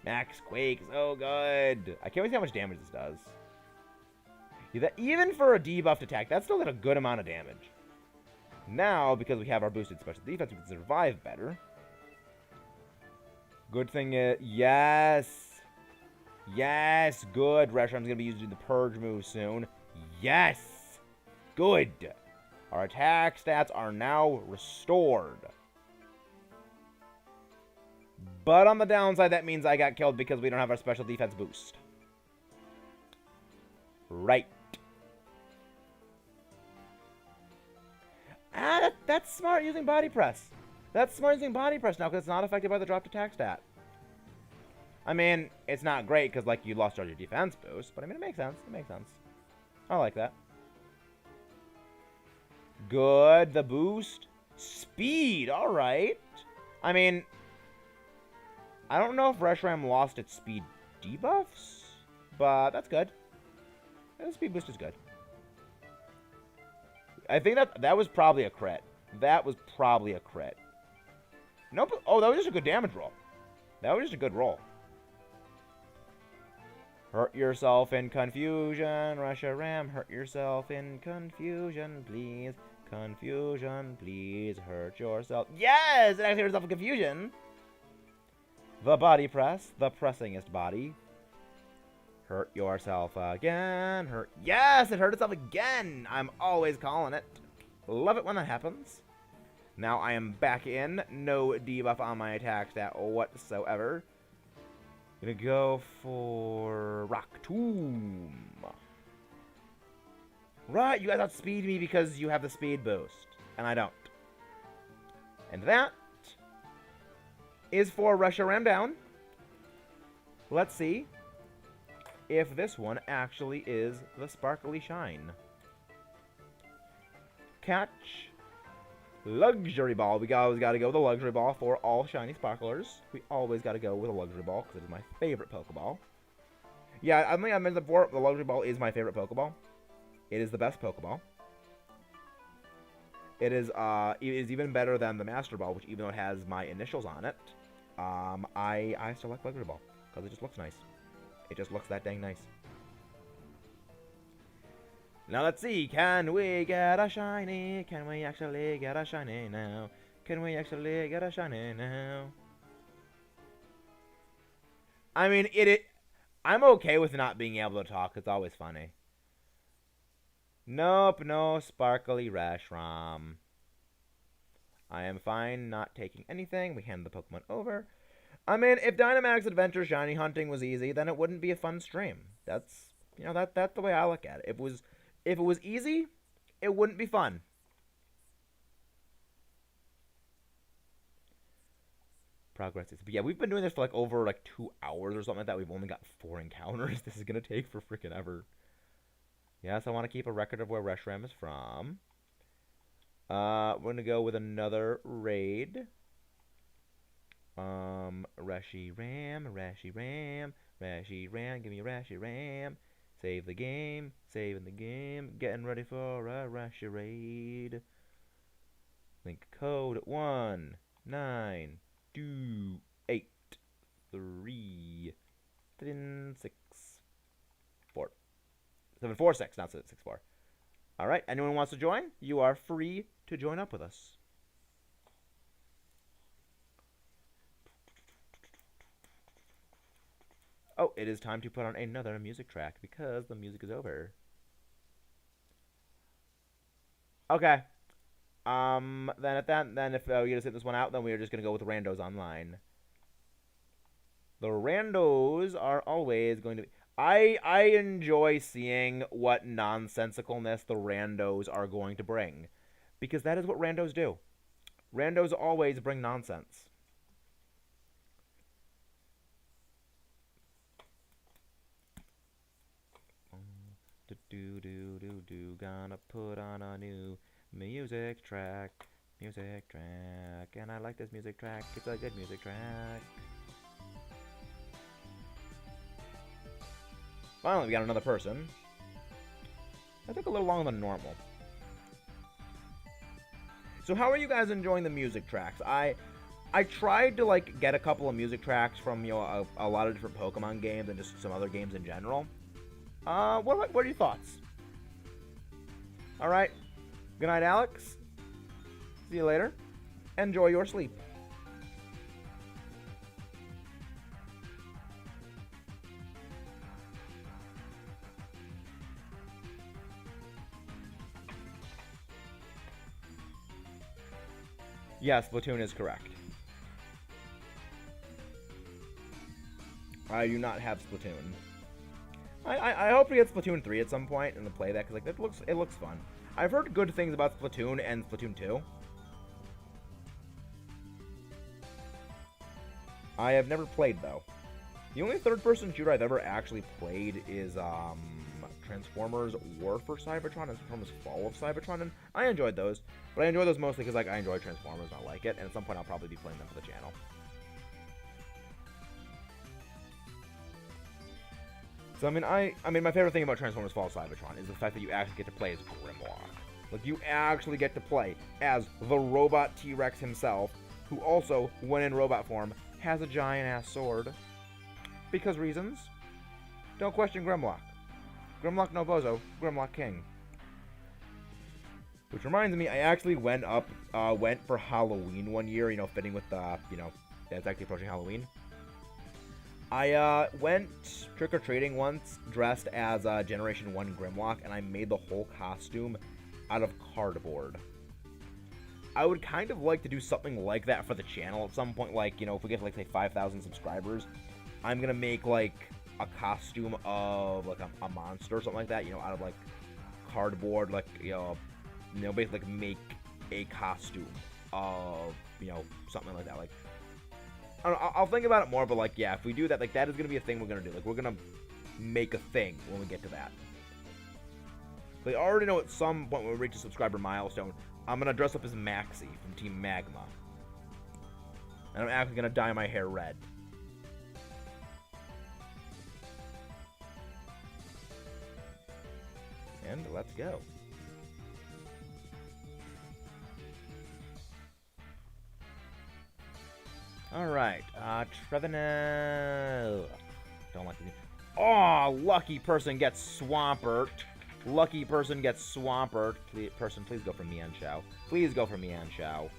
Max Quake, so good. I can't wait to see how much damage this does. Even for a debuffed attack, that's still a good amount of damage. Now, because we have our boosted special defense, we can survive better. Good thing is... Yes! Yes! Good! Reshiram's going to be using the Purge move soon. Yes! Good! Our attack stats are now restored. But on the downside, that means I got killed because we don't have our special defense boost. Right. That's smart using body press. That's smart using body press now because it's not affected by the dropped attack stat. I mean, it's not great because, like, you lost all your defense boost, but I mean, it makes sense. It makes sense. I like that. Good. The boost. Speed. All right. I mean, I don't know if Reshiram lost its speed debuffs, but that's good. The speed boost is good. I think that was probably a crit. That was probably a crit. Nope. Oh, that was just a good damage roll. That was just a good roll. Hurt yourself in confusion, Reshiram. Hurt yourself in confusion, please. Confusion, please. Hurt yourself. Yes! It actually hurt itself in confusion. The body press. The pressingest body. Hurt yourself again. Yes! It hurt itself again! I'm always calling it. Love it when that happens. Now I am back in. No debuff on my attack stat whatsoever. Gonna go for Rock Tomb. Right, you guys outspeed me because you have the speed boost, and I don't. And that is for Reshiram down. Let's see if this one actually is the Sparkly Shine. Catch. Luxury Ball. We always got to go with a Luxury Ball for all shiny sparklers. We always got to go with a Luxury Ball because it is my favorite Pokeball. Yeah, I think I mentioned before, the Luxury Ball is my favorite Pokeball. It is the best Pokeball. It is even better than the Master Ball, which even though it has my initials on it, I still like Luxury Ball because it just looks nice. It just looks that dang nice. Now let's see, can we get a shiny? Can we actually get a shiny now? Can we actually get a shiny now? I mean, I'm okay with not being able to talk. It's always funny. Nope, no sparkly Reshiram. I am fine not taking anything. We hand the Pokemon over. I mean, if Dynamax Adventure Shiny Hunting was easy, then it wouldn't be a fun stream. That's the way I look at it. If it was easy, it wouldn't be fun. Progress is, but yeah, we've been doing this for like over like 2 hours or something like that. We've only got 4 encounters. This is gonna take for freaking ever. Yes, I want to keep a record of where Reshiram is from. We're gonna go with another raid. Reshiram, give me a Reshiram. Save the game, saving the game, getting ready for a Reshiram raid. Link code 1928364. 746, not 664. Alright, anyone who wants to join, you are free to join up with us. Oh, it is time to put on another music track because the music is over. Okay. Then if we just hit this one out, then we are just gonna go with randos online. The randos are always going to be. I enjoy seeing what nonsensicalness the randos are going to bring, because that is what randos do. Randos always bring nonsense. Gonna put on a new music track, and I like this music track. It's a good music track. Finally, we got another person. That took a little longer than normal. So how are you guys enjoying the music tracks? I tried to like get a couple of music tracks from a lot of different Pokemon games and just some other games in general. What are your thoughts? All right. Good night, Alex. See you later. Enjoy your sleep. Yes, Splatoon is correct. I do not have Splatoon. I hope to get Splatoon 3 at some point and to play that because like it looks fun. I've heard good things about Splatoon and Splatoon 2. I have never played though. The only third-person shooter I've ever actually played is Transformers War for Cybertron and Transformers Fall of Cybertron, and I enjoyed those. But I enjoy those mostly because like I enjoy Transformers and I like it, and at some point I'll probably be playing them for the channel. So I mean my favorite thing about Transformers Fall of Cybertron is the fact that you actually get to play as Grimlock. Like you actually get to play as the robot T-Rex himself, who also, when in robot form, has a giant-ass sword. Because reasons. Don't question Grimlock. Grimlock no bozo, Grimlock King. Which reminds me, I actually went for Halloween one year, fitting with it's actually approaching Halloween. I went trick-or-treating once, dressed as Generation 1 Grimlock, and I made the whole costume out of cardboard. I would kind of like to do something like that for the channel at some point, like, if we get, like, say, 5,000 subscribers, I'm gonna make like a costume of like a monster or something like that, you know, out of like cardboard, like, you know, basically like make a costume of, you know, something like that. Like, I don't know, I'll think about it more, but like, yeah, if we do that, like, that is gonna be a thing we're gonna do. Like, we're gonna make a thing when we get to that. Like, I already know at some point when we reach a subscriber milestone, I'm gonna dress up as Maxie from Team Magma. And I'm actually gonna dye my hair red. And let's go. Alright, Trevino. Don't like the... Oh, lucky person gets Swampert. Lucky person gets Swampert. Please go for Mienshao. Please go for Mienshao.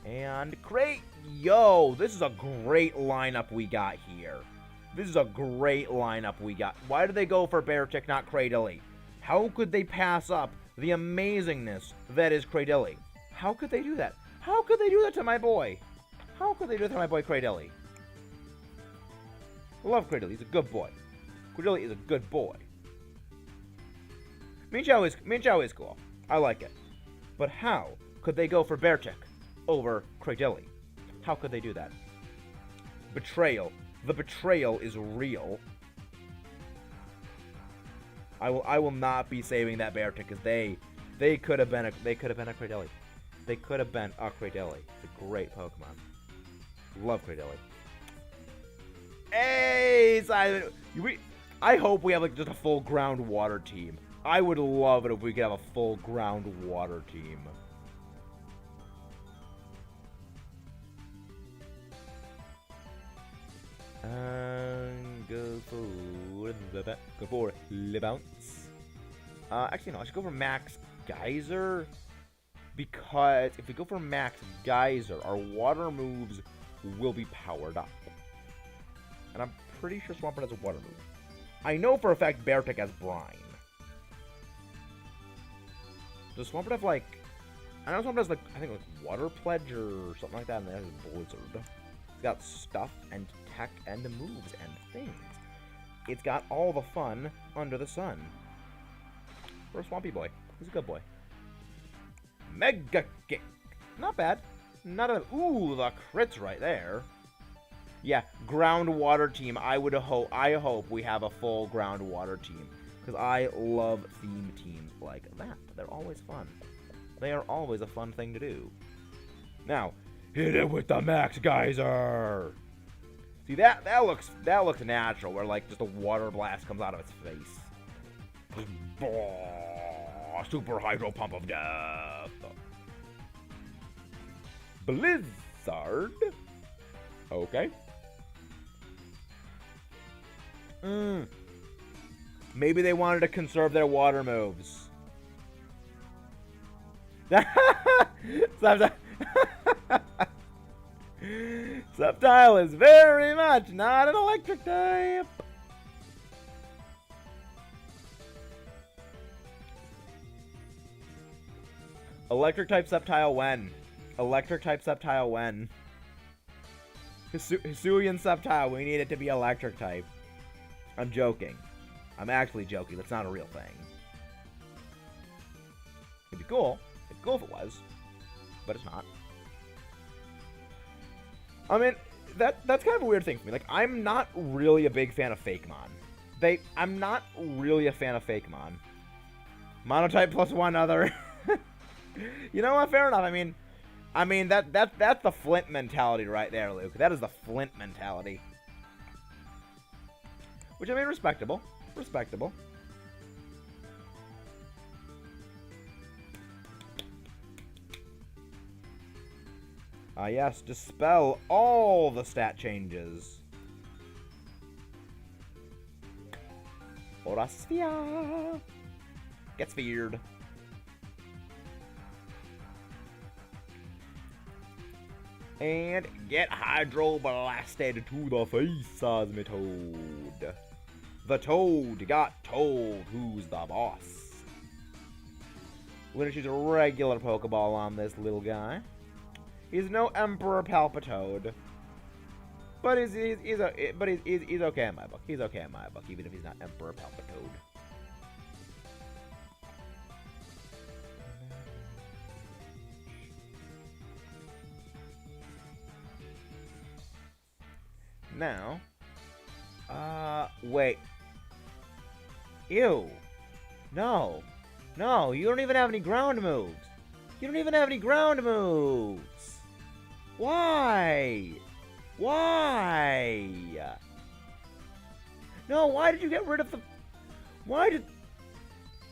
And crate. Yo, this is a great lineup we got here. This is a great lineup we got. Why did they go for Beartick, not Cradily? How could they pass up the amazingness that is Cradily? How could they do that? How could they do that to my boy? How could they do that to my boy Cradily? I love Cradily. He's a good boy. Cradily is a good boy. Mienshao is cool. I like it. But how could they go for Beartick over Cradily? How could they do that? Betrayal. The betrayal is real. I will not be saving that Beartick because they could have been a Cradily. They could have been a Cradily. It's a great Pokemon. Love Cradily. Hey, Simon! I hope we have like just a full ground water team. I would love it if we could have a full ground water team. Go for Le Bounce. Actually, no, I should go for Max Geyser. Because if we go for Max Geyser, our water moves will be powered up. And I'm pretty sure Swampert has a water move. I know for a fact Beartick has Brine. Does Swampert have, like... I know Swampert has, like, I think, like, Water Pledge or something like that, and then it has Blizzard. It's got stuff and tech and moves and things. It's got all the fun under the sun. For a Swampy boy. He's a good boy. Mega Kick. Not bad. Not a... Ooh, the crits right there. Yeah, groundwater team. I hope we have a full groundwater team. Because I love theme teams like that. They're always fun. They are always a fun thing to do. Now, hit it with the Max Geyser. See, that looks natural, where like just a water blast comes out of its face. Super Hydro Pump of Death. Blizzard. Okay. Maybe they wanted to conserve their water moves. Subtile is very much not an electric type. Electric type Subtile when? Electric type Subtile when? Hisuian Subtile, we need it to be electric type. I'm joking. I'm actually joking. That's not a real thing. It'd be cool. It'd be cool if it was. But it's not. I mean, that's kind of a weird thing for me. Like, I'm not really a big fan of Fakemon. I'm not really a fan of Fakemon. Monotype plus one other. You know what? Fair enough. I mean, that's the Flint mentality right there, Luke. That is the Flint mentality. Which, I mean, respectable. Respectable. Yes, dispel all the stat changes. Aurasphere gets feared. And get Hydro Blasted to the face, Osmitoad. The Toad got told who's the boss. We're gonna choose a regular Pokeball on this little guy. He's no Emperor Palpitoad. But he's okay in my book. He's okay in my book, even if he's not Emperor Palpitoad. Now, wait. Ew. No. No, you don't even have any ground moves. You don't even have any ground moves. Why? Why? No, why did you get rid of the... Why did...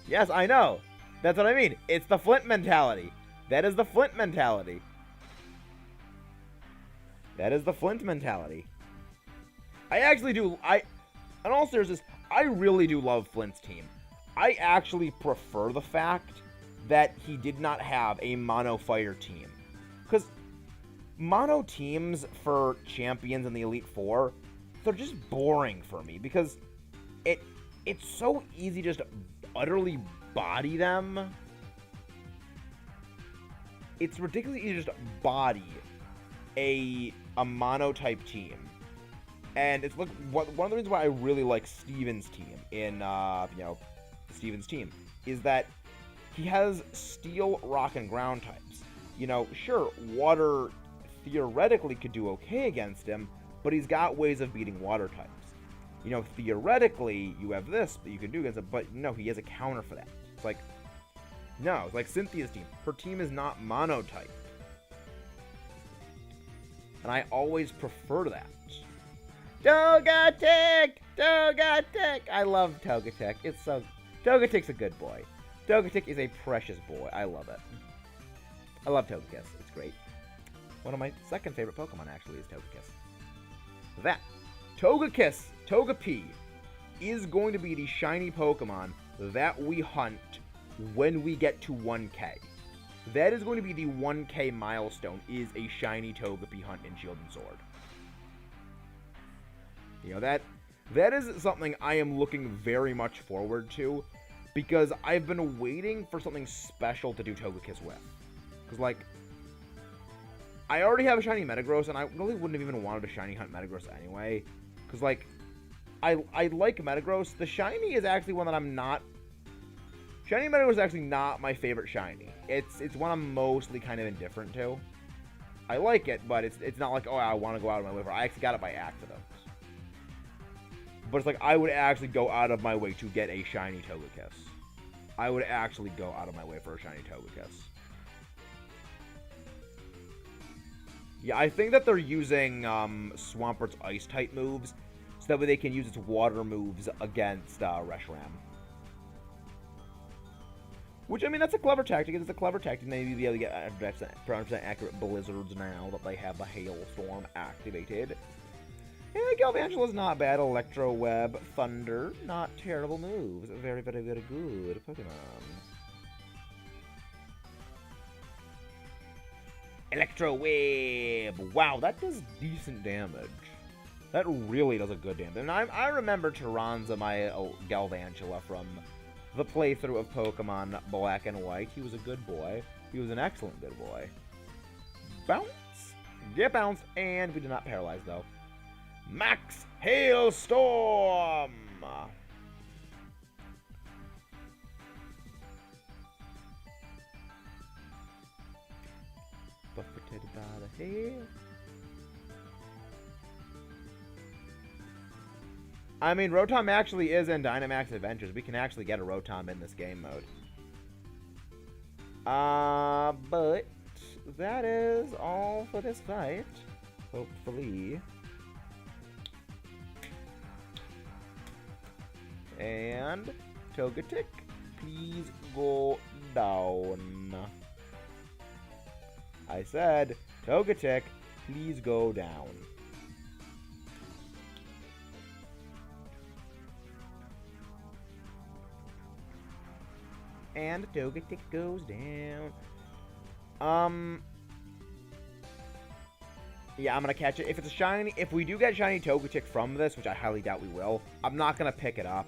Yes, I know. That's what I mean. It's the Flint mentality. That is the Flint mentality. That is the Flint mentality. I actually do... In all seriousness, I really do love Flint's team. I actually prefer the fact that he did not have a mono fighter team. Because mono teams for champions in the Elite Four, they're just boring for me. Because it's so easy just to utterly body them. It's ridiculously easy to just body a mono-type team. And it's like one of the reasons why I really like Steven's team in, Steven's team, is that he has steel, rock, and ground types. Sure, water theoretically could do okay against him, but he's got ways of beating water types. Theoretically, you have this that you can do against him, but no, he has a counter for that. It's like, no, it's like Cynthia's team. Her team is not monotype. And I always prefer that. Togetic! Togetic! I love Togetic. Togetic's a good boy. Togetic is a precious boy. I love it. I love Togekiss. It's great. One of my second favorite Pokemon, actually, is Togekiss. That. Togekiss, Togepi, is going to be the shiny Pokemon that we hunt when we get to 1K. That is going to be the 1K milestone, is a shiny Togepi hunt in Shield and Sword. That is something I am looking very much forward to, because I've been waiting for something special to do Togekiss with. Because, I already have a shiny Metagross, and I really wouldn't have even wanted a shiny hunt Metagross anyway. Because, I like Metagross. The shiny is actually one that I'm not... Shiny Metagross is actually not my favorite shiny. It's one I'm mostly kind of indifferent to. I like it, but it's not like, oh, I want to go out of my way for it. I actually got it by accident. But it's like, I would actually go out of my way to get a shiny Togekiss. I would actually go out of my way for a shiny Togekiss. Yeah, I think that they're using Swampert's Ice-type moves, so that way they can use its water moves against Reshiram. Which, I mean, that's a clever tactic. It's a clever tactic. Maybe be able to get 100% accurate Blizzards now that they have the Hailstorm activated. Yeah, Galvantula's not bad. Electro Web, Thunder, not terrible moves. Very, very, very good Pokemon. Electro Web! Wow, that does decent damage. That really does a good damage. And I remember Tyranza, my Galvantula, from the playthrough of Pokemon Black and White. He was a good boy. He was an excellent good boy. Bounce! Get bounced, and we did not paralyze, though. Max Hailstorm! Buffeted by the hail. I mean, Rotom actually is in Dynamax Adventures. We can actually get a Rotom in this game mode. But that is all for this fight. Hopefully. And Togetic, please go down. I said, Togetic, please go down. And Togetic goes down. Yeah, I'm gonna catch it. If it's a shiny, if we do get shiny Togetic from this, which I highly doubt we will, I'm not gonna pick it up.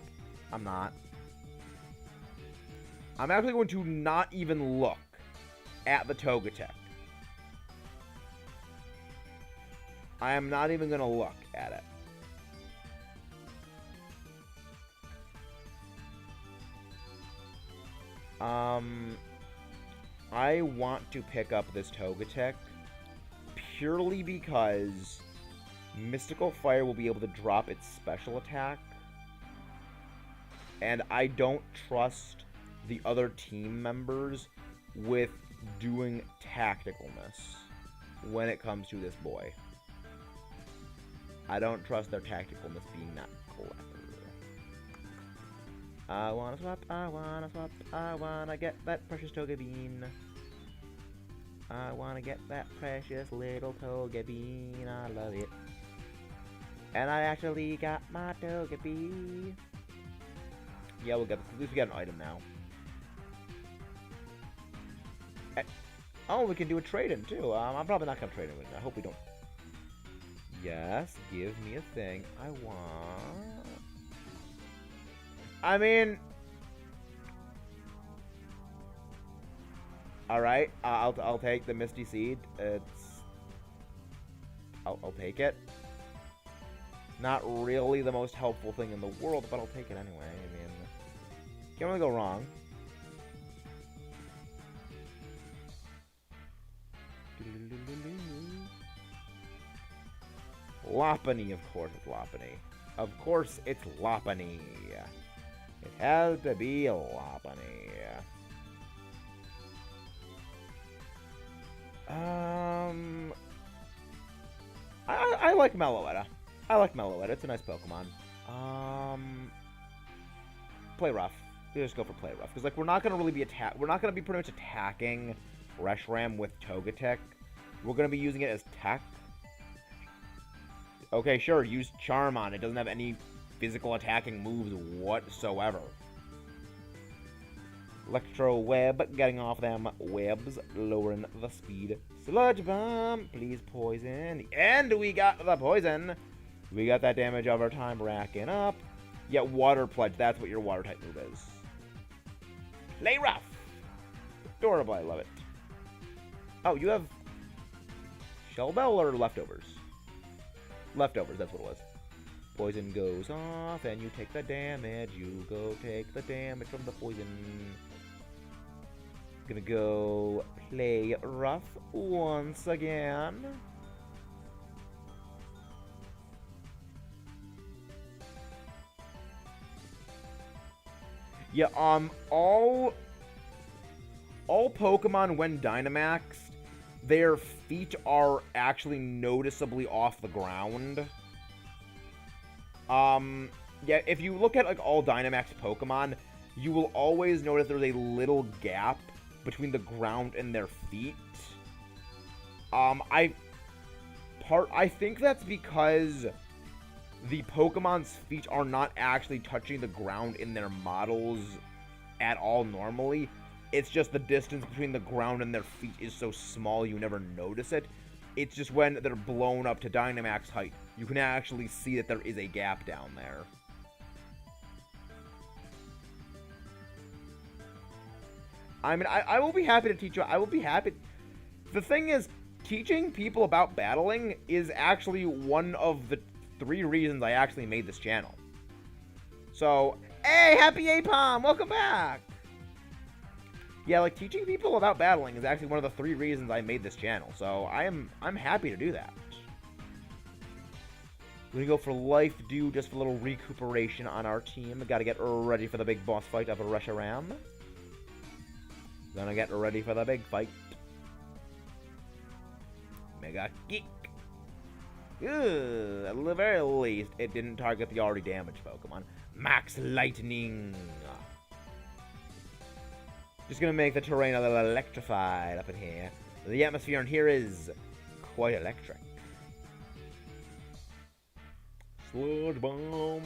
I'm not. I'm actually going to not even look at the Togetic. I am not even going to look at it. I want to pick up this Togetic purely because Mystical Fire will be able to drop its special attack. And I don't trust the other team members with doing tacticalness when it comes to this boy. I don't trust their tacticalness being that clever. I wanna swap, I wanna get that precious Togebean. I wanna get that precious little Togebean, I love it. And I actually got my Togebean. Yeah, we'll get this. At least we got an item now. Oh, we can do a trade-in, too. I'm probably not gonna trade in with it. I hope we don't. Yes, give me a thing I want. I mean... Alright, I'll take the Misty Seed. I'll take it. Not really the most helpful thing in the world, but I'll take it anyway. I mean, can't really go wrong. Lopunny, of course it's Lopunny. Of course it's Lopunny. It has to be Lopunny. I like Meloetta. I like Meloetta. It's a nice Pokemon. Play rough. We just go for play rough because like we're not gonna really be We're not gonna be pretty much attacking Reshiram with Togetic. We're gonna be using it as tech. Okay, sure. Use Charm on it. Doesn't have any physical attacking moves whatsoever. Electro Web, getting off them webs, lowering the speed. Sludge Bomb, please poison. And we got the poison. We got that damage over time racking up. Yeah, Water Pledge, that's what your water type move is. Play rough. Adorable, I love it. Oh, you have Shell Bell or Leftovers? Leftovers, that's what it was. Poison goes off and you take the damage. You go take the damage from the poison. Gonna go play rough once again. Yeah, all Pokemon when Dynamaxed, their feet are actually noticeably off the ground. Yeah, if you look at like all Dynamax Pokemon, you will always notice there's a little gap between the ground and their feet. I think that's because the Pokemon's feet are not actually touching the ground in their models at all normally. It's just the distance between the ground and their feet is so small you never notice it. It's just when they're blown up to Dynamax height, you can actually see that there is a gap down there. I mean, I will be happy to teach you. I will be happy. The thing is, teaching people about battling is actually one of the 3 reasons I actually made this channel. So, hey, happy Apom, welcome back! Yeah, like, teaching people about battling is actually one of the 3 reasons I made this channel, so I'm happy to do that. We're gonna go for Life Dew just for a little recuperation on our team. We gotta get ready for the big boss fight of Reshiram. Gonna get ready for the big fight. Mega Kick. At the very least, it didn't target the already damaged Pokemon. Max Lightning. Just gonna make the terrain a little electrified up in here. The atmosphere in here is quite electric. Sludge Bomb.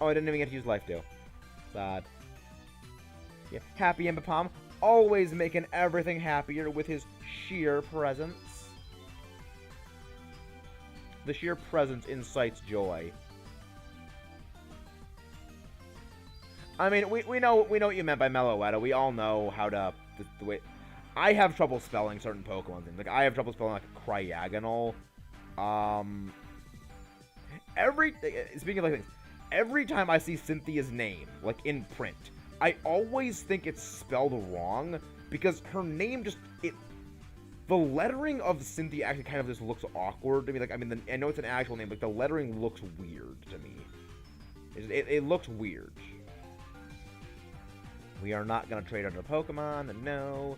Oh, I didn't even get to use Life Dew. Sad. Yeah, Happy Ambipom, always making everything happier with his sheer presence. The sheer presence incites joy. I mean, we know what you meant by Meloetta. We all know how to the way. I have trouble spelling certain Pokemon things. Like, I have trouble spelling, like, Cryogonal. Speaking of, like, things, every time I see Cynthia's name, like, in print, I always think it's spelled wrong, because her name just, the lettering of Cynthia actually kind of just looks awkward to me. Like, I mean, I know it's an actual name, but the lettering looks weird to me. It looks weird. We are not going to trade out our Pokemon. No,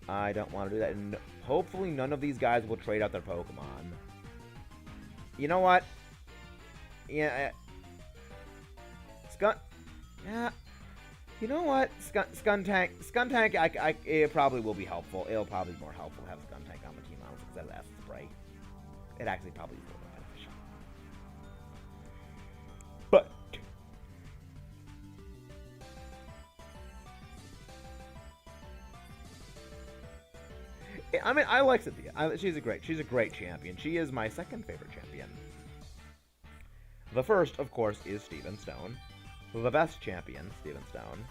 I don't want to do that. And hopefully none of these guys will trade out their Pokemon. You know what? Yeah. Yeah. You know what? Skuntank, it probably will be helpful. It'll probably be more helpful to have Skuntank on the team, honestly, instead of Acid Spray. It actually probably is a little bit beneficial. But I mean, I like Cynthia. She's a great champion. She is my second favorite champion. The first, of course, is Steven Stone. The best champion, Steven Stone.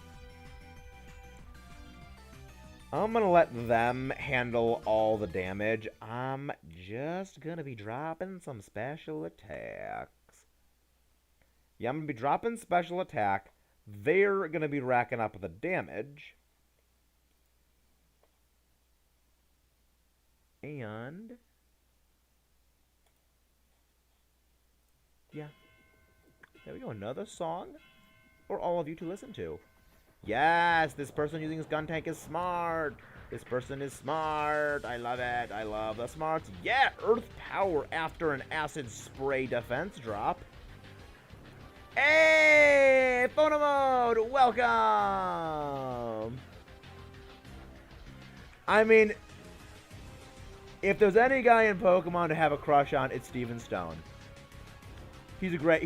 I'm gonna let them handle all the damage. I'm just gonna be dropping some special attacks. Yeah, I'm gonna be dropping special attack. They're gonna be racking up the damage. And yeah, there we go. Another song for all of you to listen to. Yes, this person using his gun tank is smart. This person is smart. I love it. I love the smarts. Yeah, Earth Power after an Acid Spray defense drop. Hey, Phono Mode, welcome. I mean, if there's any guy in Pokemon to have a crush on, it's Steven Stone. He's great.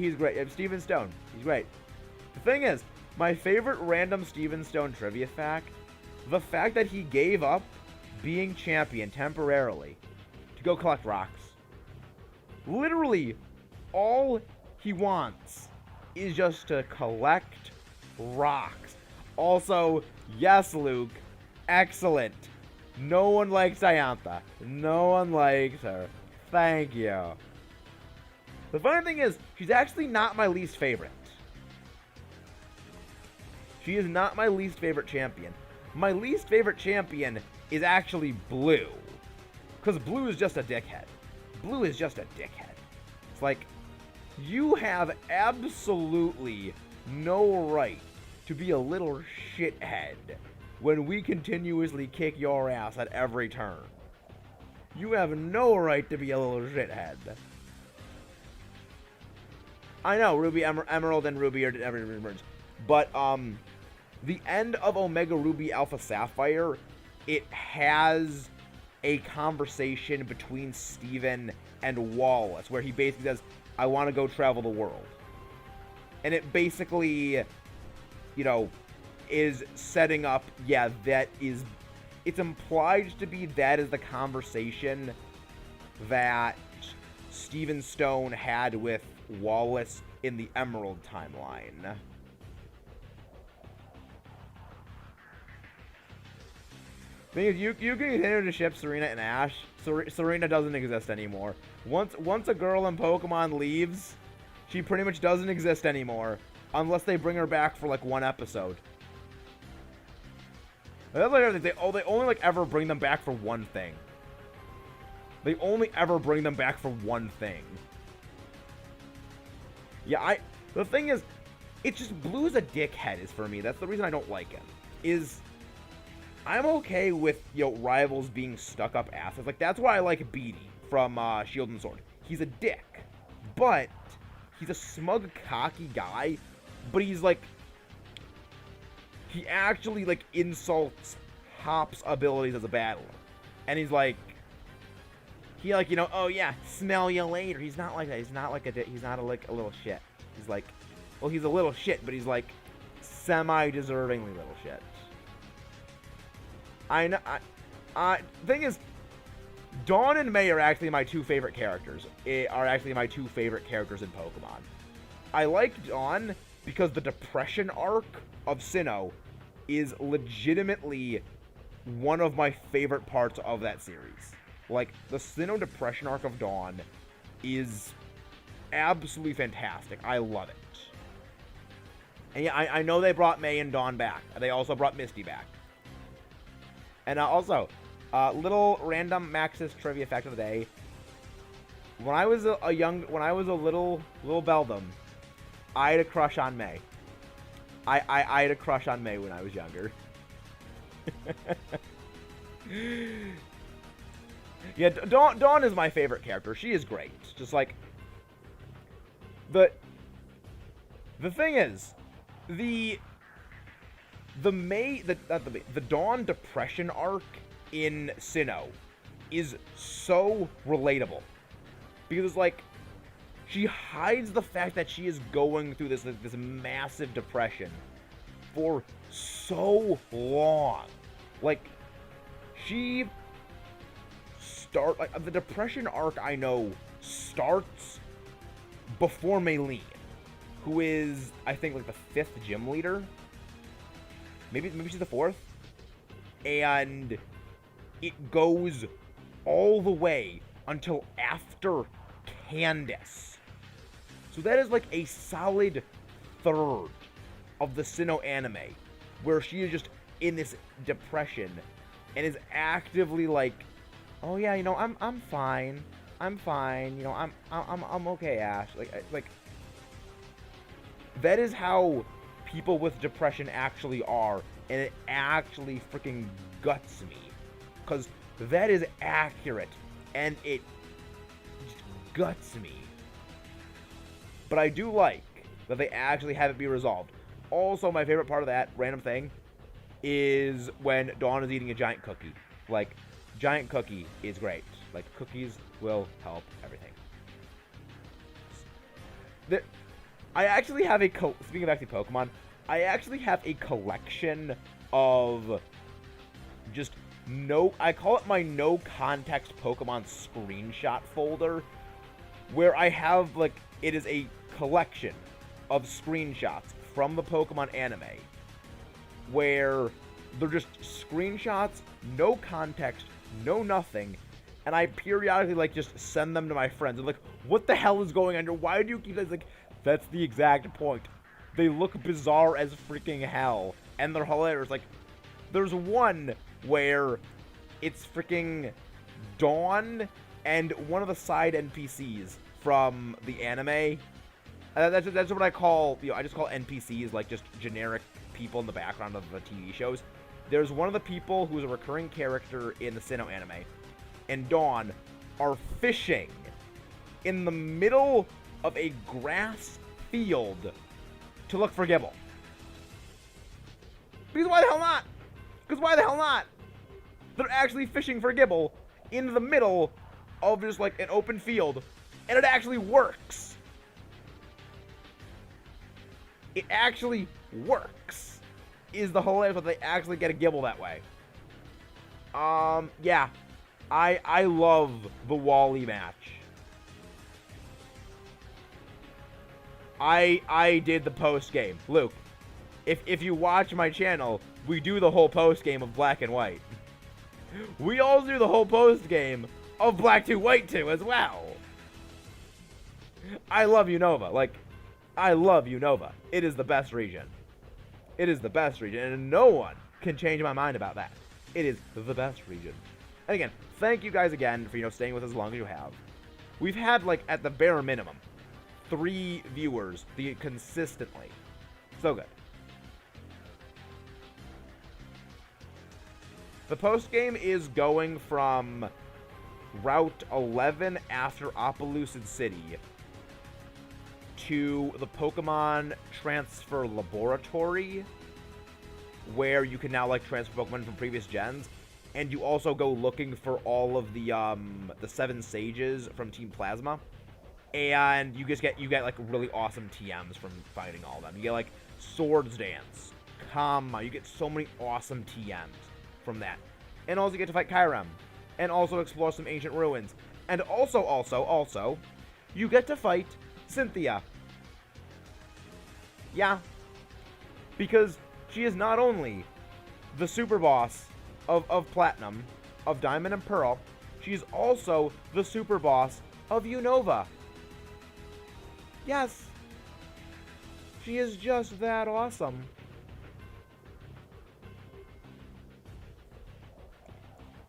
Steven Stone, he's great. The thing is, my favorite random Steven Stone trivia fact, the fact that he gave up being champion temporarily to go collect rocks. Literally, all he wants is just to collect rocks. Also, yes, Luke, excellent. No one likes Diantha. No one likes her. Thank you. The funny thing is, she's actually not my least favorite. She is not my least favorite champion. My least favorite champion is actually Blue. Because Blue is just a dickhead. Blue is just a dickhead. It's like, you have absolutely no right to be a little shithead when we continuously kick your ass at every turn. You have no right to be a little shithead. I know, Ruby, Emerald, and Ruby are every merge. But, the end of Omega Ruby Alpha Sapphire, it has a conversation between Steven and Wallace, where he basically says, I want to go travel the world. And it basically, you know, is setting up, yeah, it's implied to be that is the conversation that Steven Stone had with Wallace in the Emerald timeline. Thing is, you can continue to ship Serena and Ash. Serena doesn't exist anymore. Once a girl in Pokemon leaves, she pretty much doesn't exist anymore, unless they bring her back for like one episode. They only like ever bring them back for one thing. They only ever bring them back for one thing. Yeah, the thing is, it's just Blue's a dickhead is for me. That's the reason I don't like him. I'm okay with, you know, rivals being stuck-up assets. Like, that's why I like Beatty from Shield and Sword. He's a dick, but he's a smug, cocky guy, but he's, like, he actually, like, insults Hop's abilities as a battler. And he's like, you know, oh, yeah, smell you later. He's not like that. He's not like he's not like a little shit. He's like, well, he's a little shit, but he's, like, semi-deservingly little shit. I know. Thing is, Dawn and May are actually my two favorite characters. Are actually my two favorite characters in Pokemon. I like Dawn because the depression arc of Sinnoh is legitimately one of my favorite parts of that series. Like, the Sinnoh Depression arc of Dawn is absolutely fantastic. I love it. And yeah, I know they brought May and Dawn back. They also brought Misty back. And also, little random Maxis trivia fact of the day. When I was a little Beldum, I had a crush on May. I had a crush on May when I was younger. Yeah, Dawn is my favorite character. She is great. Just like the thing is, the Dawn Depression arc in Sinnoh is so relatable because like she hides the fact that she is going through this massive depression for so long. Like the depression arc I know starts before Maylene, who is I think like the 5th gym leader. Maybe she's the 4th. And it goes all the way until after Candace. So that is like a solid third of the Sinnoh anime where she is just in this depression and is actively like, oh yeah, you know, I'm fine. I'm fine. You know, I'm okay, Ash. Like that is how people with depression actually are, and it actually freaking guts me, because that is accurate, and it just guts me. But I do like that they actually have it be resolved. Also, my favorite part of that random thing is when Dawn is eating a giant cookie. Like, giant cookie is great. Like, cookies will help everything. I actually have speaking of actually Pokemon, I actually have a collection of just I call it my no context Pokemon screenshot folder, where I have, like, it is a collection of screenshots from the Pokemon anime, where they're just screenshots, no context, no nothing, and I periodically, like, just send them to my friends. I'm like, what the hell is going on? Why do you keep that? Like, that's the exact point. They look bizarre as freaking hell, and they're hilarious. Like, there's one where it's freaking Dawn and one of the side NPCs from the anime. That's what I call, you know, I just call NPCs, like, just generic people in the background of the TV shows. There's one of the people who's a recurring character in the Sinnoh anime, and Dawn are fishing in the middle of a grass field to look for Gibble. Because why the hell not? Because why the hell not? They're actually fishing for Gibble in the middle of just like an open field, and it actually works. It actually works. Is the hilarious that they actually get a Gibble that way. Yeah. I love the Wally match. I did the post game. Luke, if you watch my channel, we do the whole post game of Black and White. We also do the whole post game of Black 2 White 2 as well. I love Unova. Like, I love Unova. It is the best region. It is the best region, and no one can change my mind about that. It is the best region. And again, thank you guys again for, you know, staying with us as long as you have. We've had, like, at the bare minimum, 3 viewers consistently. So good. The post game is going from Route 11 after Opelucid City to the Pokemon Transfer Laboratory, where you can now, like, transfer Pokemon from previous gens, and you also go looking for all of the 7 Sages from Team Plasma, and you get like really awesome TMs from fighting all of them. You get like Swords Dance, Kama, you get so many awesome TMs from that, and also you get to fight Kyurem, and also explore some ancient ruins, and also you get to fight Cynthia. Yeah, because she is not only the super boss of Platinum, of Diamond and Pearl. She's also the super boss of Unova. Yes. She is just that awesome.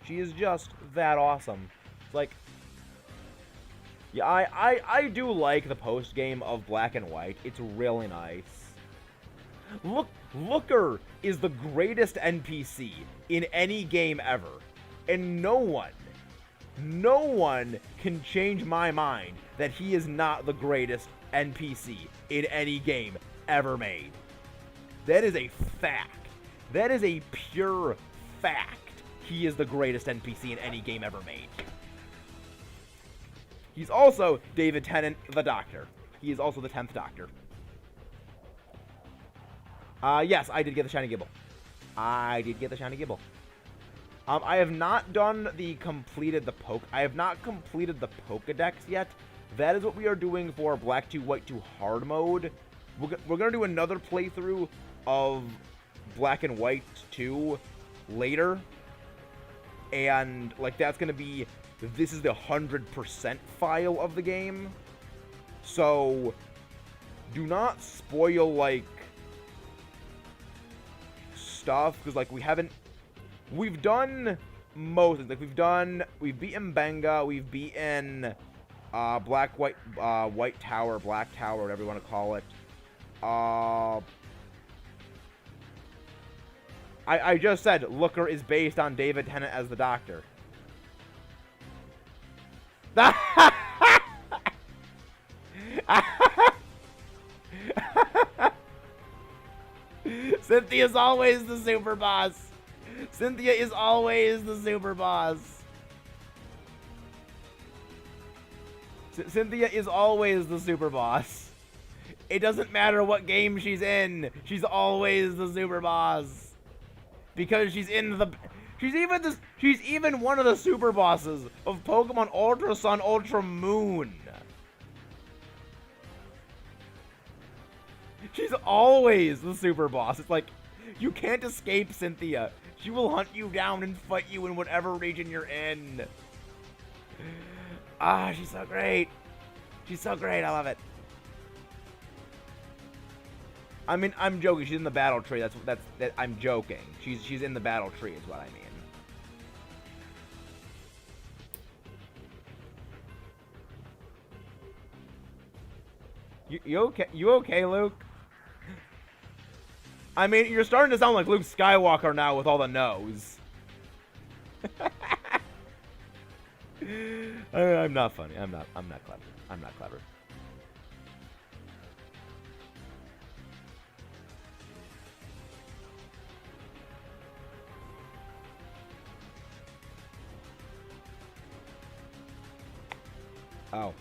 She is just that awesome. It's like, yeah, I do like the post game of Black and White. It's really nice. Looker is the greatest NPC in any game ever. And no one can change my mind that he is not the greatest NPC in any game ever made. That is a fact. That is a pure fact. He is the greatest NPC in any game ever made. He's also David Tennant, the Doctor. He is also the 10th Doctor. Yes, I did get the Shiny Gibble. I have not done I have not completed the Pokedex yet. That is what we are doing for Black 2, White 2 hard mode. We're going to do another playthrough of Black and White 2 later. And, like, that's going to be, this is the 100% file of the game. So, do not spoil, like, stuff, because, like, we've done most things. Like, we've beaten Benga, we've beaten, White Tower, Black Tower, whatever you want to call it. I just said Looker is based on David Tennant as the Doctor. Cynthia's always the super boss. Cynthia is always the super boss. Cynthia is always the super boss. It doesn't matter what game she's in. She's always the super boss. Because she's in the... She's even one of the super bosses of Pokemon Ultra Sun, Ultra Moon. She's always the super boss. It's like, you can't escape Cynthia. She will hunt you down and fight you in whatever region you're in. Ah, she's so great. She's so great. I love it. I mean, I'm joking. She's in the battle tree. I'm joking. She's in the battle tree is what I mean. You okay? You okay, Luke? I mean, you're starting to sound like Luke Skywalker now with all the nose. I'm not funny. I'm not clever. I'm not clever. Oh.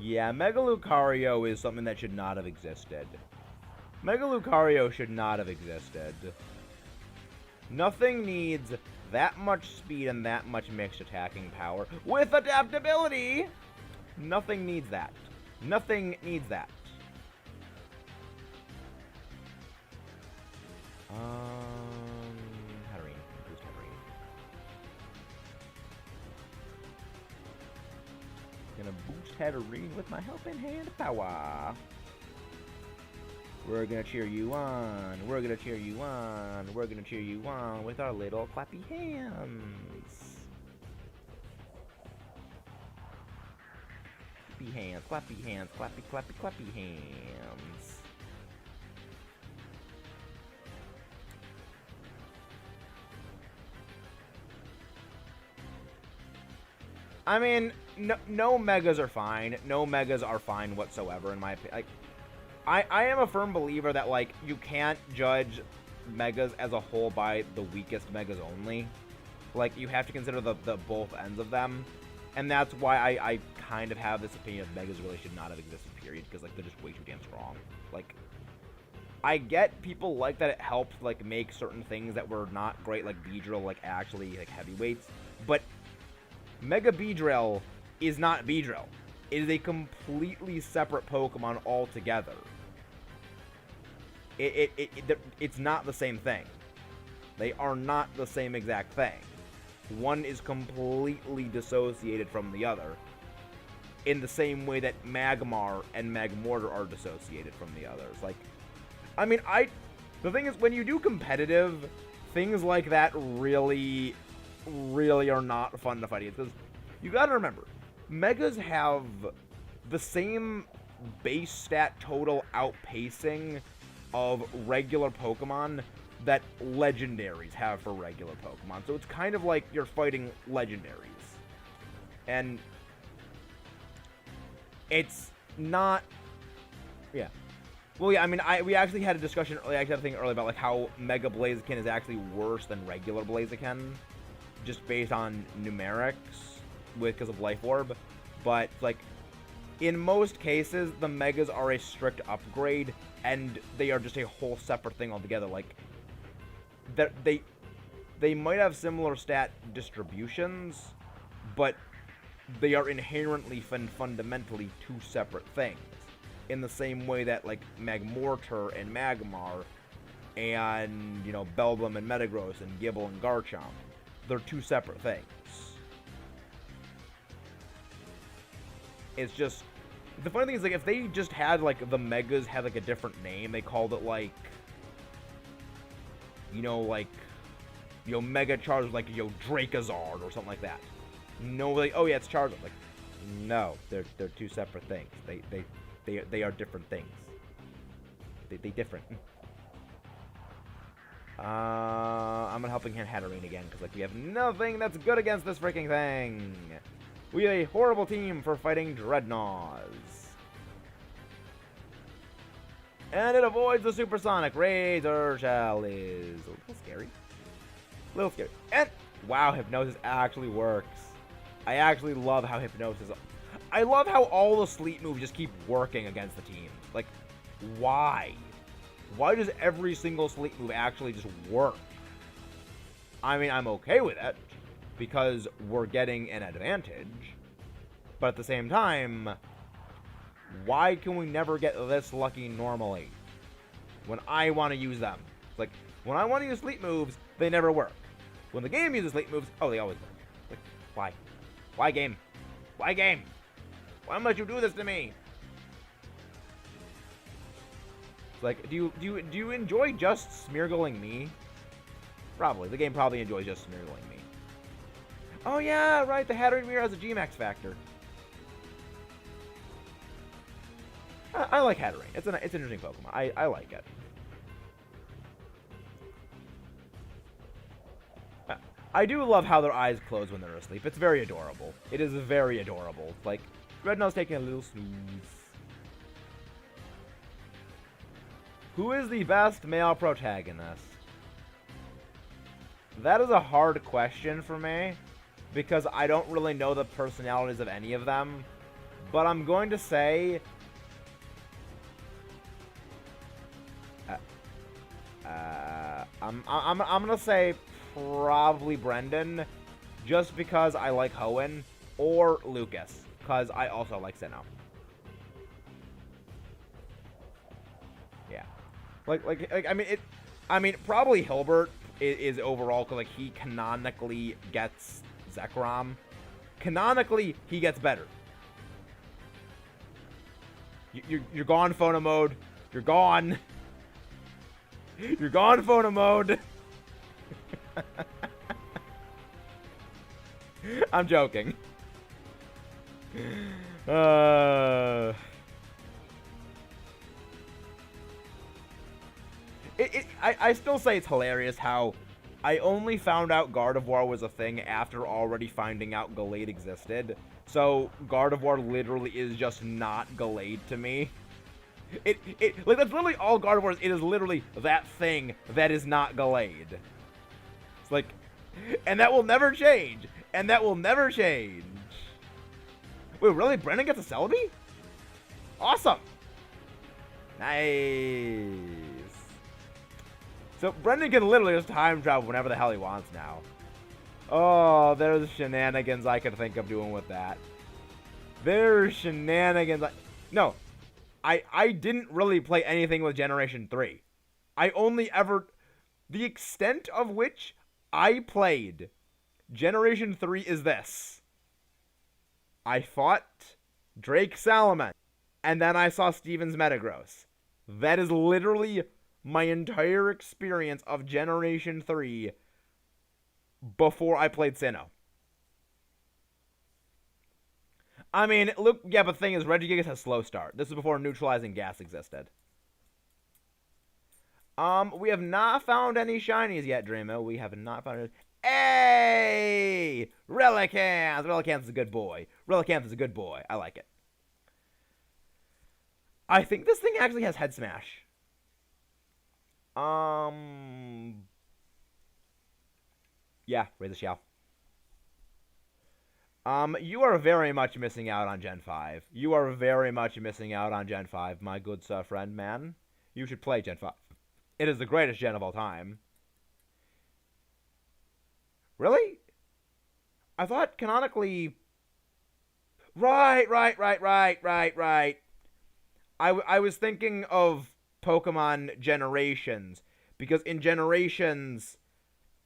Yeah, Mega Lucario is something that should not have existed. Mega Lucario should not have existed. Nothing needs that much speed and that much mixed attacking power with adaptability. Nothing needs that. Nothing needs that. Hatterene. Boost Hatterene. Gonna boost Hatterene with my helping hand power. We're gonna cheer you on. We're gonna cheer you on. We're gonna cheer you on with our little clappy hands. Clappy hands, clappy hands, clappy, clappy, clappy hands. I mean, no megas are fine. No megas are fine whatsoever, in my opinion. Like, I am a firm believer that, like, you can't judge megas as a whole by the weakest megas only. Like, you have to consider the both ends of them. And that's why I kind of have this opinion of megas really should not have existed, period. Because, like, they're just way too damn strong. Like, I get people like that it helped, like, make certain things that were not great, like Beedrill, like, actually, like, heavyweights. But Mega Beedrill is not Beedrill. It is a completely separate Pokemon altogether. It's not the same thing. They are not the same exact thing. One is completely dissociated from the other, in the same way that Magmar and Magmortar are dissociated from the others. Like, I mean, the thing is, when you do competitive, things like that really, really are not fun to fight against. Because you gotta remember, Megas have the same base stat total outpacing of regular Pokemon that legendaries have for regular Pokemon. So it's kind of like you're fighting legendaries. And it's not... Yeah. Well, yeah, I mean, we actually had a discussion, I actually had a thing earlier about, like, how Mega Blaziken is actually worse than regular Blaziken, just based on numerics, because of Life Orb. But, like, in most cases, the Megas are a strict upgrade, and they are just a whole separate thing altogether. Like, that they might have similar stat distributions, but they are inherently and fundamentally two separate things. In the same way that, like, Magmortar and Magmar, and, you know, Beldum and Metagross, and Gible and Garchomp, they're two separate things. It's just... The funny thing is, like, if they just had, like, the Megas had, like, a different name, they called it, like, you know, like, you know, Mega Charizard, like, you know, Drakazard or something like that. No, like, oh yeah, it's Charizard. Like, no, they're two separate things. They are different things. They different. I'm gonna Helping Hand Hatterene again, because, like, we have nothing that's good against this freaking thing. We have a horrible team for fighting Dreadnoughts. And it avoids the Supersonic. Razor Shell is a little scary. A little scary. And, wow, Hypnosis actually works. I actually love how Hypnosis... I love how all the sleep moves just keep working against the team. Like, why? Why does every single sleep move actually just work? I mean, I'm okay with it, because we're getting an advantage. But at the same time, why can we never get this lucky normally? When I want to use them. It's like, when I want to use sleep moves, they never work. When the game uses sleep moves, oh, they always work. Like, why? Why, game? Why, game? Why must you do this to me? It's like, do you enjoy just smeargling me? Probably. The game probably enjoys just smeargling me. Oh yeah, right. The Hatterene Mirror has a Gmax factor. I like Hatterene. It's an interesting Pokemon. I like it. I do love how their eyes close when they're asleep. It's very adorable. It is very adorable. Like, Dreadnought's taking a little snooze. Who is the best male protagonist? That is a hard question for me, because I don't really know the personalities of any of them. But I'm going to say... I'm gonna say probably Brendan, just because I like Hoenn, or Lucas, because I also like Sinnoh. Yeah, like I mean, probably Hilbert is overall, because, like, he canonically gets Zekrom. Canonically, he gets better. You're gone, Phono Mode. You're gone. You're gone, Phono Mode. I'm joking. I still say it's hilarious how I only found out Gardevoir was a thing after already finding out Gallade existed. So Gardevoir literally is just not Gallade to me. Like, that's literally all Gardevoir is. It is literally that thing that is not Gallade. It's like, and that will never change. And that will never change. Wait, really? Brendan gets a Celebi? Awesome. Nice. So Brendan can literally just time travel whenever the hell he wants now. Oh, there's shenanigans I could think of doing with that. There's shenanigans. No, I didn't really play anything with Generation 3. I only ever... The extent of which I played Generation 3 is this. I fought Drake Salomon, and then I saw Stevens Metagross. That is literally my entire experience of Generation 3 before I played Sinnoh. I mean, look, yeah, but the thing is, Regigigas has slow start. This is before neutralizing gas existed. We have not found any shinies yet, Dreamo. We have not found any. Hey! Relicanth! Relicanth is a good boy. Relicanth is a good boy. I like it. I think this thing actually has Head Smash. Yeah, Razor Shell. You are very much missing out on Gen 5. You are very much missing out on Gen 5, my good sir friend, man. You should play Gen 5. It is the greatest gen of all time. Really? I thought canonically... Right. I was thinking of Pokemon Generations, because in Generations,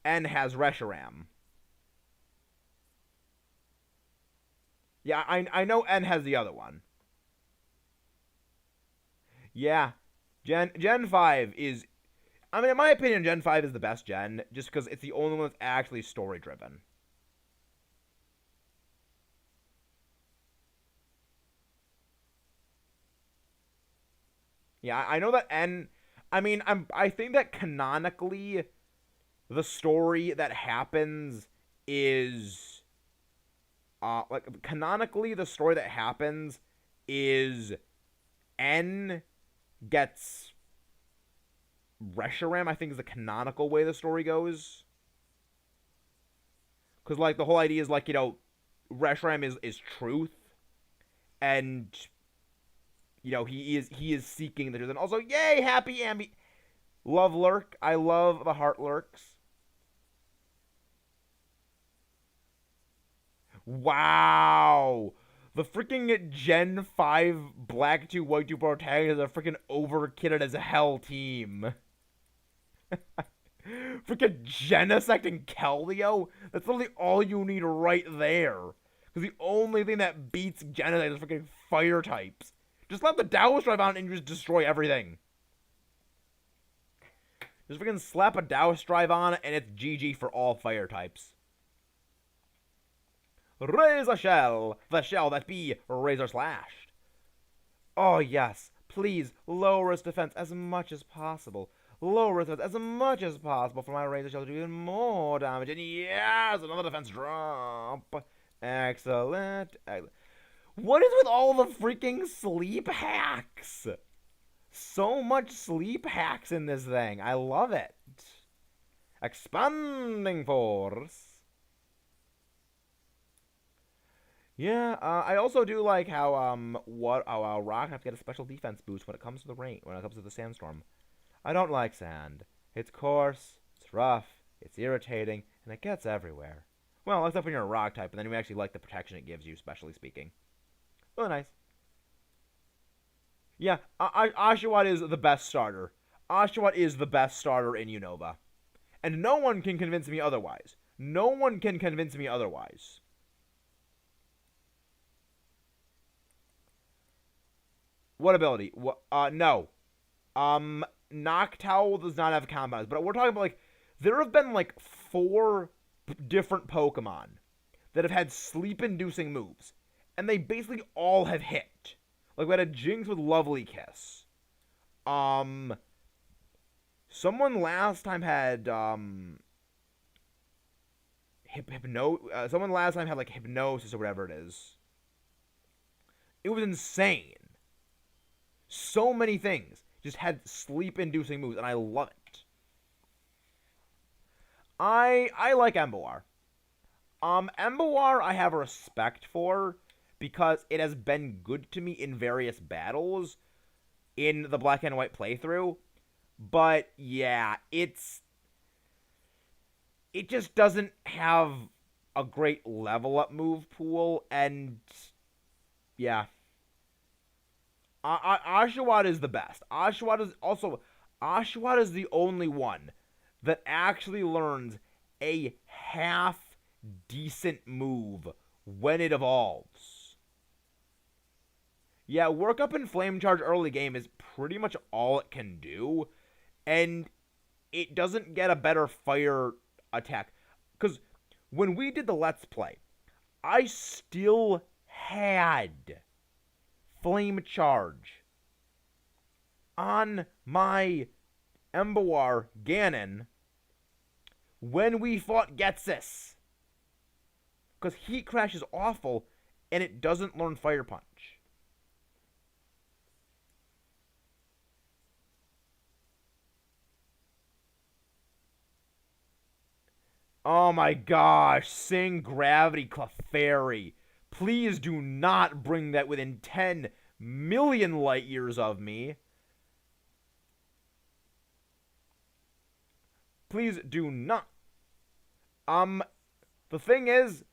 N has Reshiram. Yeah, I know N has the other one. Yeah. Gen 5 is... I mean, in my opinion, Gen 5 is the best gen, just because it's the only one that's actually story-driven. Yeah, I know that N... I mean, I think that canonically, the story that happens is... canonically, the story that happens is N gets Reshiram, I think, is the canonical way the story goes. Because, like, the whole idea is, like, you know, Reshiram is truth, and, you know, he is seeking the truth. And also, yay, happy Ambi... Love Lurk. I love the Heart Lurks. Wow! The freaking Gen 5 Black 2 White 2 protagonist is a freaking overkitted as hell team. Freaking Genesect and Keldeo? That's literally all you need right there. Because the only thing that beats Genesect is freaking fire types. Just let the Douse drive on and just destroy everything. Just freaking slap a Douse drive on and it's GG for all fire types. Razor Shell, the shell that be razor slashed. Oh yes, please lower its defense as much as possible. Lower its defense as much as possible for my Razor Shell to do even more damage. And yes, another defense drop. Excellent. What is with all the freaking sleep hacks? So much sleep hacks in this thing. I love it. Expanding Force. Yeah, I also do like how Rock have to get a special defense boost when it comes to the rain, when it comes to the sandstorm. I don't like sand. It's coarse, it's rough, it's irritating, and it gets everywhere. Well, except when you're a rock type, and then you actually like the protection it gives you, specially speaking. Really nice. Yeah, Oshawott is the best starter. Oshawott is the best starter in Unova. And no one can convince me otherwise. No one can convince me otherwise. What ability? No. Noctowl does not have combos, but we're talking about, like, there have been, like, 4 different Pokemon that have had sleep-inducing moves, and they basically all have hit. Like, we had a Jinx with Lovely Kiss. Someone last time had, someone last time had, like, Hypnosis or whatever it is. It was insane. So many things just had sleep-inducing moves, and I love it. I like Emboar. Emboar I have a respect for because it has been good to me in various battles in the Black and White playthrough. But yeah, it just doesn't have a great level up move pool, and Yeah. Oshawott is the best. Oshawott is the only one that actually learns a half decent move when it evolves. Yeah, work up and flame charge early game is pretty much all it can do, and it doesn't get a better fire attack. Because when we did the Let's Play, I still had flame charge on my Emboar Ganon when we fought Getsis. Because Heat Crash is awful, and it doesn't learn Fire Punch. Oh my gosh, sing Gravity Clefairy. Please do not bring that within 10 million light years of me. Please do not. The thing is,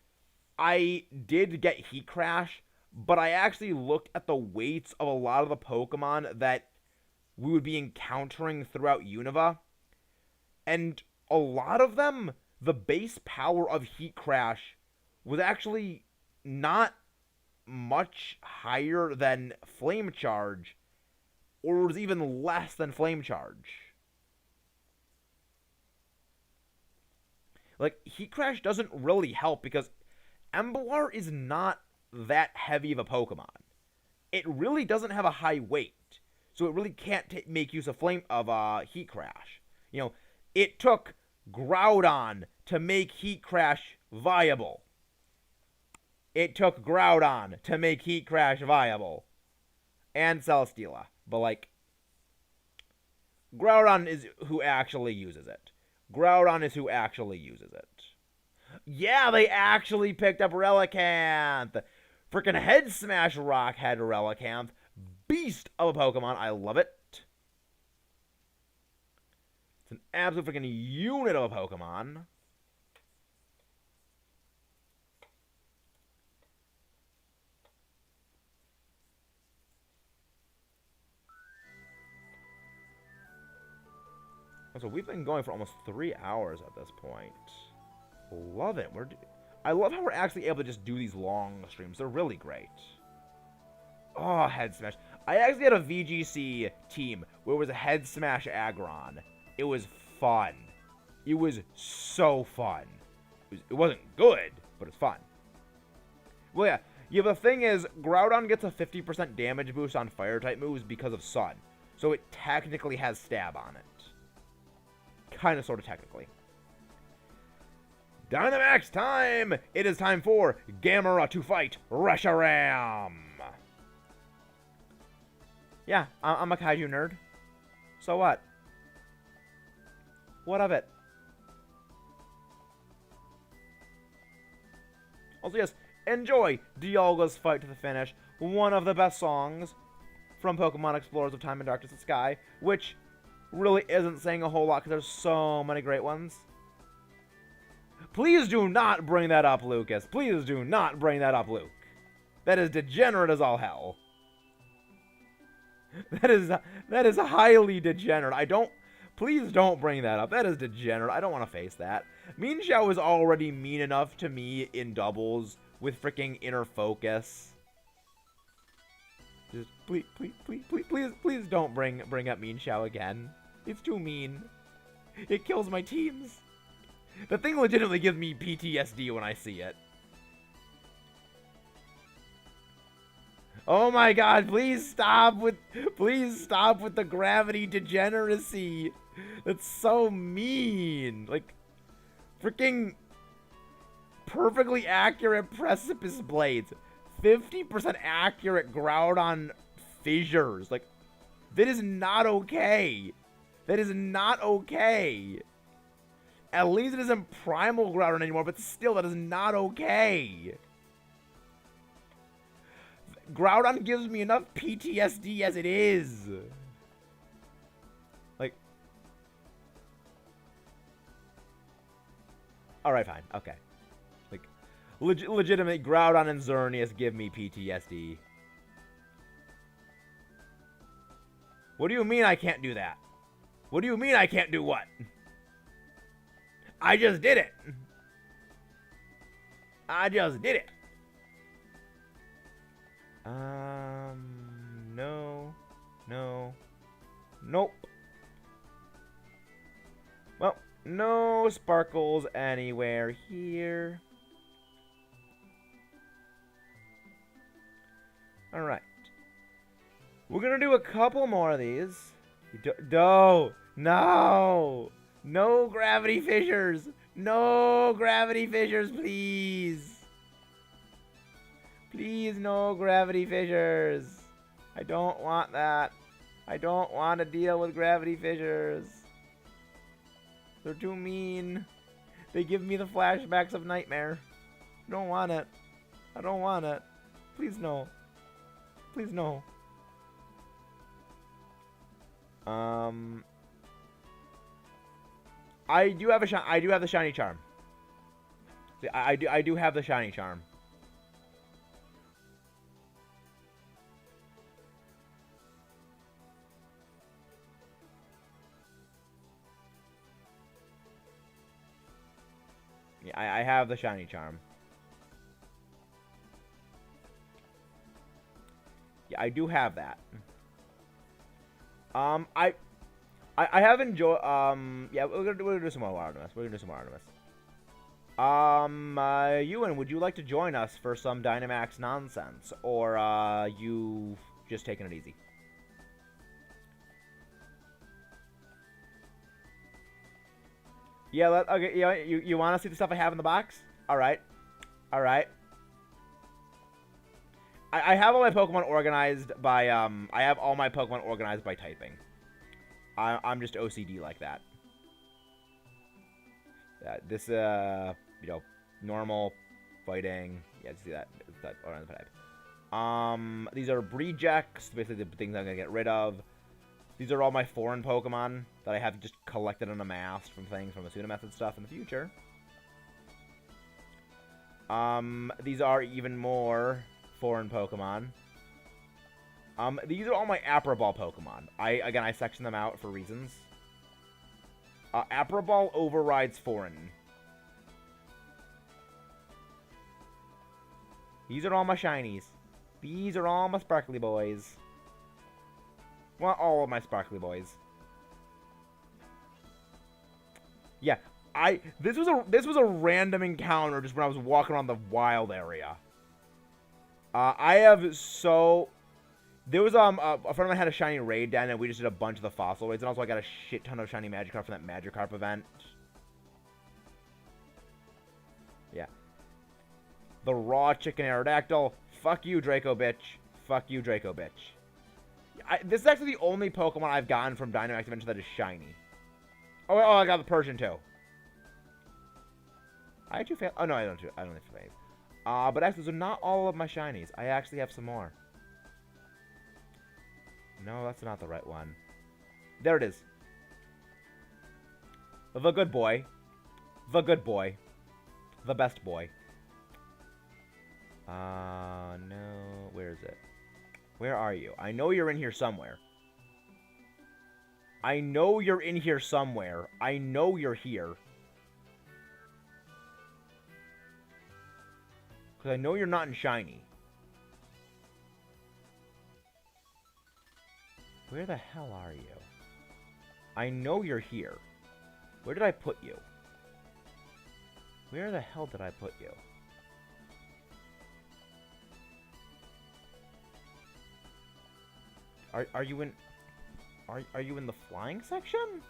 I did get Heat Crash, but I actually looked at the weights of a lot of the Pokemon that we would be encountering throughout Unova, and a lot of them, the base power of Heat Crash was actually not much higher than Flame Charge, or was even less than Flame Charge. Like, Heat Crash doesn't really help because Emboar is not that heavy of a Pokemon. It really doesn't have a high weight, so it really can't make use of Heat Crash. You know, it took Groudon to make Heat Crash viable. It took Groudon to make Heat Crash viable. And Celesteela. But, like, Groudon is who actually uses it. Groudon is who actually uses it. Yeah, they actually picked up Relicanth. Freaking Head Smash Rock had Relicanth. Beast of a Pokemon. I love it. It's an absolute freaking unit of a Pokemon. So we've been going for almost 3 hours at this point. Love it. I love how we're actually able to just do these long streams. They're really great. Oh, Head Smash. I actually had a VGC team where it was a Head Smash Aggron. It was fun. It was so fun. It wasn't good, but it's fun. Well, yeah, the thing is, Groudon gets a 50% damage boost on Fire-type moves because of Sun. So it technically has Stab on it. Kind of, sort of, technically. Dynamax time! It is time for Gamera to fight Reshiram! Yeah, I'm a kaiju nerd. So what? What of it? Also, yes, enjoy Dialga's fight to the finish. One of the best songs from Pokemon Explorers of Time and Darkness and Sky, which really isn't saying a whole lot because there's so many great ones. Please do not bring that up, Lucas. Please do not bring that up, Luke. That is degenerate as all hell. That is highly degenerate. Please don't bring that up. That is degenerate. I don't want to face that. Mean Xiao is already mean enough to me in doubles with freaking Inner Focus. Just please don't bring up Mean Xiao again. It's too mean. It kills my teams. The thing legitimately gives me PTSD when I see it. Oh my god, please stop with the gravity degeneracy. That's so mean. Like, freaking perfectly accurate Precipice Blades. 50% accurate Groudon fissures. Like, that is not okay. That is not okay. At least it isn't Primal Groudon anymore, but still, that is not okay. Groudon gives me enough PTSD as it is. Like, alright, fine, okay. Like, legitimately, Groudon and Xerneas give me PTSD. What do you mean I can't do that? What do you mean I can't do what? I just did it. I just did it. No. No. Nope. Well, no sparkles anywhere here. Alright. We're gonna do a couple more of these. No! No! No gravity fissures! No gravity fissures, please! Please, no gravity fissures! I don't want that. I don't want to deal with gravity fissures. They're too mean. They give me the flashbacks of nightmare. I don't want it. I don't want it. Please no. Please no. I do have the shiny charm. See, I do have the shiny charm. Yeah, I have the shiny charm. Yeah, I do have that. I have enjoyed. Yeah, we're gonna do some more Artemis. We're gonna do some more Artemis. Ewan, would you like to join us for some Dynamax nonsense, or you just taking it easy? Yeah. Okay. Yeah. You want to see the stuff I have in the box? All right. All right. I have all my Pokemon organized by I have all my Pokemon organized by typing. I'm just OCD like that. This you know, normal, fighting. Yeah, see that organized by type. These are rejects, basically the things I'm gonna get rid of. These are all my foreign Pokemon that I have just collected and amassed from things from the Pseudo Method stuff in the future. These are even more foreign Pokemon. These are all my Apra Ball Pokemon. I section them out for reasons. Apra Ball overrides foreign. These are all my shinies. These are all my sparkly boys. Well, all of my sparkly boys. Yeah, this was a random encounter just when I was walking around the wild area. There was a friend of mine had a shiny raid den, and we just did a bunch of the fossil raids, and also I got a shit ton of shiny Magikarp from that Magikarp event. Yeah. The raw chicken Aerodactyl. Fuck you, Draco bitch. Fuck you, Draco bitch. This is actually the only Pokemon I've gotten from Dynamax Adventure that is shiny. Oh, I got the Persian too. I had two fail. Oh no, I don't have fails. But actually, those are not all of my shinies. I actually have some more. No, that's not the right one. There it is. The good boy. The good boy. The best boy. No. Where is it? Where are you? I know you're in here somewhere. I know you're in here somewhere. I know you're here. Because I know you're not in shiny. Where the hell are you? I know you're here. Where did I put you? Where the hell did I put you? Are you in... Are you in the flying section?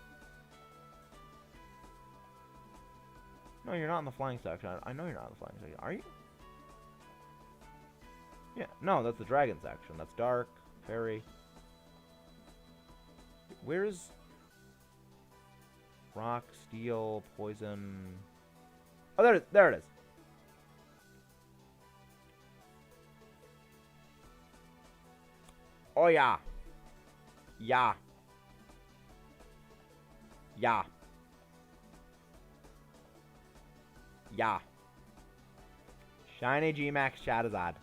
No, you're not in the flying section. I know you're not in the flying section. Are you? Yeah. No, that's the dragon section. That's dark, fairy. Where's... rock, steel, poison... Oh, there it is. There it is. Oh, yeah. Yeah. Yeah. Yeah. Shiny G-Max Charizard.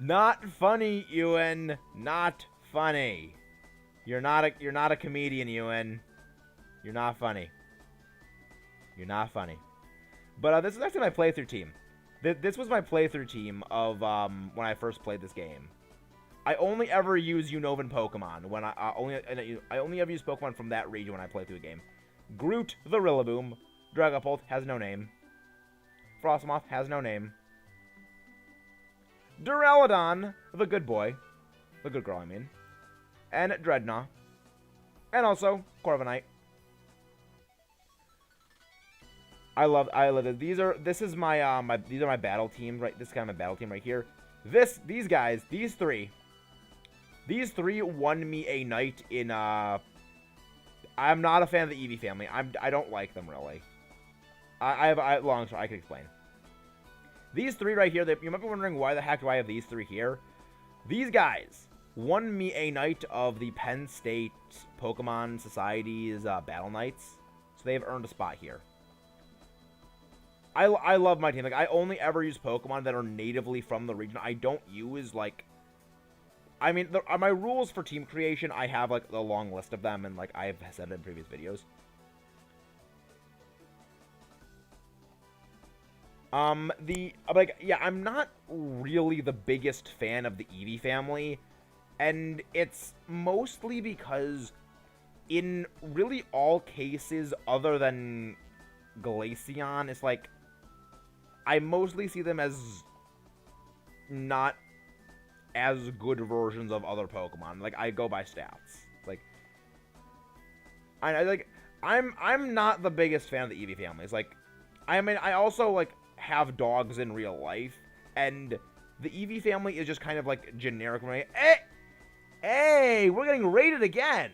Not funny, Ewan. Not funny. You're not a comedian, Ewan. You're not funny. You're not funny. But this is actually my playthrough team. This was my playthrough team of when I first played this game. I only ever use Unovan Pokemon when I only ever use Pokemon from that region when I play through the game. Groot the Rillaboom, Dragapult has no name. Frostmoth has no name. Duraludon, the good boy, the good girl, I mean, and Dreadnought, and also Corviknight. I love it. These are my battle teams, right? This is kind of my battle team right here. These guys, these three won me a night in I'm not a fan of the Eevee family. I don't like them really. Long story, I can explain. These three right here, you might be wondering why the heck do I have these three here? These guys won me a night of the Penn State Pokemon Society's Battle Nights, so they've earned a spot here. I love my team. Like, I only ever use Pokemon that are natively from the region. I don't use, like... I mean, my rules for team creation, I have, like, a long list of them, and, like, I've said it in previous videos. Yeah, I'm not really the biggest fan of the Eevee family, and it's mostly because in really all cases other than Glaceon, it's like, I mostly see them as not as good versions of other Pokemon. Like, I go by stats. Like, I'm not the biggest fan of the Eevee family. It's like, I mean, I also, like, have dogs in real life, and the Eevee family is just kind of, like, generic. Hey, we're getting rated again.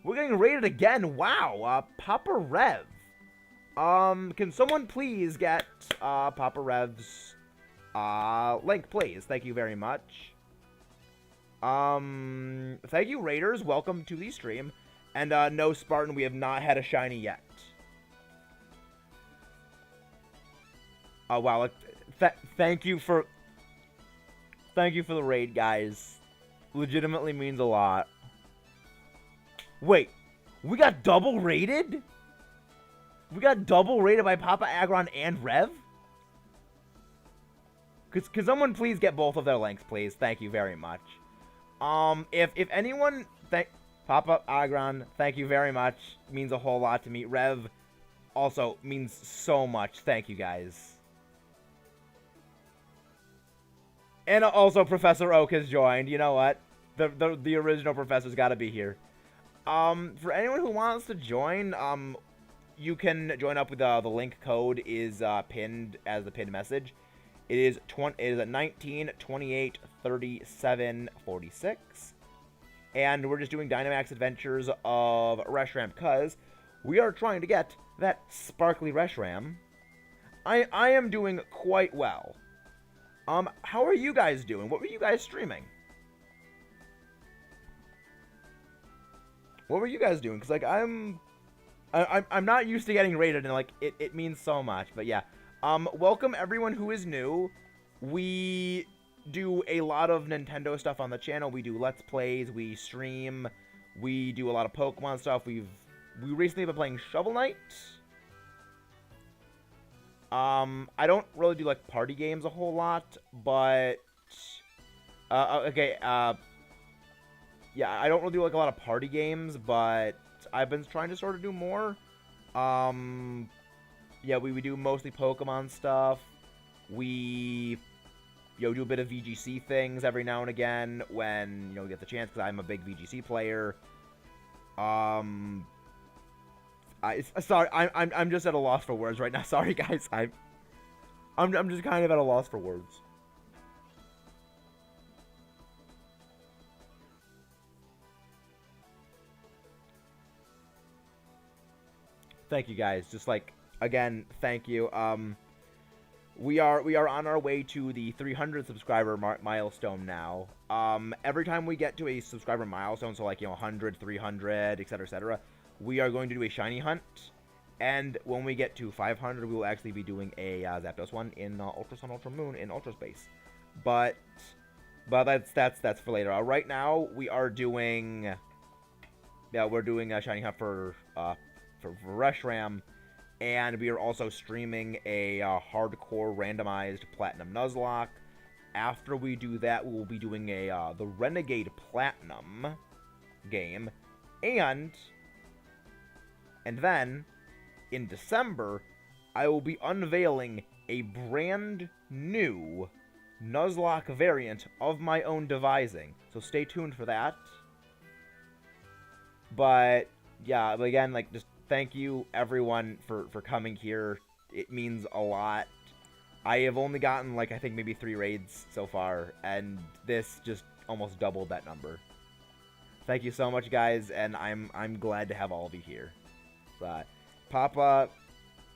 We're getting rated again. Wow, Papa Rev. Can someone please get, Papa Rev's, link, please? Thank you very much. Thank you, Raiders. Welcome to the stream. And, no, Spartan, we have not had a shiny yet. Oh, wow. Thank you for the raid, guys. Legitimately means a lot. Wait, we got double rated? We got double rated by Papa Aggron and Rev? Could someone please get both of their links, please? Thank you very much. If anyone... Papa Aggron, thank you very much. Means a whole lot to me. Rev also means so much. Thank you, guys. And also Professor Oak has joined. You know what? The original professor's got to be here. For anyone who wants to join, you can join up with the link code is pinned as the pinned message. It is 19 28 37 46, and we're just doing Dynamax Adventures of Reshiram because we are trying to get that sparkly Reshiram. I am doing quite well. How are you guys doing? What were you guys streaming? What were you guys doing? Because, like, I'm not used to getting rated, and, like, it means so much. But, yeah. Welcome everyone who is new. We do a lot of Nintendo stuff on the channel. We do Let's Plays. We stream. We do a lot of Pokemon stuff. We recently been playing Shovel Knight. I don't really do, like, party games a whole lot, but, okay, yeah, I don't really do, like, a lot of party games, but I've been trying to sort of do more. Yeah, we do mostly Pokemon stuff. We, do a bit of VGC things every now and again when, we get the chance, because I'm a big VGC player. Sorry, I'm just at a loss for words right now. Sorry, guys. I'm just kind of at a loss for words. Thank you, guys. Just like, again, thank you. We are on our way to the 300 subscriber milestone now. Every time we get to a subscriber milestone, so like 100, 300, etc., we are going to do a shiny hunt, and when we get to 500, we will actually be doing a Zapdos one in Ultra Sun, Ultra Moon in Ultra Space. but that's for later. Right now we are doing, yeah, we're doing a shiny hunt for Reshiram, and we are also streaming a hardcore randomized platinum Nuzlocke. After we do that, we will be doing a the Renegade Platinum game, and then in December, I will be unveiling a brand new Nuzlocke variant of my own devising. So stay tuned for that. But yeah, again, like, just thank you everyone for coming here. It means a lot. I have only gotten, like, I think maybe 3 raids so far, and this just almost doubled that number. Thank you so much, guys, and I'm glad to have all of you here. But Papa,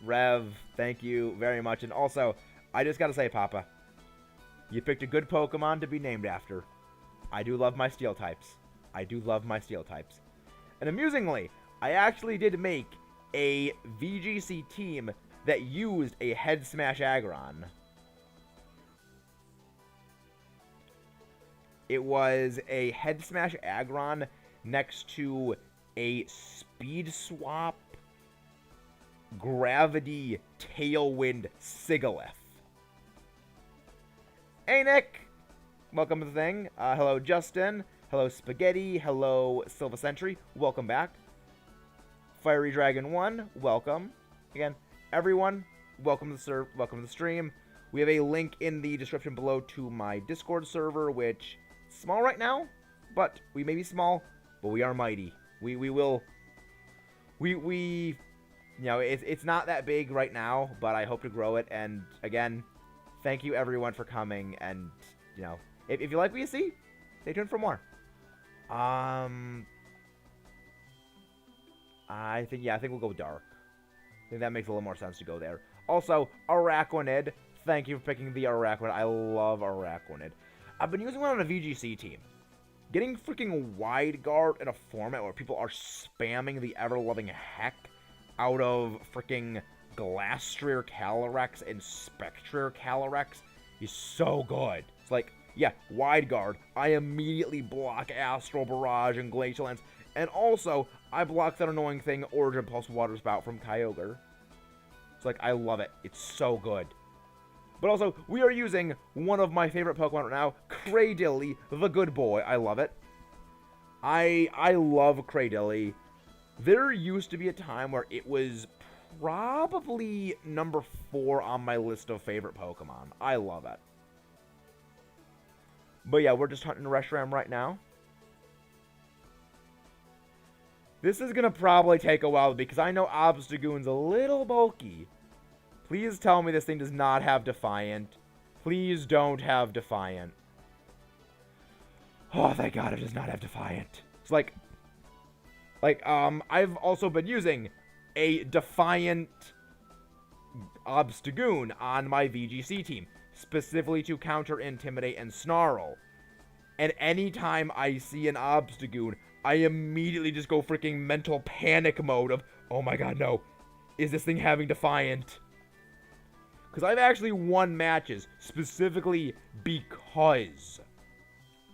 Rev, thank you very much. And also, I just gotta say, Papa, you picked a good Pokemon to be named after. I do love my Steel types. I do love my Steel types. And amusingly, I actually did make a VGC team that used a Head Smash Aggron. It was a Head Smash Aggron next to a Speed Swap Gravity Tailwind Sigalith. Hey, Nick! Welcome to the thing. Hello, Justin. Hello, Spaghetti. Hello, Silva Sentry. Welcome back. Fiery Dragon 1, welcome. Again, everyone, welcome to the stream. We have a link in the description below to my Discord server, which is small right now, but we may be small, but we are mighty. We will, you know, it's not that big right now, but I hope to grow it. And again, thank you everyone for coming. And you know, if you like what you see, stay tuned for more. I think we'll go dark. I think that makes a little more sense to go there. Also, Araquanid. Thank you for picking the Araquanid. I love Araquanid. I've been using one on a VGC team. Getting freaking Wide Guard in a format where people are spamming the ever-loving heck out of freaking Glastrier Calyrex and Spectrier Calyrex is so good. It's like, yeah, Wide Guard. I immediately block Astral Barrage and Glacial Lance. And also, I block that annoying thing, Origin Pulse Water Spout from Kyogre. It's like, I love it. It's so good. But also, we are using one of my favorite Pokemon right now, Cradilly, the good boy. I love it. I love Cradilly. There used to be a time where it was probably number 4 on my list of favorite Pokemon. I love it. But yeah, we're just hunting Reshiram right now. This is going to probably take a while because I know Obstagoon's a little bulky. Please tell me this thing does not have Defiant. Please don't have Defiant. Oh, thank God it does not have Defiant. It's like, I've also been using a Defiant Obstagoon on my VGC team, specifically to counter Intimidate and Snarl. And anytime I see an Obstagoon, I immediately just go freaking mental panic mode of, oh my God, no. Is this thing having Defiant? Because I've actually won matches specifically because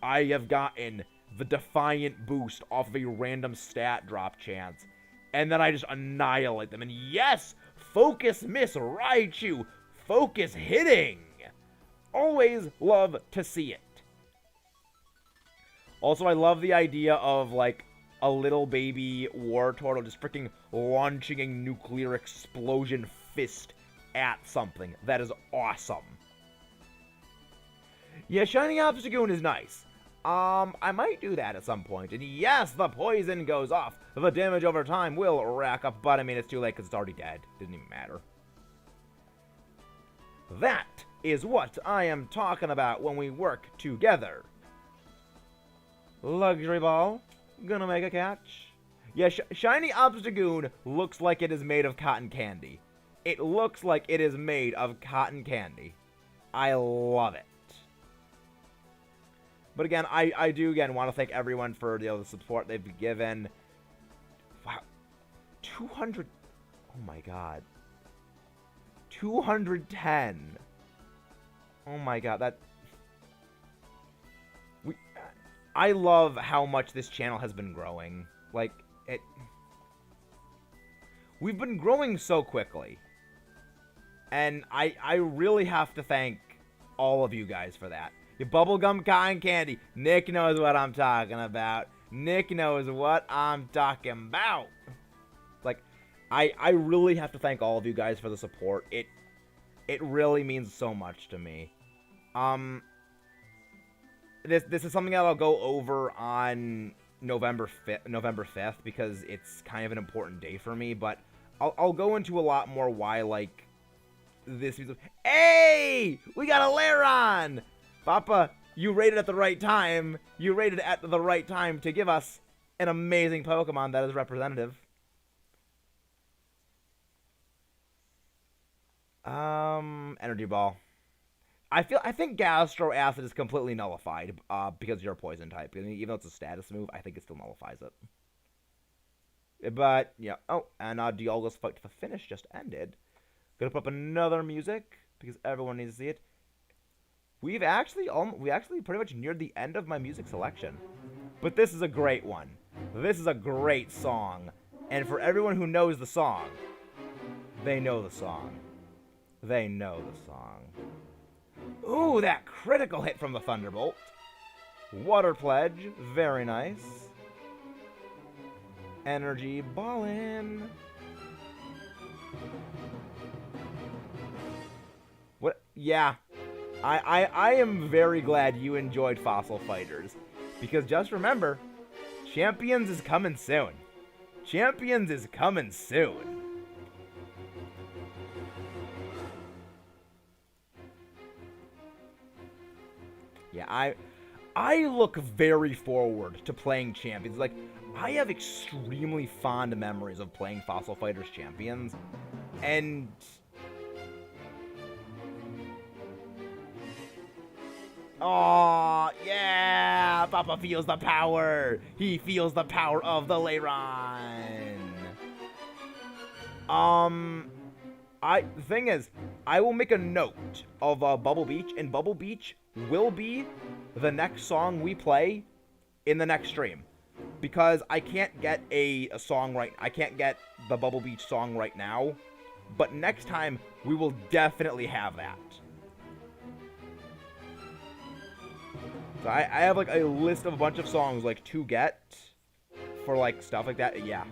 I have gotten the Defiant boost off of a random stat drop chance. And then I just annihilate them. And yes, Focus Miss Raichu. Focus hitting. Always love to see it. Also, I love the idea of, like, a little baby Wartortle just freaking launching a nuclear explosion fist at something. That is awesome. Yeah, Shiny Obstagoon is nice. I might do that at some point. And yes, the poison goes off. The damage over time will rack up, but I mean, it's too late because it's already dead. Didn't even matter. That is what I am talking about when we work together. Luxury Ball, gonna make a catch. Yeah, Shiny Obstagoon looks like it is made of cotton candy. It looks like it is made of cotton candy. I love it. But again, I do want to thank everyone for the support they've given. Wow, 200. Oh my God. 210. Oh my God, that. I love how much this channel has been growing. Like, we've been growing so quickly. And I really have to thank all of you guys for that. Your bubblegum cotton candy. Nick knows what I'm talking about. Nick knows what I'm talking about. Like, I really have to thank all of you guys for the support. It really means so much to me. This is something that I'll go over on November 5th because it's kind of an important day for me, but I'll go into a lot more why, like, this music. Hey! We got a Lairon! Papa, you rated at the right time. You rated at the right time to give us an amazing Pokemon that is representative. Energy Ball. I think Gastro Acid is completely nullified because you're a poison type. Even though it's a status move, I think it still nullifies it. But yeah. Oh, and Dialga's fight to the finish just ended. Gonna put up another music because everyone needs to see it. We actually pretty much neared the end of my music selection, but this is a great one. This is a great song, and for everyone who knows the song, they know the song. They know the song. Ooh, that critical hit from the Thunderbolt. Water Pledge, very nice. Energy Ballin'. What? Yeah. I am very glad you enjoyed Fossil Fighters. Because just remember, Champions is coming soon. Champions is coming soon. Yeah, I look very forward to playing Champions. Like, I have extremely fond memories of playing Fossil Fighters Champions. And oh, yeah! Papa feels the power! He feels the power of the Lairon! The thing is, I will make a note of Bubble Beach, and Bubble Beach will be the next song we play in the next stream. Because I can't get a song right... I can't get the Bubble Beach song right now. But next time, we will definitely have that. So I have, like, a list of a bunch of songs, like, to get for, like, stuff like that. Yeah.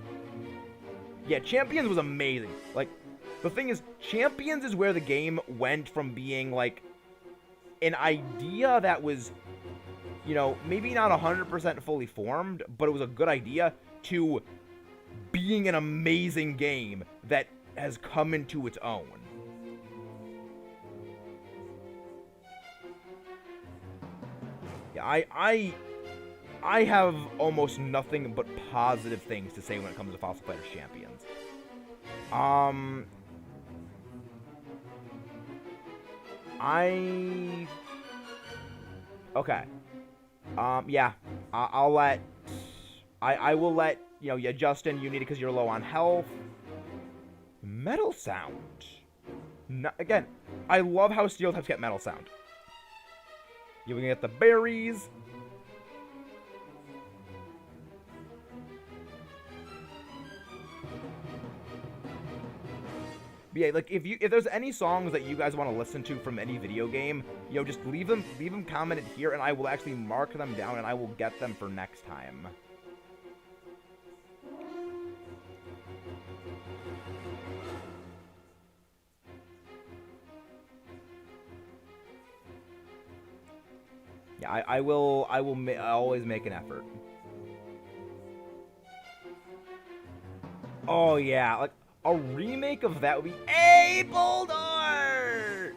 Yeah, Champions was amazing. Like, the thing is, Champions is where the game went from being, like, an idea that was, you know, maybe not 100% fully formed, but it was a good idea, to being an amazing game that has come into its own. Yeah, I have almost nothing but positive things to say when it comes to Fossil Fighters Champions. Okay. Yeah. I'll let... I will let, you know, yeah, Justin, you need it because you're low on health. Metal Sound. No, again, I love how Steel types get Metal Sound. You're gonna get the berries. But yeah, like, if there's any songs that you guys want to listen to from any video game, you know, just leave them commented here, and I will actually mark them down, and I will get them for next time. Yeah, I will always make an effort. Oh yeah, like, a remake of that would be... Hey, Boldor!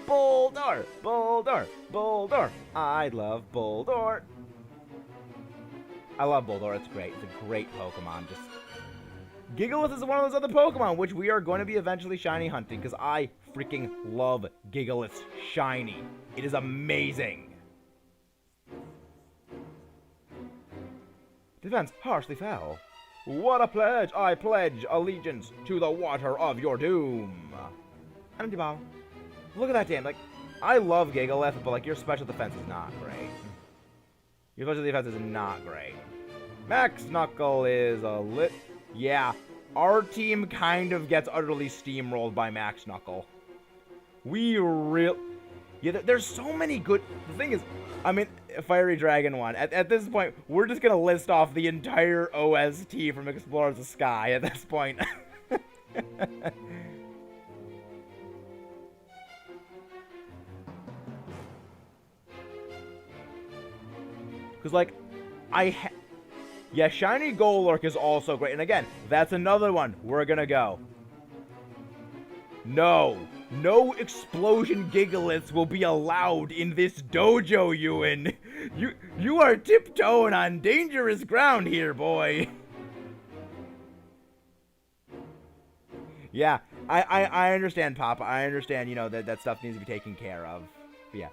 Boldor! Boldor! Boldor! I love Boldor. I love Boldor, it's great. It's a great Pokemon. Just... Gigalith is one of those other Pokemon, which we are going to be eventually shiny hunting, because I freaking love Gigalith's shiny. It is amazing. Defense harshly fell. What a pledge! I pledge allegiance to the water of your doom. Energy Ball. Look at that damn, like, I love Gigalith, but, like, your special defense is not great. Your special defense is not great. Max Knuckle is a lit. Yeah, our team kind of gets utterly steamrolled by Max Knuckle. We real. Yeah, there's so many good. The thing is, I mean, Fiery Dragon 1. At this point, we're just gonna list off the entire OST from Explorers of the Sky at this point. Because, like, yeah, Shiny Golurk is also great. And again, that's another one we're gonna go. No explosion Gigaliths will be allowed in this dojo, Ewan. You are tiptoeing on dangerous ground here, boy. Yeah, I understand, Papa. I understand, you know, that stuff needs to be taken care of. But yeah.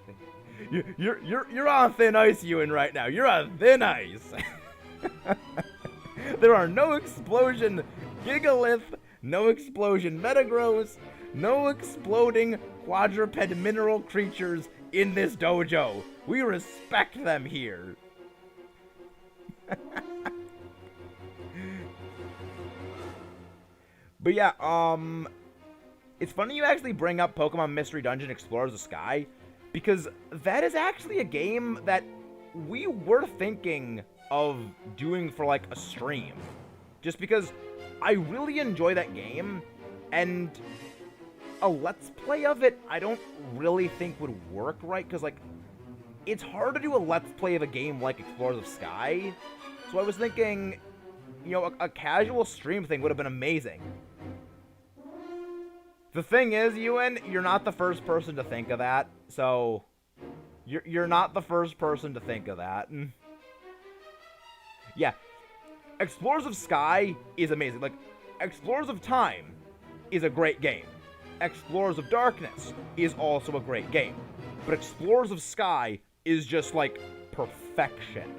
You're on thin ice, Ewan, right now. You're on thin ice. There are no explosion Gigalith, no explosion Metagross, no exploding quadruped mineral creatures in this dojo. We respect them here. But yeah, it's funny you actually bring up Pokemon Mystery Dungeon Explorers of the Sky, because that is actually a game that we were thinking of doing for, like, a stream. Just because I really enjoy that game, and a Let's Play of it I don't really think would work right, because, like, it's hard to do a Let's Play of a game like Explorers of Sky. So I was thinking, you know, a casual stream thing would have been amazing. The thing is, Ewan, you're not the first person to think of that, so you're not the first person to think of that. Yeah, Explorers of Sky is amazing. Like, Explorers of Time is a great game. Explorers of Darkness is also a great game. But Explorers of Sky is just, like, perfection.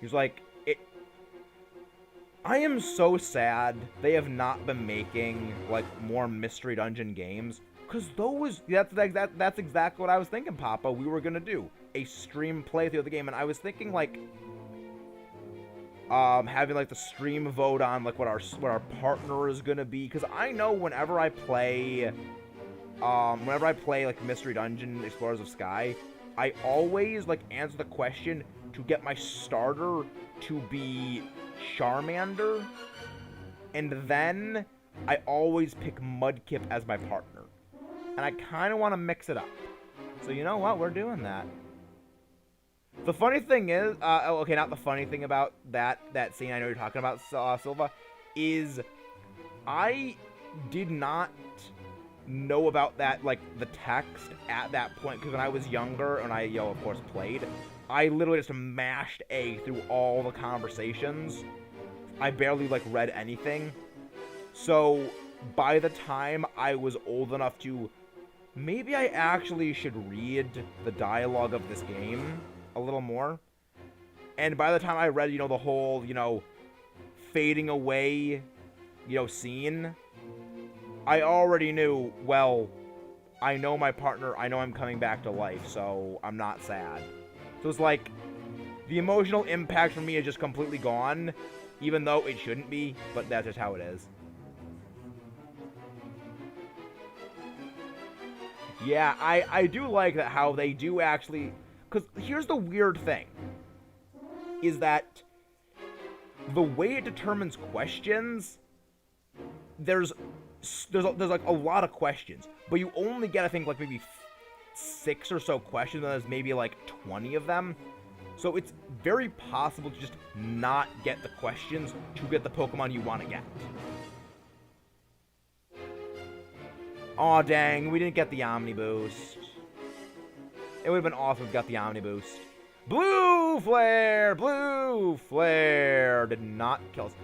He's like, I am so sad they have not been making, like, more Mystery Dungeon games. Because that's exactly what I was thinking, Papa. We were gonna do a stream playthrough of the game, and I was thinking, like, having, like, the stream vote on, like, what our partner is gonna be. Because I know whenever I play, like, Mystery Dungeon Explorers of Sky, I always, like, answer the question to get my starter to be Charmander, and then I always pick Mudkip as my partner. And I kind of want to mix it up. So you know what? We're doing that. The funny thing is, okay, not the funny thing about that scene I know you're talking about, Silva, is I did not know about that, like, the text at that point, because when I was younger, and I, of course, played, I literally just mashed A through all the conversations. I barely, like, read anything. So, by the time I was old enough to... Maybe I actually should read the dialogue of this game a little more. And by the time I read, the whole, fading away, scene, I already knew, well, I know my partner, I know I'm coming back to life, so I'm not sad. So it's like, the emotional impact for me is just completely gone, even though it shouldn't be, but that's just how it is. Yeah, I do like that how they do actually... Because here's the weird thing. Is that the way it determines questions, there's like a lot of questions, but you only get, I think, like maybe 6 or so questions, and there's maybe like 20 of them. So it's very possible to just not get the questions to get the Pokemon you want to get. Aw, dang, we didn't get the Omni Boost. It would have been awesome if we got the Omni Boost. Blue Flare! Blue Flare! Did not kill us.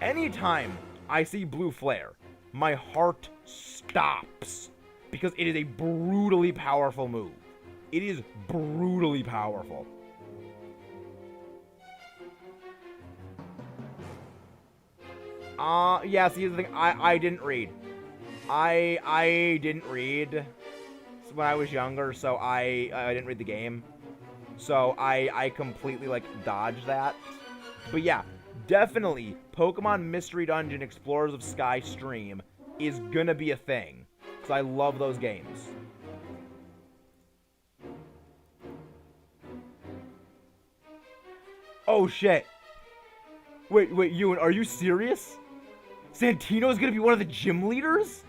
Anytime I see Blue Flare, my heart stops. Because it is a brutally powerful move. It is brutally powerful. Yeah, see, the thing, I didn't read. I didn't read. when I was younger, so I didn't read the game. So I completely, like, dodged that. But yeah, definitely Pokemon Mystery Dungeon Explorers of Sky stream is gonna be a thing. Because I love those games. Oh, shit. Wait, Ewan, are you serious? Santino's gonna be one of the gym leaders?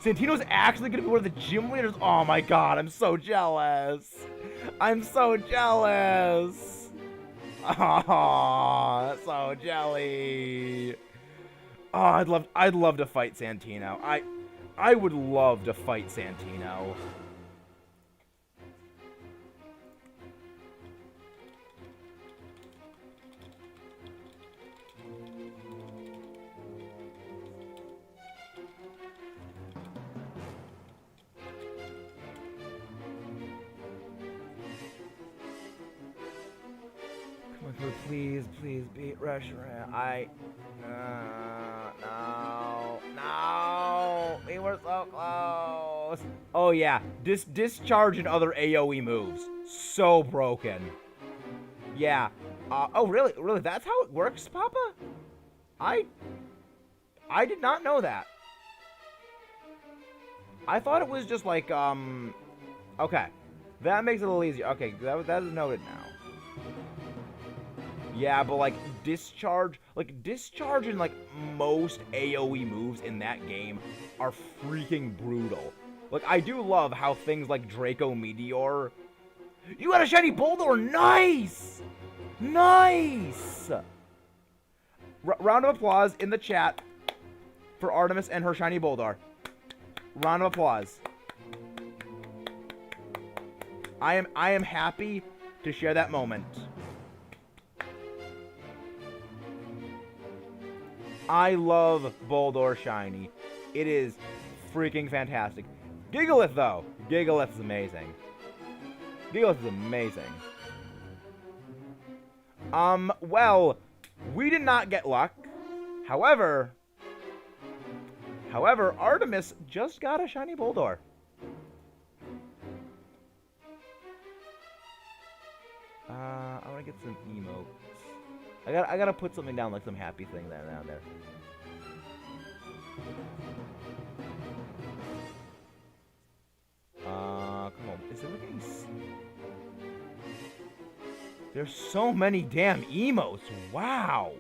Santino's actually gonna be one of the gym leaders? Oh my god, I'm so jealous. I'm so jealous. Oh, that's so jelly. Oh, I'd love to fight Santino. I would love to fight Santino. Please beat Reshiram. No, we were so close. Oh yeah, discharge and other AOE moves, so broken. Yeah. Oh really? That's how it works, Papa? I did not know that. I thought it was just like Okay, that makes it a little easier. Okay, that is noted now. Yeah, but like discharge and like most AoE moves in that game are freaking brutal. Like I do love how things like Draco Meteor. You got a shiny Boulder, nice, nice. Round of applause in the chat for Artemis and her shiny Boulder. Round of applause. I am happy to share that moment. I love Boulder Shiny. It is freaking fantastic. Gigalith, though. Gigalith is amazing. Gigalith is amazing. Well, we did not get luck. However, Artemis just got a shiny Boulder. I want to get some emotes. I gotta put something down, like some happy thing down there. Come on. Is there like any... There's so many damn emotes. Wow.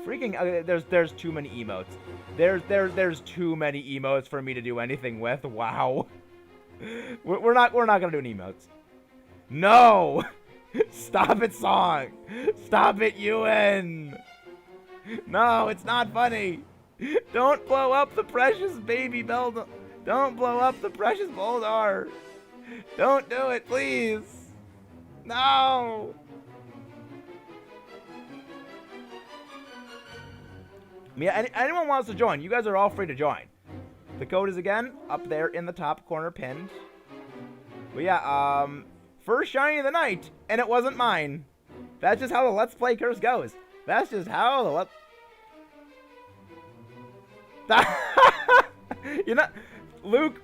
Freaking, there's too many emotes. There's too many emotes for me to do anything with. Wow. We're not gonna do any emotes. No. Stop it, song. Stop it, Ewan. No, it's not funny. Don't blow up the precious baby Beldum. Don't blow up the precious Boldar. Don't do it, please. No. Yeah, anyone wants to join, you guys are all free to join. The code is, again, up there in the top corner pinned. But yeah, first shiny of the night, and it wasn't mine. That's just how the Let's Play curse goes. That's just how the You know, Luke,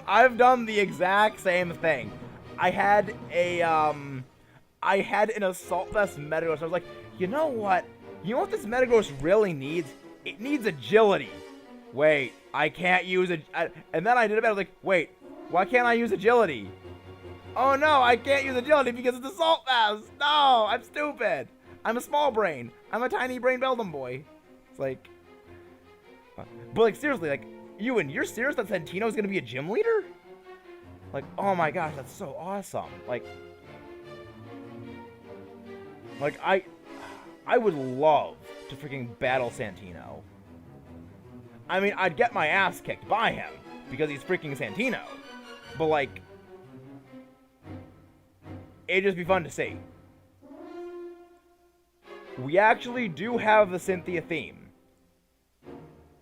I've done the exact same thing. I had an Assault Vest Metagross. I was like, you know what? You know what this Metagross really needs? It needs agility. Wait, I can't use it. And then I did it. I was like, wait, why can't I use agility? Oh no, I can't use agility because it's Assault Vest. No, I'm stupid. I'm a small brain. I'm a tiny brain Beldum boy. It's like, but like seriously, like Ewan, you're serious that Santino's gonna be a gym leader? Like, oh my gosh, that's so awesome. Like I would love to freaking battle Santino. I mean, I'd get my ass kicked by him because he's freaking Santino. But like, it'd just be fun to see. We actually do have the Cynthia theme.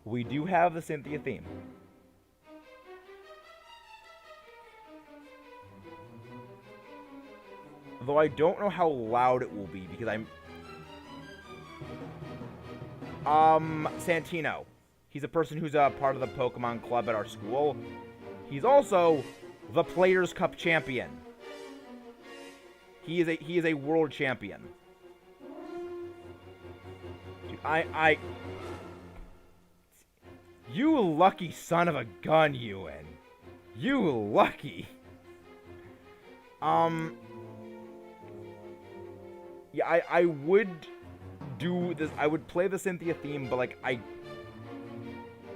We do have the Cynthia theme. Though I don't know how loud it will be because I'm... Santino. He's a person who's a part of the Pokemon club at our school. He's also the Players' Cup champion. He is a world champion. Dude, you lucky son of a gun, Ewan. You lucky. Yeah, I would do this. I would play the Cynthia theme, but like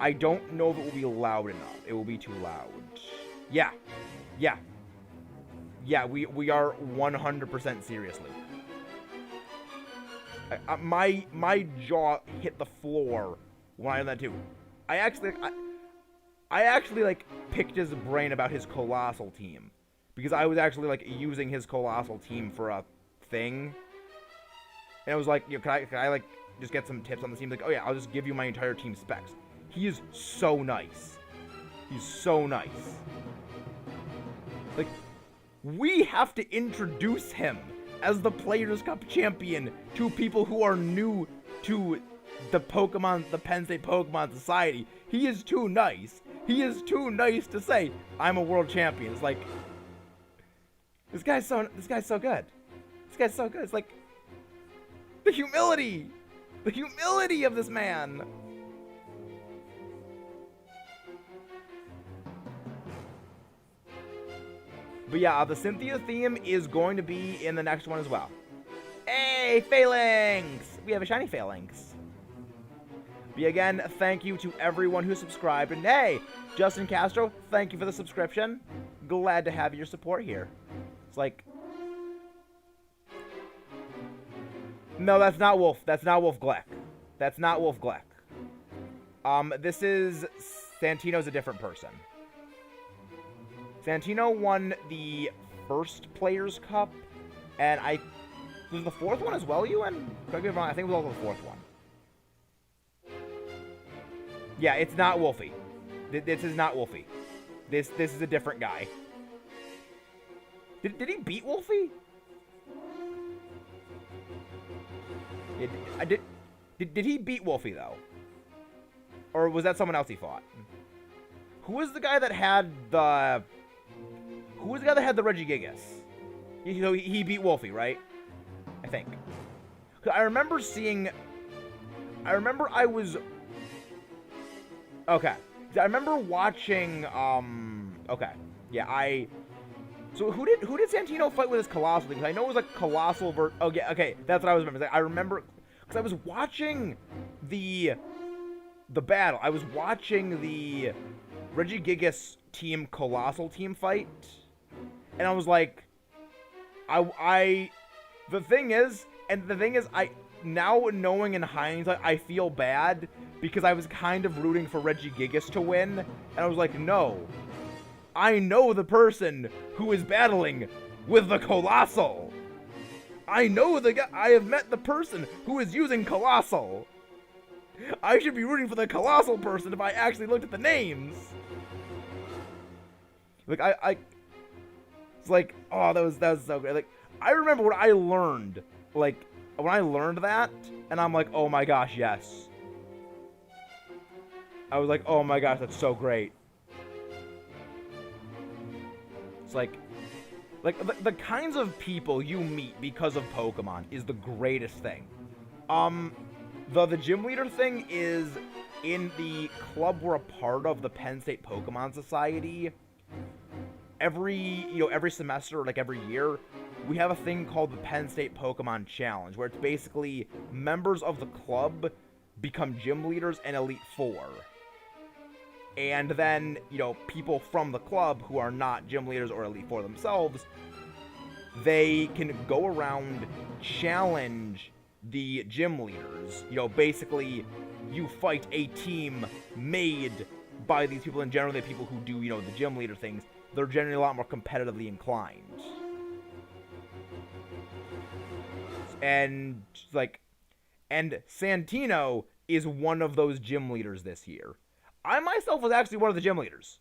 I don't know if it will be loud enough. It will be too loud. Yeah. We are 100% seriously. My jaw hit the floor when I did that too. I actually like picked his brain about his Colossal team because I was actually like using his Colossal team for a thing, and I was like, you know, can I like just get some tips on the team? Like, oh yeah, I'll just give you my entire team specs. He is so nice. He's so nice. Like, we have to introduce him as the Players' Cup champion to people who are new to the Penn State Pokemon Society. He is too nice. He is too nice to say, I'm a world champion. It's like, this guy's so good. This guy's so good. It's like, the humility of this man. But yeah, the Cynthia theme is going to be in the next one as well. Hey, Phalanx! We have a shiny Phalanx. But again, thank you to everyone who subscribed. And hey, Justin Castro, thank you for the subscription. Glad to have your support here. It's like... No, that's not Wolf. That's not Wolf Gleck. That's not Wolf Gleck. This is... Santino's a different person. Santino won the first Players' Cup, and was the fourth one as well, Ewan? Correct me if I'm wrong, I think it was also the fourth one. Yeah, it's not Wolfie. This is not Wolfie. This is a different guy. Did he beat Wolfie? Did he beat Wolfie, though? Or was that someone else he fought? Who was the guy that had the... Who was the guy that had the Regigigas? He beat Wolfie, right? I think. I remember seeing... I was... Okay. I remember watching... Okay. Yeah, So who did Santino fight with his Colossal thing? Because I know it was like Colossal Oh, yeah, okay. That's what I was remembering. I remember... Because I was watching the battle. I was watching the Regigigas team Colossal team fight. And I was like, the thing is, I, now knowing in hindsight, I feel bad because I was kind of rooting for Regigigas to win. And I was like, no, I know the person who is battling with the Colossal. I know the guy, I have met the person who is using Colossal. I should be rooting for the Colossal person if I actually looked at the names. Like, it's like, oh, that was so good. Like, I remember when I learned, like, when I learned that, and I'm like, oh my gosh, yes. I was like, oh my gosh, that's so great. It's like the kinds of people you meet because of Pokemon is the greatest thing. The gym leader thing is in the club we're a part of, the Penn State Pokemon Society. Every semester, like every year, we have a thing called the Penn State Pokemon Challenge, where it's basically members of the club become gym leaders and Elite Four. And then, people from the club who are not gym leaders or Elite Four themselves, they can go around, challenge the gym leaders. Basically, you fight a team made by these people, and generally the people who do, the gym leader things. They're generally a lot more competitively inclined. And, and Santino is one of those gym leaders this year. I myself was actually one of the gym leaders.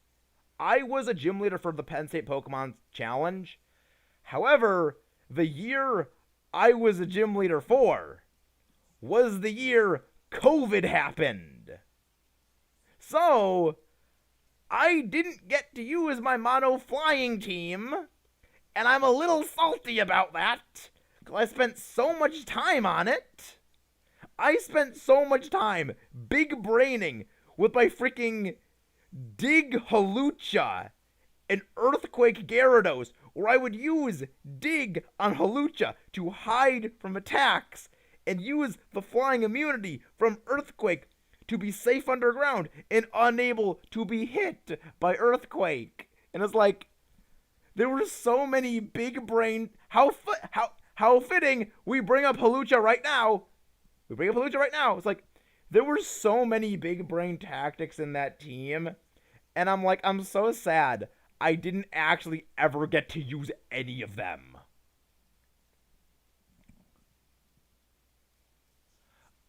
I was a gym leader for the Penn State Pokemon Challenge. However, the year I was a gym leader for was the year COVID happened. So, I didn't get to use my mono flying team, and I'm a little salty about that, because I spent so much time on it. I spent so much time big braining with my freaking Dig Halucha and Earthquake Gyarados, where I would use Dig on Halucha to hide from attacks and use the flying immunity from Earthquake to be safe underground and unable to be hit by Earthquake. And it's like, there were so many big brain. How fitting we bring up Halucha right now. It's like, there were so many big brain tactics in that team. And I'm like, I'm so sad I didn't actually ever get to use any of them.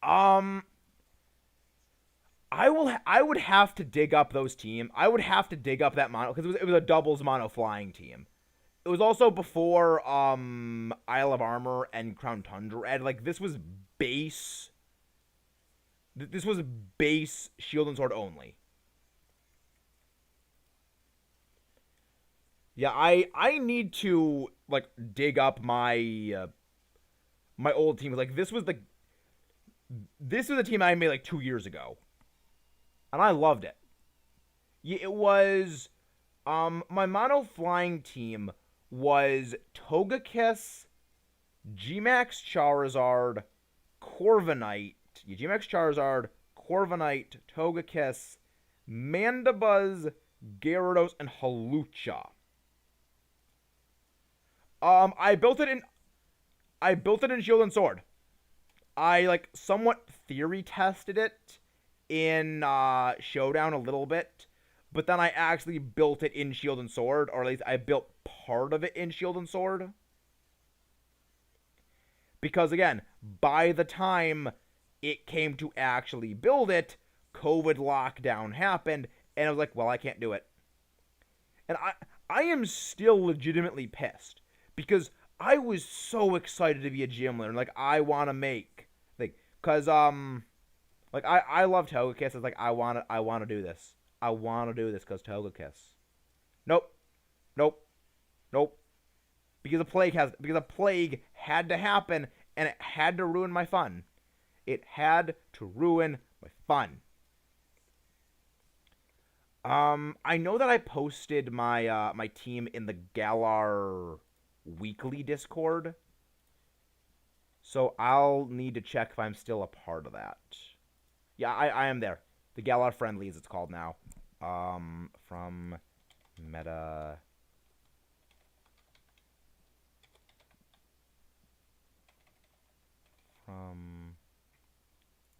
I would have to dig up those teams. I would have to dig up that mono because it was a doubles mono flying team. It was also before Isle of Armor and Crown Tundra. And like this was base. This was base Shield and Sword only. Yeah, I need to like dig up my my old team. Like this was a team I made like 2 years ago, and I loved it. Yeah, it was my mono flying team was Togekiss, Gmax Charizard, Corviknight, Gmax Charizard, Corviknight, Togekiss, Mandibuzz, Gyarados, and Halucha. I built it in Shield and Sword. I like somewhat theory tested it in Showdown a little bit, but then I actually built it in Shield and Sword, or at least I built part of it in Shield and Sword. Because again, by the time it came to actually build it, COVID lockdown happened, and I was like, well, I can't do it. And I am still legitimately pissed because I was so excited to be a gym leader. Like I want to make like cuz like I love Togekiss. It's like I want to do this. I want to do this cuz Togekiss. Nope. Nope. Nope. Because a plague had to happen and it had to ruin my fun. It had to ruin my fun. I know that I posted my my team in the Galar weekly Discord, so I'll need to check if I'm still a part of that. Yeah, I am there. The Galar Friendly, as it's called now. From Meta. From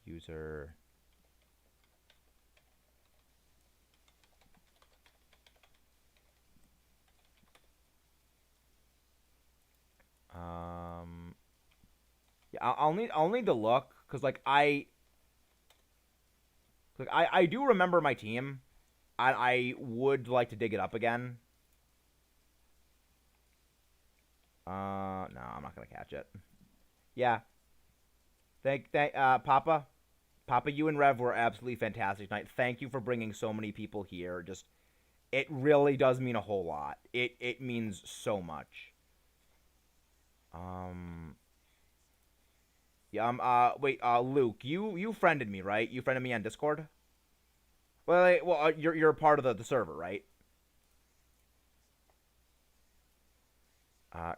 user. Yeah, I'll need to look because like I do remember my team. I would like to dig it up again. No, I'm not gonna catch it. Yeah. Thank Papa. Papa, you and Rev were absolutely fantastic tonight. Thank you for bringing so many people here. Just, it really does mean a whole lot. It means so much. Yeah. Wait. Luke, you friended me, right? You friended me on Discord. Well, you're a part of the server, right?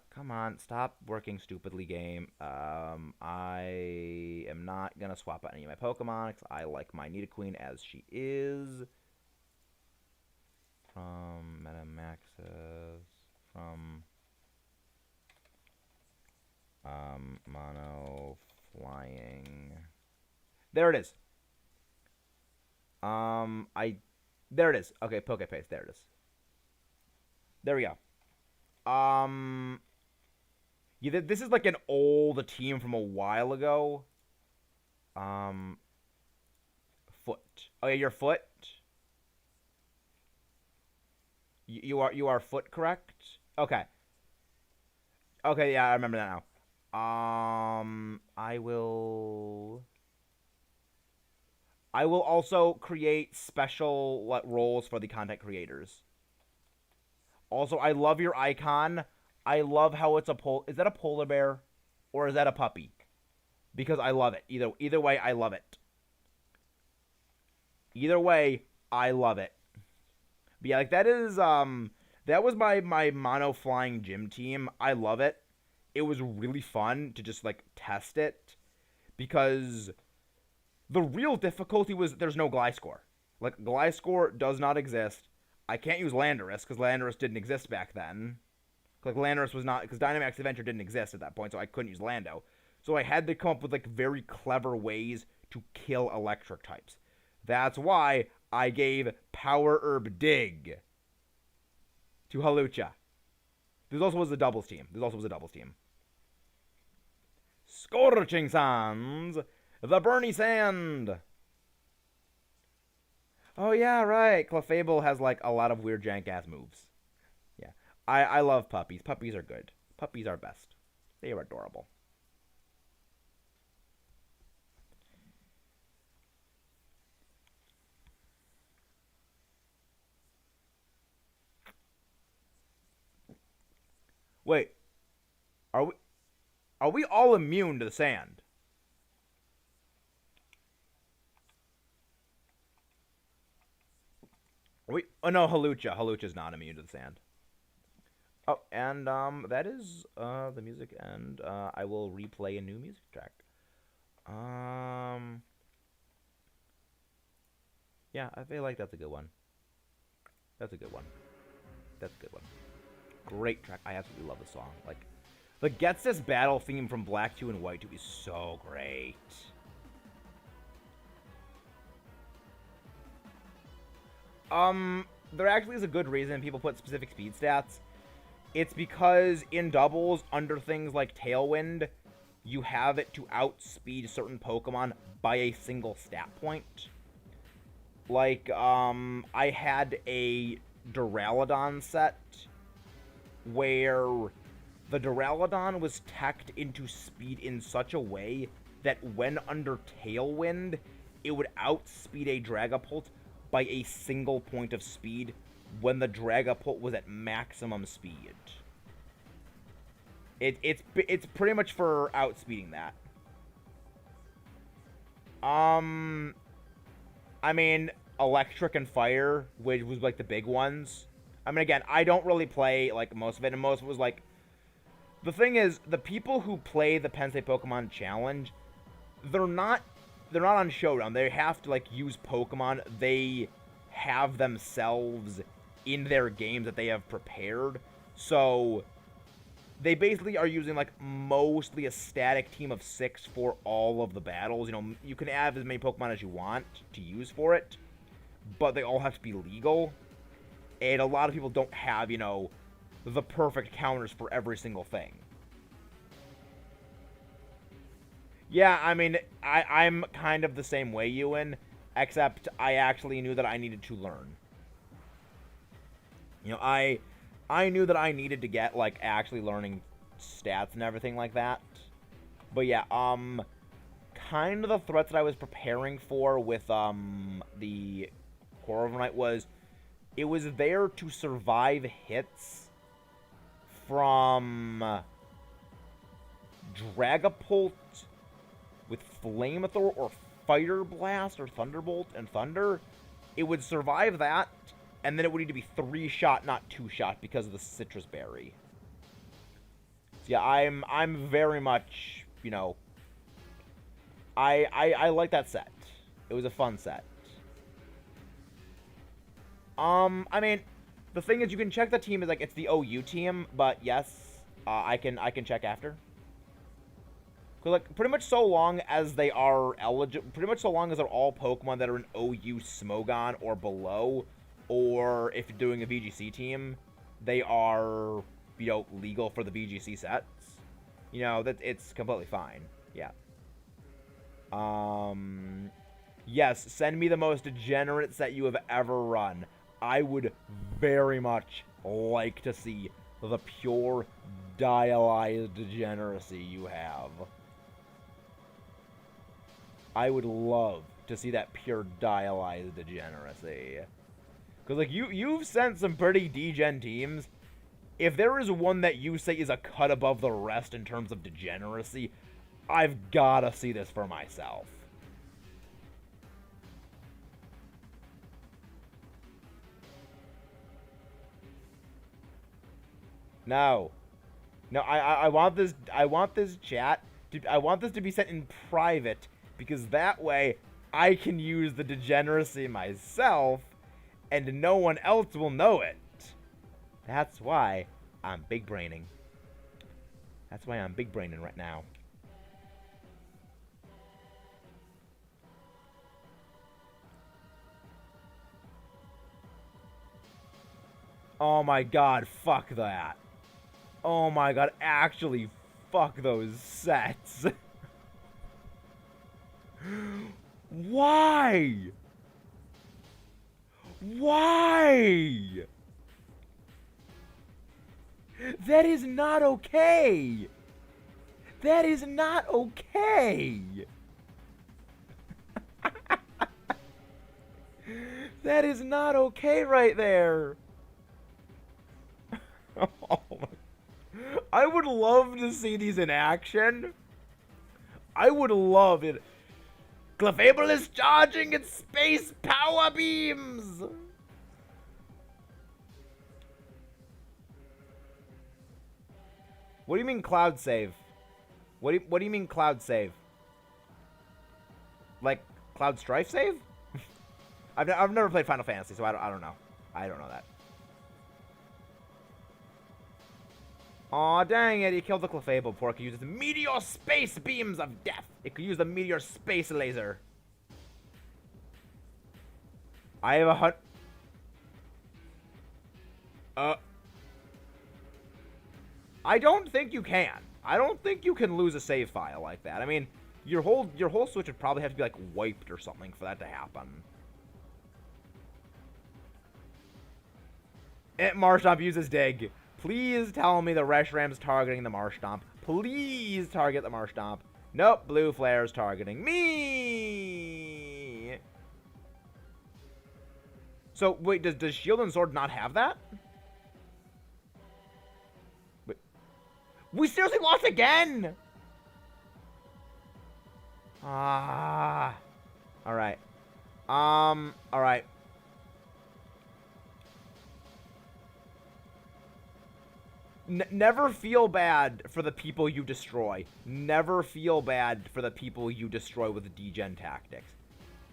Come on, stop working stupidly, game. I am not gonna swap out any of my Pokemon because I like my Nidoqueen as she is. From Metamaxes, from Mono Flying. There it is. There it is. Okay, Pokepaste. There it is. There we go. Yeah, this is like an old team from a while ago. Foot. Oh yeah, your Foot. You are Foot, correct? Okay. Okay, yeah, I remember that now. I will. I will also create special roles for the content creators. Also, I love your icon. I love how it's a is that a polar bear or is that a puppy? Because I love it. Either way, I love it. Either way, I love it. But yeah, like that was my mono flying gym team. I love it. It was really fun to just like test it because the real difficulty was there's no Gliscor. Like Gliscor does not exist. I can't use Landorus because Landorus didn't exist back then. Like Landorus was not because Dynamax Adventure didn't exist at that point, so I couldn't use Lando. So I had to come up with like very clever ways to kill electric types. That's why I gave Power Herb Dig to Hawlucha. This also was a doubles team. Scorching Sands, the Burning Sand. Oh yeah, right. Clefable has like a lot of weird jank ass moves. Yeah, I love puppies. Puppies are good. Puppies are best. They are adorable. Wait, are we all immune to the sand? Oh no, Hawlucha's not immune to the sand. Oh, and that is the music, and I will replay a new music track. Yeah, I feel like that's a good one. That's a good one. That's a good one. Great track. I absolutely love the song. Like, the Gets This battle theme from Black 2 and White 2 is so great. There actually is a good reason people put specific speed stats. It's because in doubles, under things like Tailwind, you have it to outspeed certain Pokemon by a single stat point. Like, I had a Duraludon set where the Duraludon was teched into speed in such a way that when under Tailwind, it would outspeed a Dragapult by a single point of speed when the Dragapult was at maximum speed. It's pretty much for outspeeding that. I mean, Electric and Fire, which was like the big ones. I mean, again, I don't really play like most of it, and most of it was like. The thing is, the people who play the Penn State Pokemon Challenge, they're not on Showdown. They have to like use Pokemon they have themselves in their games that they have prepared. So they basically are using like mostly a static team of 6 for all of the battles. You know, you can have as many Pokemon as you want to use for it, but they all have to be legal. And a lot of people don't have, you know, the perfect counters for every single thing. Yeah, I mean, I'm kind of the same way, Ewan, except I actually knew that I needed to learn. You know, I knew that I needed to get, like, actually learning stats and everything like that. But yeah, kind of the threats that I was preparing for with, the Core Overnight was, it was there to survive hits from Dragapult with Flamethrower or Fire Blast or Thunderbolt and Thunder. It would survive that, and then it would need to be 3-shot, not 2-shot, because of the Citrus Berry. So yeah, I'm very much, you know, I like that set. It was a fun set. I mean, the thing is, you can check the team as like it's the OU team, but yes, I can check after. Cause like pretty much so long as they are eligible, pretty much so long as they're all Pokemon that are an OU Smogon or below, or if you're doing a VGC team, they are, you know, legal for the VGC sets. You know, that it's completely fine. Yeah. Yes, send me the most degenerate set you have ever run. I would very much like to see the pure dialyzed degeneracy you have. I would love to see that pure dialyzed degeneracy. Because, like, you've sent some pretty degen teams. If there is one that you say is a cut above the rest in terms of degeneracy, I've gotta see this for myself. No. No, I want this chat I want this to be sent in private, because that way I can use the degeneracy myself and no one else will know it. That's why I'm big braining. That's why I'm big braining right now. Oh my god, fuck that. Oh my god, actually, fuck those sets. Why? Why? That is not okay. That is not okay. That is not okay right there. Oh my. I would love to see these in action. I would love it. Clefable is charging its space power beams. What do you mean cloud save? What do you mean cloud save? Like cloud strife save? I've never played Final Fantasy, so I don't know. I don't know that. Aw, dang it, you killed the Clefable before it could use its meteor space beams of death. It could use the meteor space laser. I have I don't think you can. I don't think you can lose a save file like that. I mean, your whole Switch would probably have to be, like, wiped or something for that to happen. Marshtomp uses Dig. Please tell me the Reshiram's targeting the Marshtomp. Please target the Marshtomp. Nope, Blue Flare's targeting me. So, wait, does Shield and Sword not have that? Wait. We seriously lost again! Ah. Alright. Alright. Never feel bad for the people you destroy. Never feel bad for the people you destroy with degen tactics.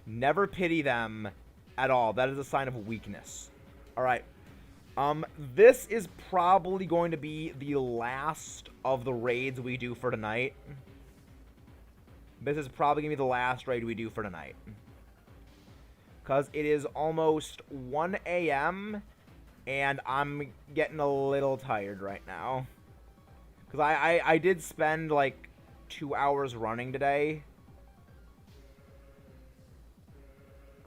Never pity them at all. That is a sign of weakness. Alright. This is probably going to be the last of the raids we do for tonight. This is probably going to be the last raid we do for tonight. Because it is almost 1 a.m., and I'm getting a little tired right now. Because I did spend, like, 2 hours running today.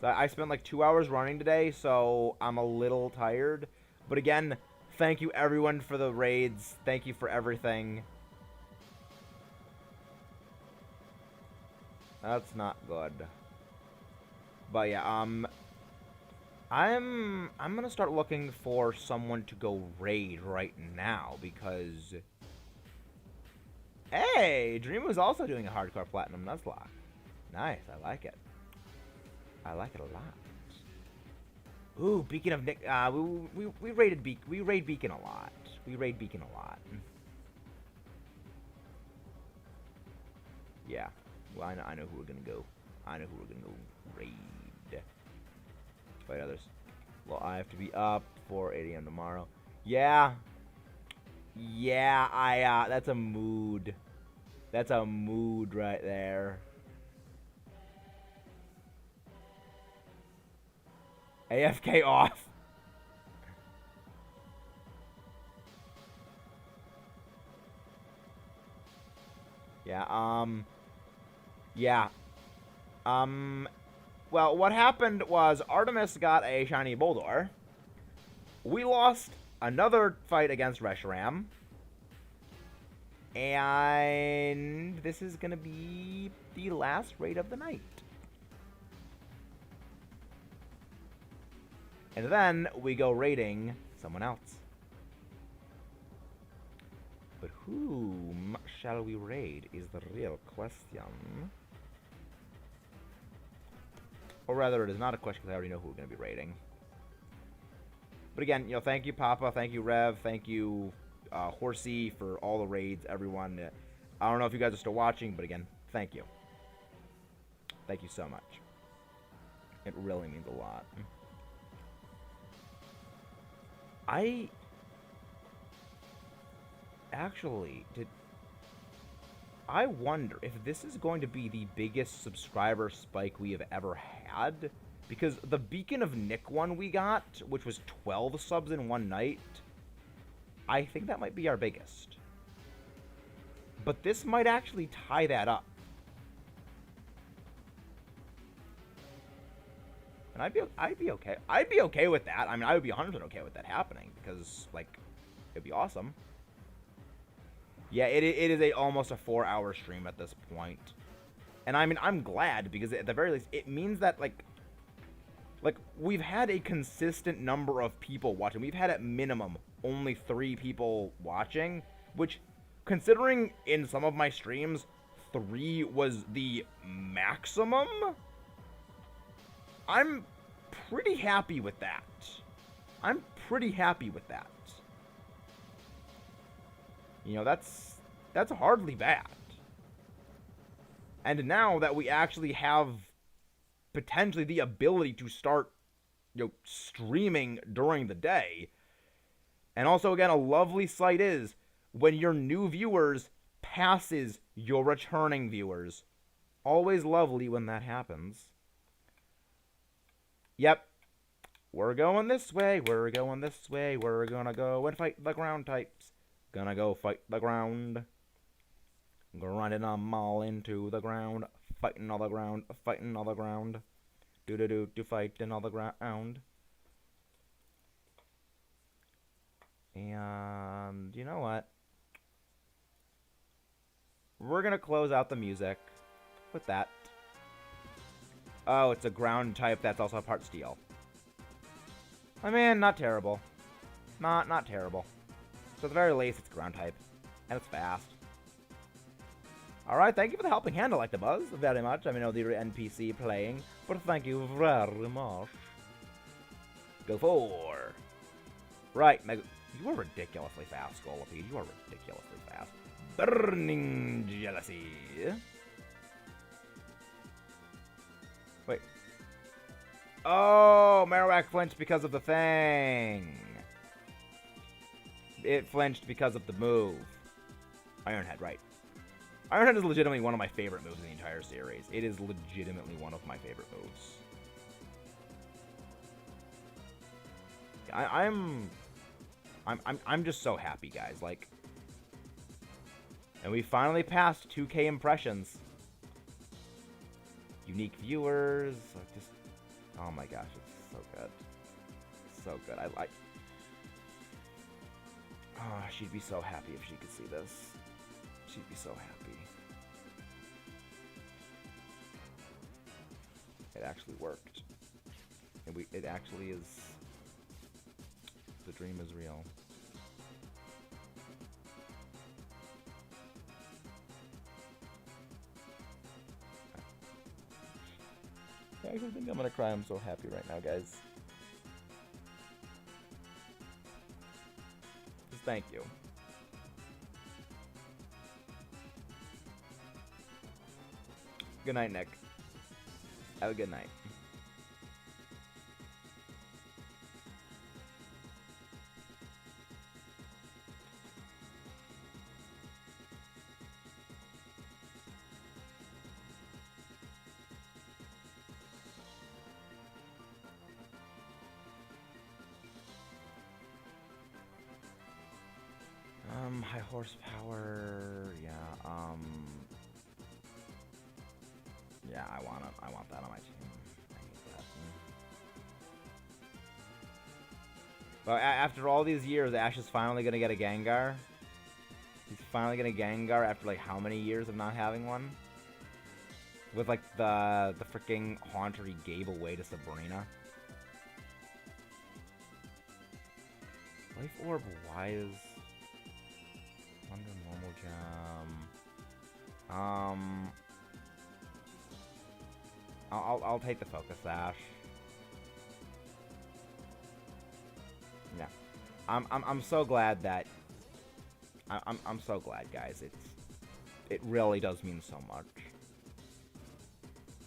I spent, like, 2 hours running today, so I'm a little tired. But again, thank you, everyone, for the raids. Thank you for everything. That's not good. But, yeah, I'm gonna start looking for someone to go raid right now, because... Hey! Dreamu's also doing a hardcore platinum Nuzlocke. Nice, I like it. I like it a lot. Ooh, Beacon of Nick... we raid Beacon a lot. We raid Beacon a lot. Yeah. Well, I know who we're gonna go. I know who we're gonna go raid. Fight others. Well, I have to be up for 8 a.m. tomorrow. Yeah. Yeah, that's a mood. That's a mood right there. AFK off. Yeah, yeah. Well, what happened was Artemis got a shiny Boldor. We lost another fight against Reshiram. And this is going to be the last raid of the night. And then we go raiding someone else. But whom shall we raid is the real question. Or rather, it is not a question because I already know who we're going to be raiding. But again, thank you, Papa. Thank you, Rev. Thank you, Horsey, for all the raids, everyone. I don't know if you guys are still watching, but again, thank you. Thank you so much. It really means a lot. I wonder if this is going to be the biggest subscriber spike we have ever had. Because the Beacon of Nick one we got, which was 12 subs in one night, I think that might be our biggest. But this might actually tie that up. And I'd be okay. I'd be okay with that. I mean, I would be 100% okay with that happening because, like, it'd be awesome. Yeah, it is almost a 4-hour stream at this point. And I mean, I'm glad because at the very least, it means that, like, we've had a consistent number of people watching. We've had at minimum only 3 people watching, which, considering in some of my streams, 3 was the maximum, I'm pretty happy with that. I'm pretty happy with that. That's hardly bad. And now that we actually have potentially the ability to start, streaming during the day, and also, again, a lovely sight is when your new viewers passes your returning viewers. Always lovely when that happens. Yep. We're going this way. We're going this way. We're gonna go and fight the ground types. Gonna go fight the ground. Grinding them all into the ground. Fighting all the ground. Fighting all the ground. Do fighting all the ground. And you know what? We're gonna close out the music with that. Oh, it's a ground type that's also a part steel. I mean, not terrible. Not terrible. So at the very least, it's ground type. And it's fast. Alright, thank you for the helping hand, I like the buzz very much. I mean, I know the NPC playing, but thank you very much. Go for. Right, Mega. You are ridiculously fast, Scolipede. You are ridiculously fast. Burning Jealousy. Wait. Oh, Marowak flinched because of the thing. It flinched because of the move. Ironhead, right. Ironhead is legitimately one of my favorite moves in the entire series. It is legitimately one of my favorite moves. I'm just so happy, guys. Like, and we finally passed 2K impressions. Unique viewers. Just, oh my gosh, it's so good. So good. Oh, she'd be so happy if she could see this. She'd be so happy. It actually worked. And it actually is. The dream is real. I actually think I'm gonna cry. I'm so happy right now, guys. Just thank you. Good night, Nick. Have a good night. High horsepower, yeah, yeah, I want that on my team. I need that. But after all these years, Ash is finally gonna get a Gengar. He's finally gonna Gengar after, like, how many years of not having one? With, like, the freaking Haunter he gave away to Sabrina. Life Orb, why is... Under normal gem... I'll take the Focus Sash. Yeah. I'm so glad that... I'm so glad, guys. It really does mean so much.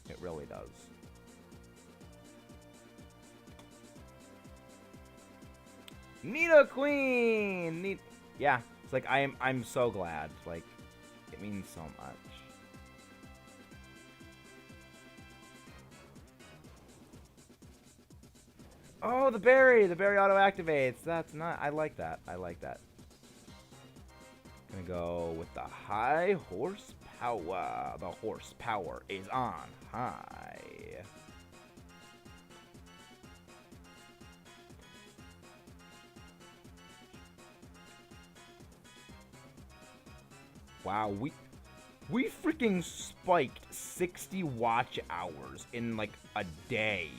It really does. Nidoqueen! Yeah, it's like I'm so glad. Like, it means so much. Oh, the berry! The berry auto activates. That's not. I like that. I like that. Gonna go with the high horsepower. The horsepower is on high. Wow, we freaking spiked 60 watch hours in like a day.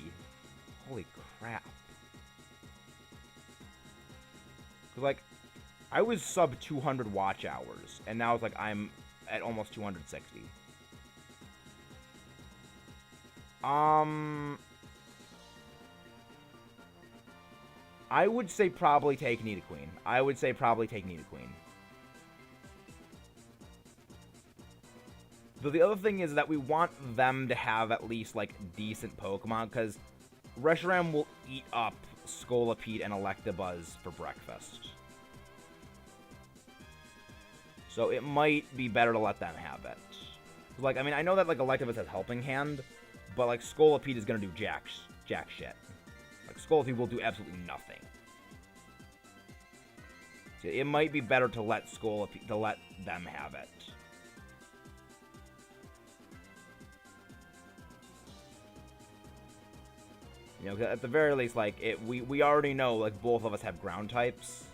Holy crap. Like, I was sub 200 watch hours, and now it's like I'm at almost 260. I would say probably take Nidoqueen. I would say probably take Nidoqueen. But the other thing is that we want them to have at least, like, decent Pokemon, because Reshiram will eat up Scolipede and Electabuzz for breakfast. So it might be better to let them have it. Like, I mean, I know that, like, Electabuzz has Helping Hand, but, like, Scolipede is gonna do jack shit. Like, Scolipede will do absolutely nothing. So it might be better to let them have it. You know, at the very least, like, we already know, like, both of us have ground types.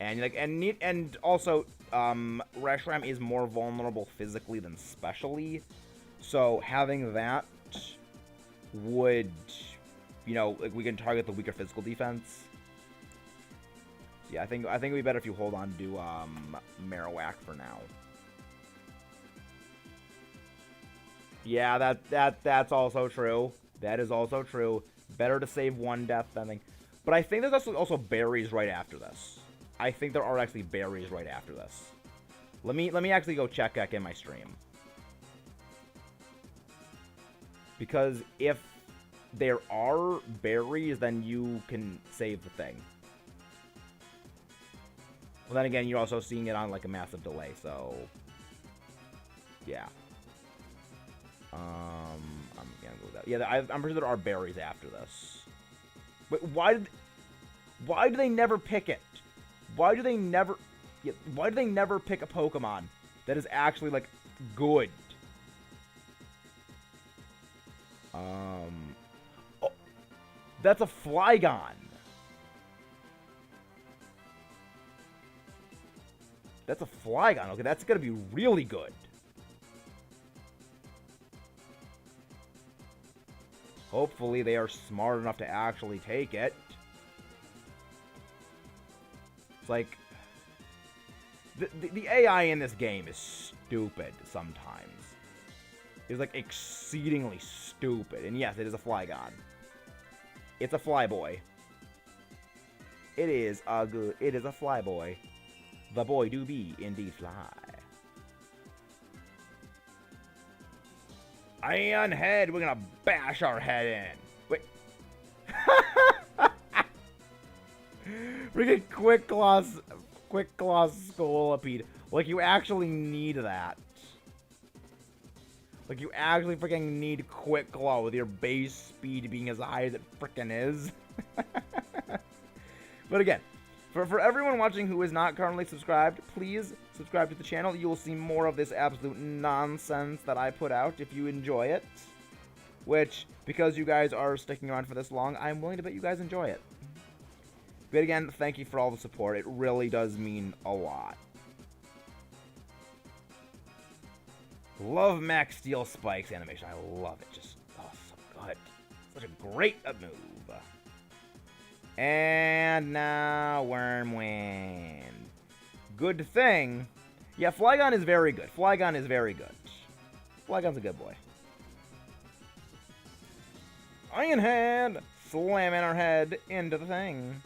And, like, and also, Reshiram is more vulnerable physically than specially. So, having that would, you know, like, we can target the weaker physical defense. So, yeah, I think it'd be better if you hold on to, Marowak for now. Yeah, that's also true. That is also true. Better to save one death than... But I think there's also berries right after this. I think there are actually berries right after this. Let me actually go check back in my stream. Because if there are berries, then you can save the thing. Well, then again, you're also seeing it on, like, a massive delay, so... Yeah. I'm gonna go with that. Yeah, I'm pretty sure there are berries after this. But why do they never pick it? Why do they never pick a Pokemon that is actually, like, good? Oh, that's a Flygon. That's a Flygon. Okay, that's gonna be really good. Hopefully they are smart enough to actually take it. It's like... The AI in this game is stupid sometimes. It's, like, exceedingly stupid. And yes, it is a Flygon. It's a Flyboy. It is a Flyboy. The boy do be indeed fly. Iron Head, we're gonna bash our head in. Wait. We're gonna Quick Claw Scolipede. Like, you actually need that. Like, you actually freaking need Quick Claw with your base speed being as high as it freaking is. But again, for everyone watching who is not currently subscribed, please subscribe to the channel. You will see more of this absolute nonsense that I put out if you enjoy it. Which, because you guys are sticking around for this long, I'm willing to bet you guys enjoy it. But again, thank you for all the support. It really does mean a lot. Love Max Steel Spikes animation. I love it. Just, oh, so good. Such a great move. And now Wormwind. Good thing. Yeah, Flygon is very good. Flygon is very good. Flygon's a good boy. Iron Head! Slamming our head into the thing.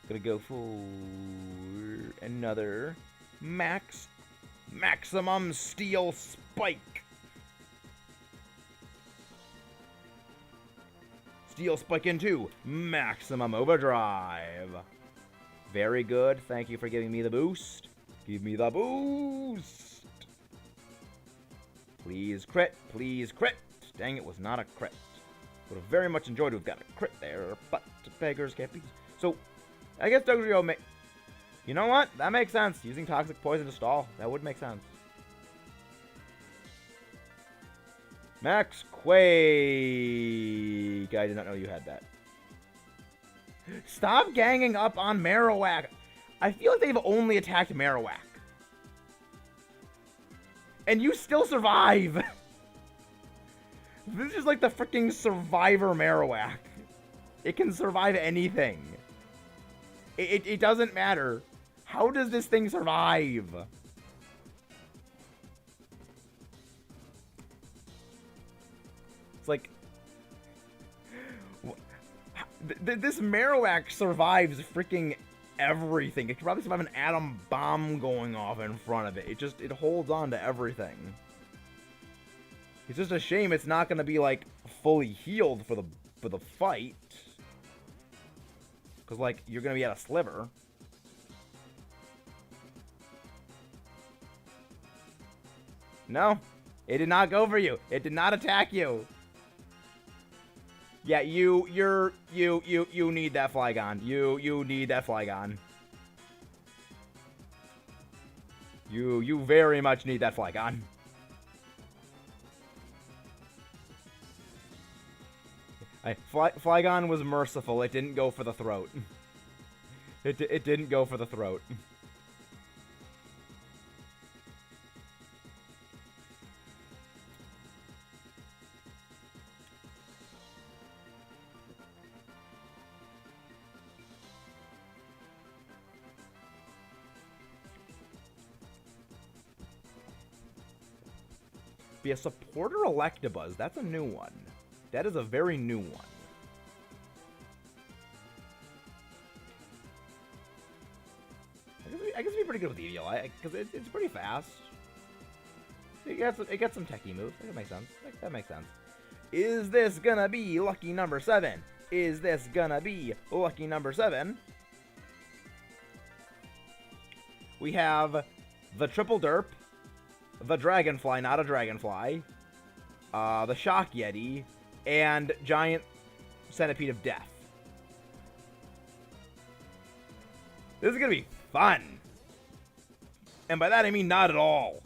Gonna go for another maximum steel spike. Steel spike into maximum overdrive. Very good. Thank you for giving me the boost. Give me the boost. Please crit. Please crit. Dang, it was not a crit. Would have very much enjoyed to have got a crit there, but beggars can't be. So, I guess Dugtrio may... You know what? That makes sense. Using Toxic Poison to stall. That would make sense. Max Quake. I did not know you had that. Stop ganging up on Marowak. I feel like they've only attacked Marowak. And you still survive. This is like the freaking Survivor Marowak. It can survive anything. It doesn't matter. How does this thing survive? It's like... This Marowak survives freaking everything. It could probably survive an atom bomb going off in front of it. It holds on to everything. It's just a shame it's not going to be like fully healed for the fight. Cuz like you're going to be at a sliver. No. It did not go for you. It did not attack you. Yeah, you need that Flygon. You need that Flygon. You very much need that Flygon. Flygon was merciful. It didn't go for the throat. It didn't go for the throat. Be a supporter Electabuzz. That's a new one. That is a very new one. I guess it'd be pretty good with EDL, because it's pretty fast. It gets some techie moves. That makes sense. That makes sense. Is this gonna be lucky number 7? Is this gonna be lucky number 7? We have the Triple Derp, the Dragonfly, not a Dragonfly, the Shock Yeti, and Giant Centipede of Death. This is gonna be fun. And by that I mean not at all.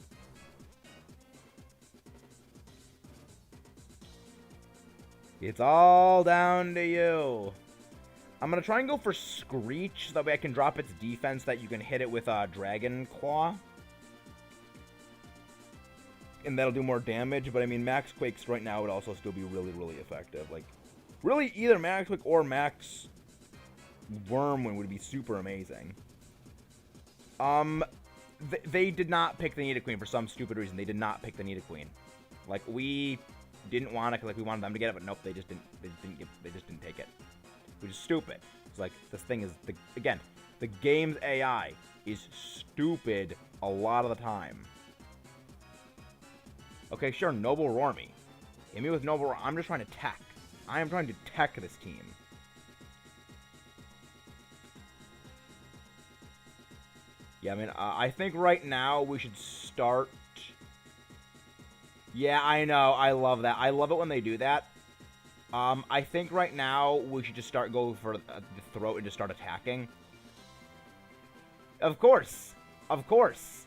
It's all down to you. I'm gonna try and go for Screech, so that way I can drop its defense that you can hit it with a Dragon Claw. And that'll do more damage, but I mean, Max Quakes right now would also still be really, really effective. Like, really, either Max Quake or Max Wormwind would be super amazing. They did not pick the Nidoqueen for some stupid reason. They did not pick the Nidoqueen. Like, we didn't want it, like, we wanted them to get it, but nope, they just didn't take it. Which is stupid. It's like, this thing is, again, the game's AI is stupid a lot of the time. Okay, sure, Noble Roar me. Hit me with Noble Roar. I'm just trying to tech. I am trying to tech this team. Yeah, I mean, I think right now we should start... Yeah, I know. I love that. I love it when they do that. I think right now we should just start going for the throat and just start attacking. Of course. Of course.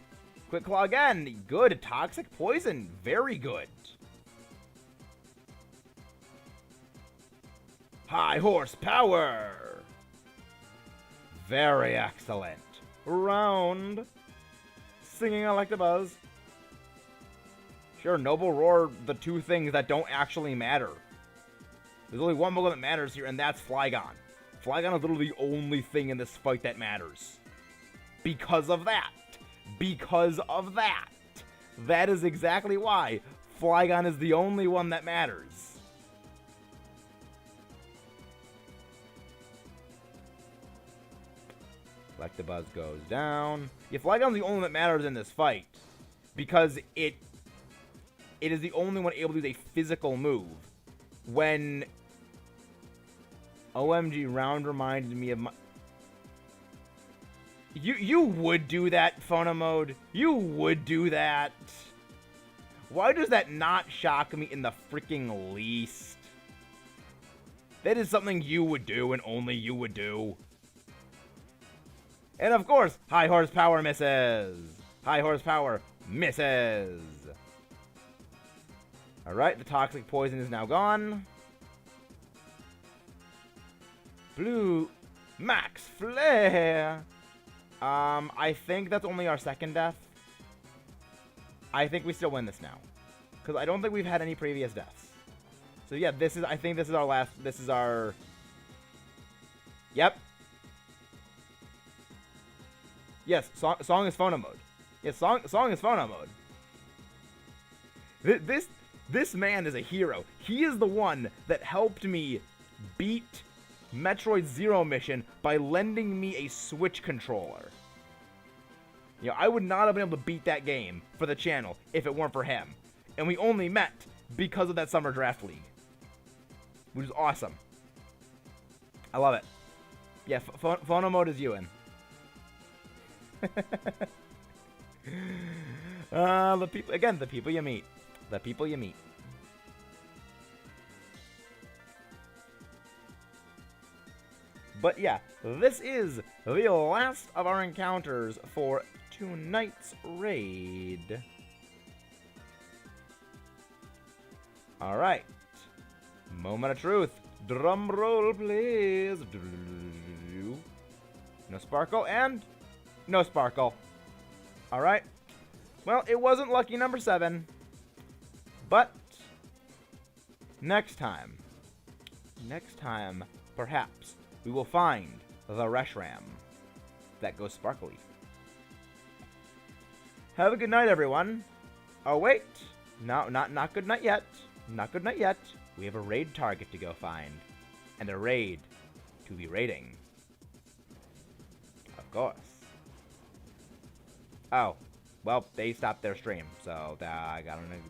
Quick Claw again. Good. Toxic Poison. Very good. High horsepower. Very excellent. Round. Singing Electabuzz. Sure, Noble Roar, the two things that don't actually matter. There's only one Pokemon that matters here, and that's Flygon. Flygon is literally the only thing in this fight that matters. Because of that. Because of that. That is exactly why Flygon is the only one that matters. Electabuzz goes down. Yeah, Flygon's the only one that matters in this fight. Because it is the only one able to use a physical move. When OMG round reminded me of my... You would do that, Phono Mode. You would do that. Why does that not shock me in the freaking least? That is something you would do and only you would do. And of course, high horsepower misses. High horsepower misses. Alright, the toxic poison is now gone. Blue Max Flare. I think that's only our second death. I think we still win this now. Because I don't think we've had any previous deaths. So yeah, I think this is our last, this is our... Yep. Yes, song is Phono Mode. Yes, song is Phono Mode. This man is a hero. He is the one that helped me beat Metroid Zero Mission by lending me a Switch controller. You know, I would not have been able to beat that game for the channel if it weren't for him. And we only met because of that Summer Draft League. Which is awesome. I love it. Yeah, Phono Mode is Ewan. The people you meet. The people you meet. But yeah, this is the last of our encounters for tonight's raid. Alright. Moment of truth. Drum roll, please. No sparkle and no sparkle. Alright. Well, it wasn't lucky number 7. But next time, perhaps, we will find the Reshiram that goes sparkly. Have a good night, everyone. Oh, wait. No, not good night yet. Not good night yet. We have a raid target to go find. And a raid to be raiding. Of course. Oh. Well, they stopped their stream, so I gotta find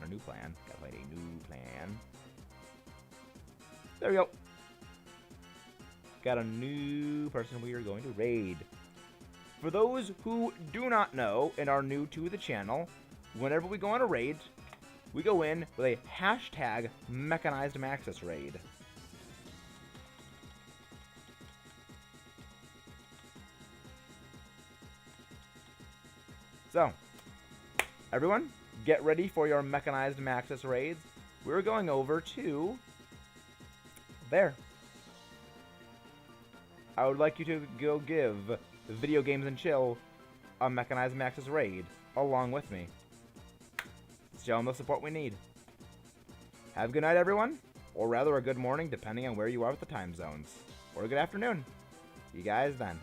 a new plan. Gotta find a new plan. There we go. Got a new person we are going to raid. For those who do not know and are new to the channel, whenever we go on a raid, we go in with a hashtag Mechanized Maxis raid. So, everyone, get ready for your Mechanized Maxis raids. We're going over to there. I would like you to go give Video Games and Chill a Mechanized Maxis raid along with me. Show them the support we need. Have a good night, everyone. Or rather, a good morning, depending on where you are with the time zones. Or a good afternoon. See you guys then.